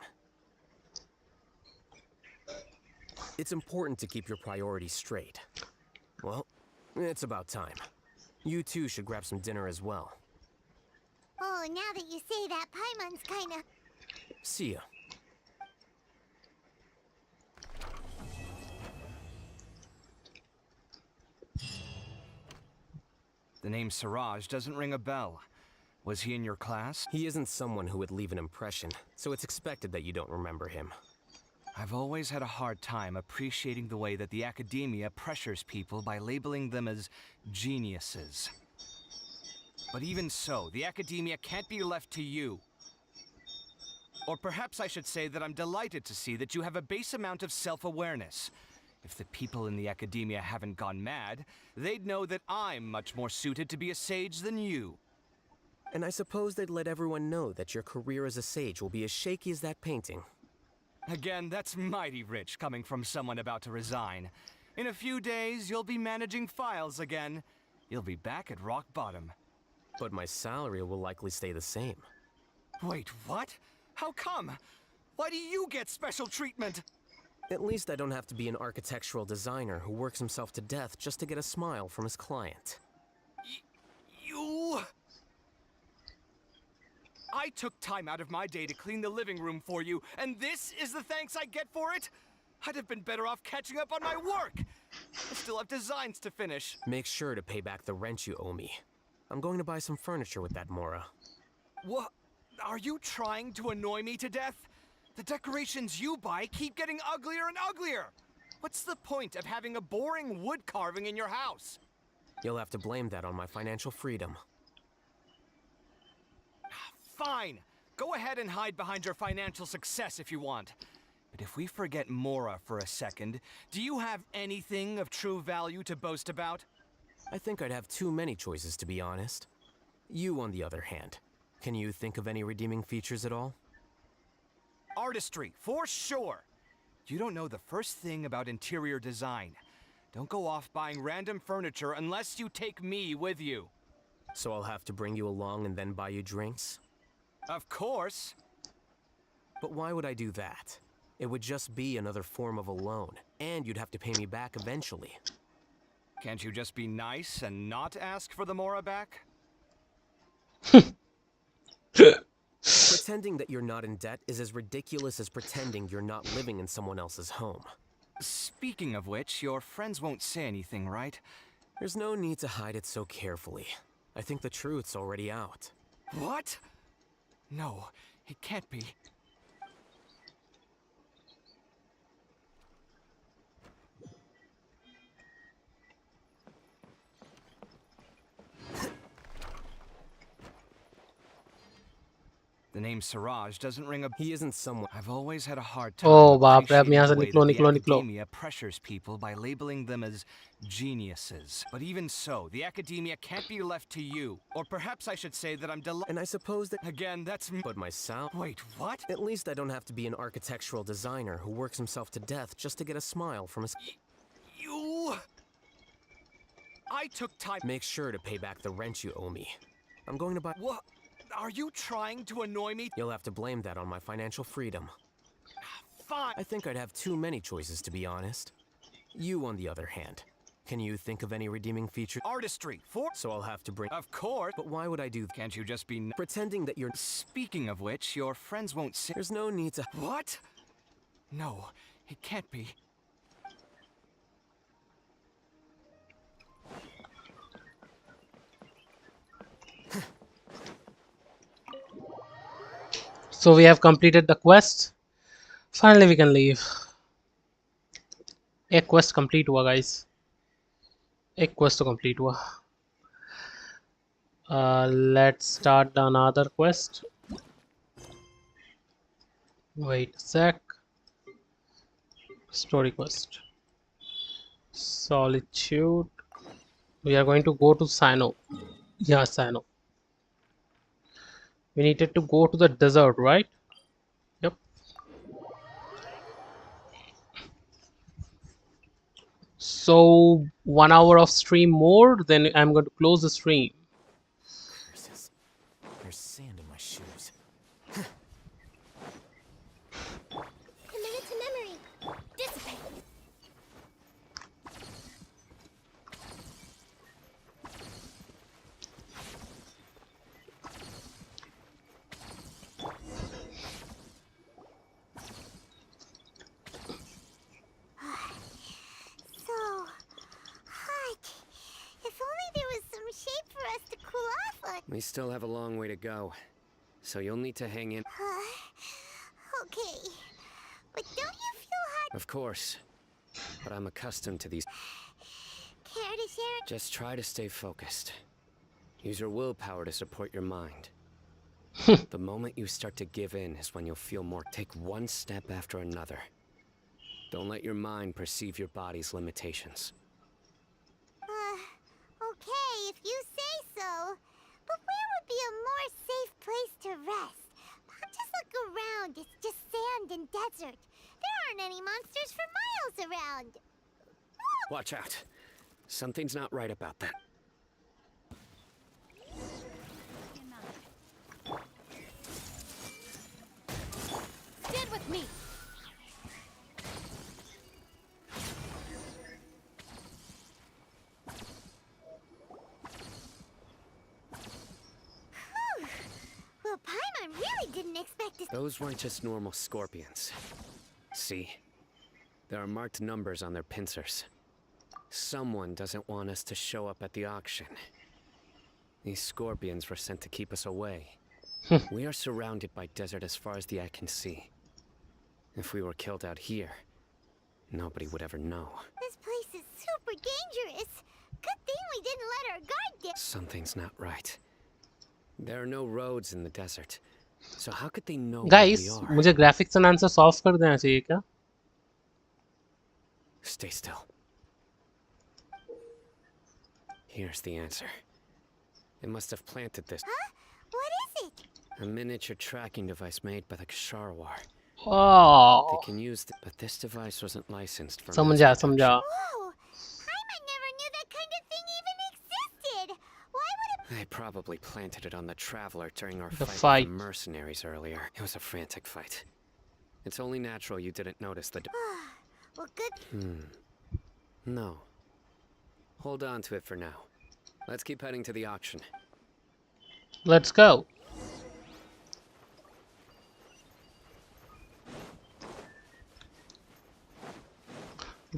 It's important to keep your priorities straight. Well, it's about time. You two should grab some dinner as well. Oh, now that you say that, Paimon's kinda... See ya. The name Siraj doesn't ring a bell. Was he in your class? He isn't someone who would leave an impression, so it's expected that you don't remember him. I've always had a hard time appreciating the way that the Academia pressures people by labeling them as geniuses. But even so, the Academia can't be left to you. Or perhaps I should say that I'm delighted to see that you have a base amount of self-awareness. If the people in the Academia haven't gone mad, they'd know that I'm much more suited to be a sage than you. And I suppose they'd let everyone know that your career as a sage will be as shaky as that painting. Again, that's mighty rich coming from someone about to resign. In a few days, you'll be managing files again. You'll be back at rock bottom. But my salary will likely stay the same. Wait, what? How come? Why do you get special treatment? At least I don't have to be an architectural designer who works himself to death just to get a smile from his client. You... I took time out of my day to clean the living room for you, and this is the thanks I get for it? I'd have been better off catching up on my work. I still have designs to finish. Make sure to pay back the rent you owe me. I'm going to buy some furniture with that Mora. What? Are you trying to annoy me to death? The decorations you buy keep getting uglier and uglier. What's the point of having a boring wood carving in your house? You'll have to blame that on my financial freedom. Fine. Go ahead and hide behind your financial success if you want. But if we forget Mora for a second, do you have anything of true value to boast about? I think I'd have too many choices, to be honest. You, on the other hand, can you think of any redeeming features at all? Artistry, for sure! You don't know the first thing about interior design. Don't go off buying random furniture unless you take me with you. So I'll have to bring you along and then buy you drinks? Of course! But why would I do that? It would just be another form of a loan, and you'd have to pay me back eventually. Can't you just be nice and not ask for the Mora back? Pretending that you're not in debt is as ridiculous as pretending you're not living in someone else's home. Speaking of which, your friends won't say anything, right? There's no need to hide it so carefully. I think the truth's already out. What? No, it can't be. The name Siraj doesn't ring a... He isn't someone... I've always had a hard time Oh बाप रे, अब appreciating यहाँ the से way निकलो that the निकलो निकलो. academia pressures people by labeling them as geniuses. But even so, the academia can't be left to you. Or perhaps I should say that I'm And I suppose that... Again, that's... But myself... Wait, what? At least I don't have to be an architectural designer who works himself to death just to get a smile from his... You... I took time... Make sure to pay back the rent you owe me. I'm going to buy... What? Are you trying to annoy me? You'll have to blame that on my financial freedom. Fine. I think I'd have too many choices, to be honest. You, on the other hand, can you think of any redeeming features? Artistry, for... So I'll have to bring... Of course. But why would I do that? Can't you just be... Pretending that you're... Speaking of which, your friends won't say... There's no need to... What? No, it can't be. So we have completed the quest. Finally we can leave. एक quest complete हुआ guys. एक quest तो complete हुआ. Let's start another quest. Wait a sec. Story quest. Solitude. We are going to go to Sino. Yeah, Sino. We needed to go to the desert, right? Yep. So 1 hour of stream more, then I'm going to close the stream. There's sand in my shoes. Commit it to memory. Dissipate. So hot. If only there was some shade for us to cool off on. We still have a long way to go, so you'll need to hang in. Okay. But don't you feel hot? Of course, but I'm accustomed to these. Care to share? Just try to stay focused. Use your willpower to support your mind. The moment you start to give in is when you'll feel more. Take one step after another. Don't let your mind perceive your body's limitations. Okay, if you say so. But where would be a more safe place to rest? Just look around. It's just sand and desert. There aren't any monsters for miles around. Watch out. Something's not right about that. Stand with me. Well, Paimon really didn't expect to... Those weren't just normal scorpions. See? There are marked numbers on their pincers. Someone doesn't want us to show up at the auction. These scorpions were sent to keep us away. We are surrounded by desert as far as the eye can see. If we were killed out here, nobody would ever know. This place is super dangerous. Good thing we didn't let our guard get... Something's not right. There are no roads in the desert, So how could they know Guys, where we are? मुझे graphics and answer solve कर देना चाहिए क्या? Stay still. Here's the answer. They must have planted this. Huh? What is it? A miniature tracking device made by the Ksharwar. Oh. They can use it, but this device wasn't licensed for समझा mass समझा. Whoa! Paimon never knew that kind of thing even existed. Why would it? They probably planted it on the Traveler during our The fight with the mercenaries earlier. It was a frantic fight. It's only natural you didn't notice the. Well, good. No. Hold on to it for now. Let's keep heading to the auction. Let's go.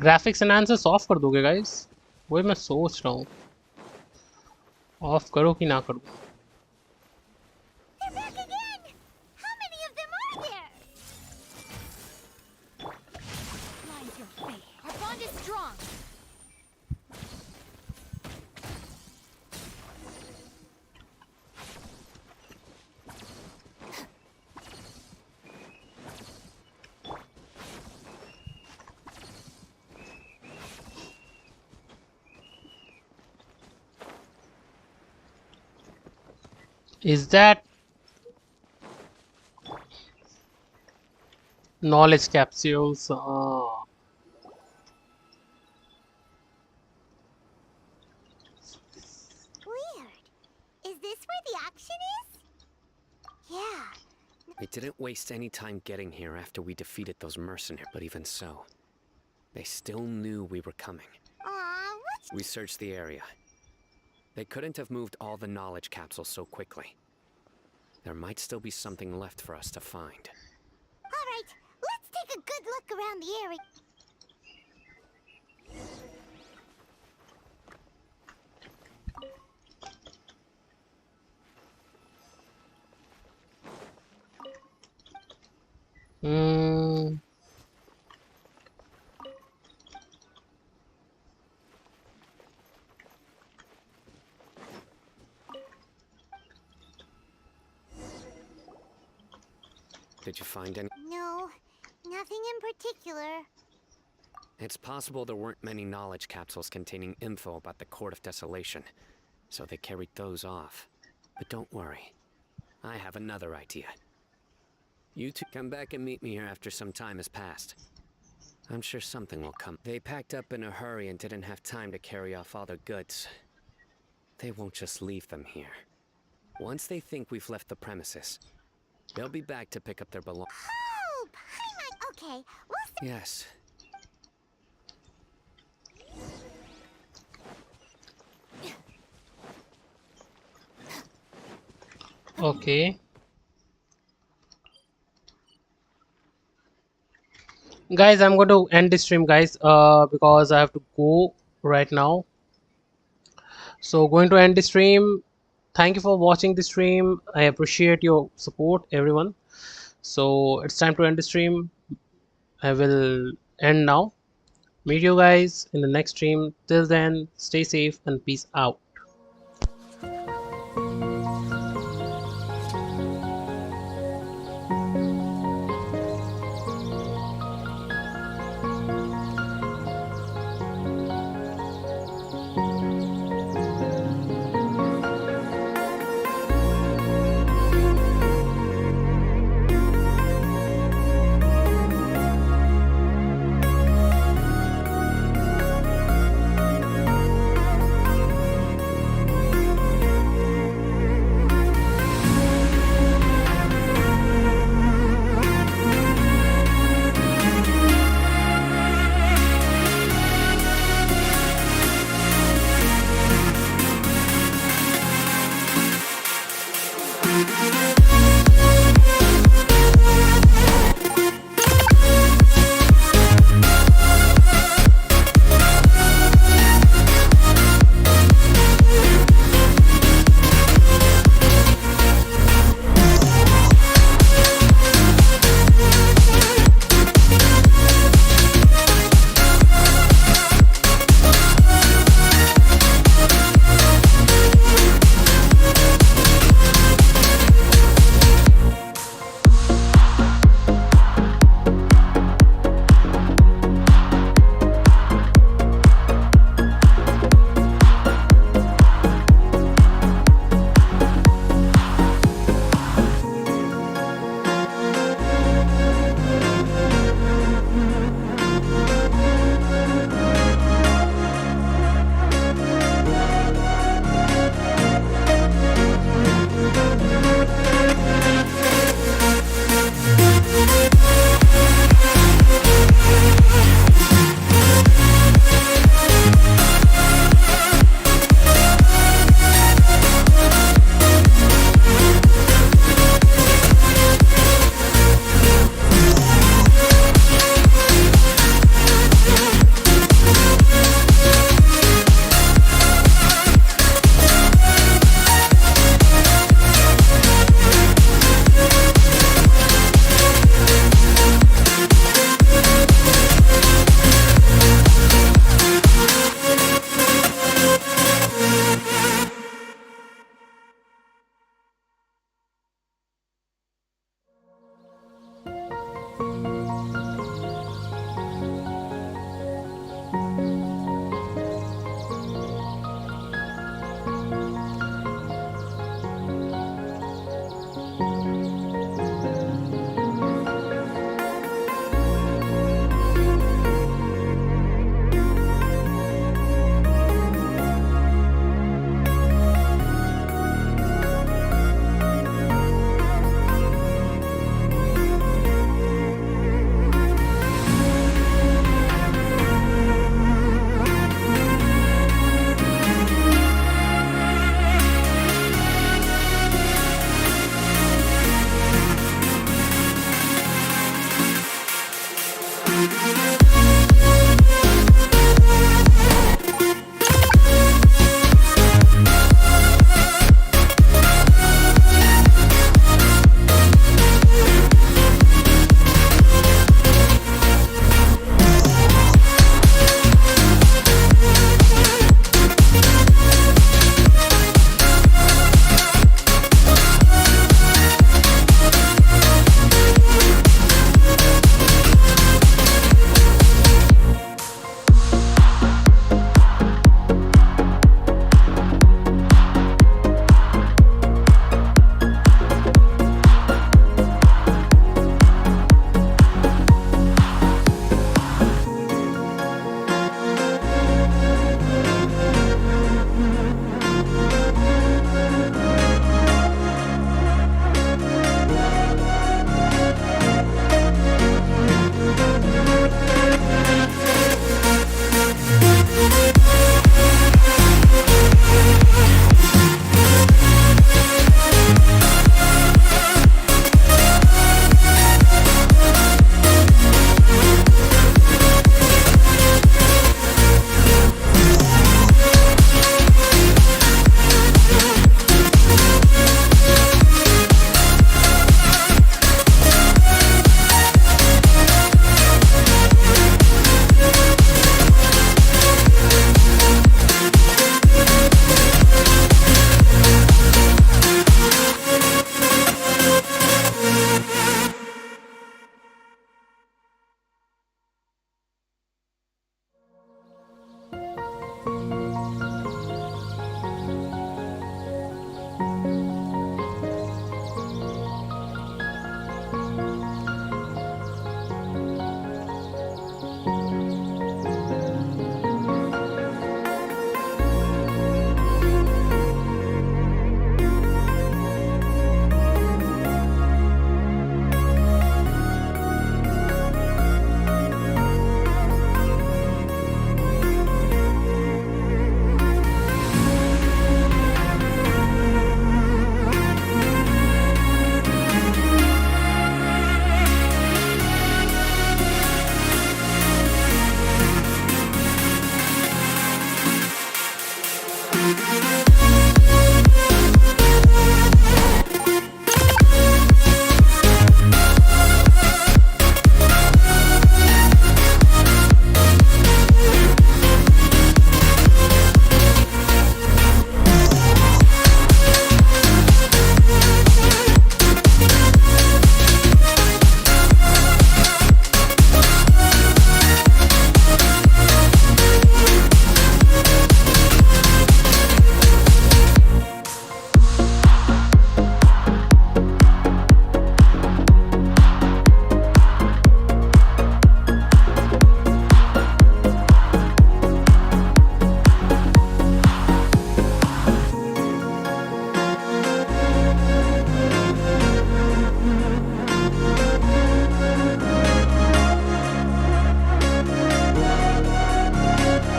Graphics and answers of कर दोगे guys? वही मैं सोच रहा हूँ, of करो कि ना करो. They're back again. How many of them are there? Mine's your fate. Our bond is strong. Is that knowledge capsules? Weird. Is this where the auction is? Yeah. We didn't waste any time getting here after we defeated those mercenaries, but even so, they still knew we were coming. Aw, what's... We searched the area. They couldn't have moved all the knowledge capsules so quickly. There might still be something left for us to find. All right, let's take a good look around the area. Did you find any? No, nothing in particular. It's possible there weren't many knowledge capsules containing info about the Court of Desolation, so they carried those off. But don't worry, I have another idea. You two come back and meet me here after some time has passed. I'm sure something will come. They packed up in a hurry and didn't have time to carry off all their goods. They won't just leave them here. Once they think we've left the premises, they'll be back to pick up their belongings. Oh, Paimon. Okay, we'll... Yes. Okay. Guys, I'm going to end this stream, guys, because I have to go right now. So going to end the stream. Thank you for watching the stream. I appreciate your support, everyone. So it's time to end the stream. I will end now. Meet you guys in the next stream. Till then, stay safe and peace out. We'll be right back.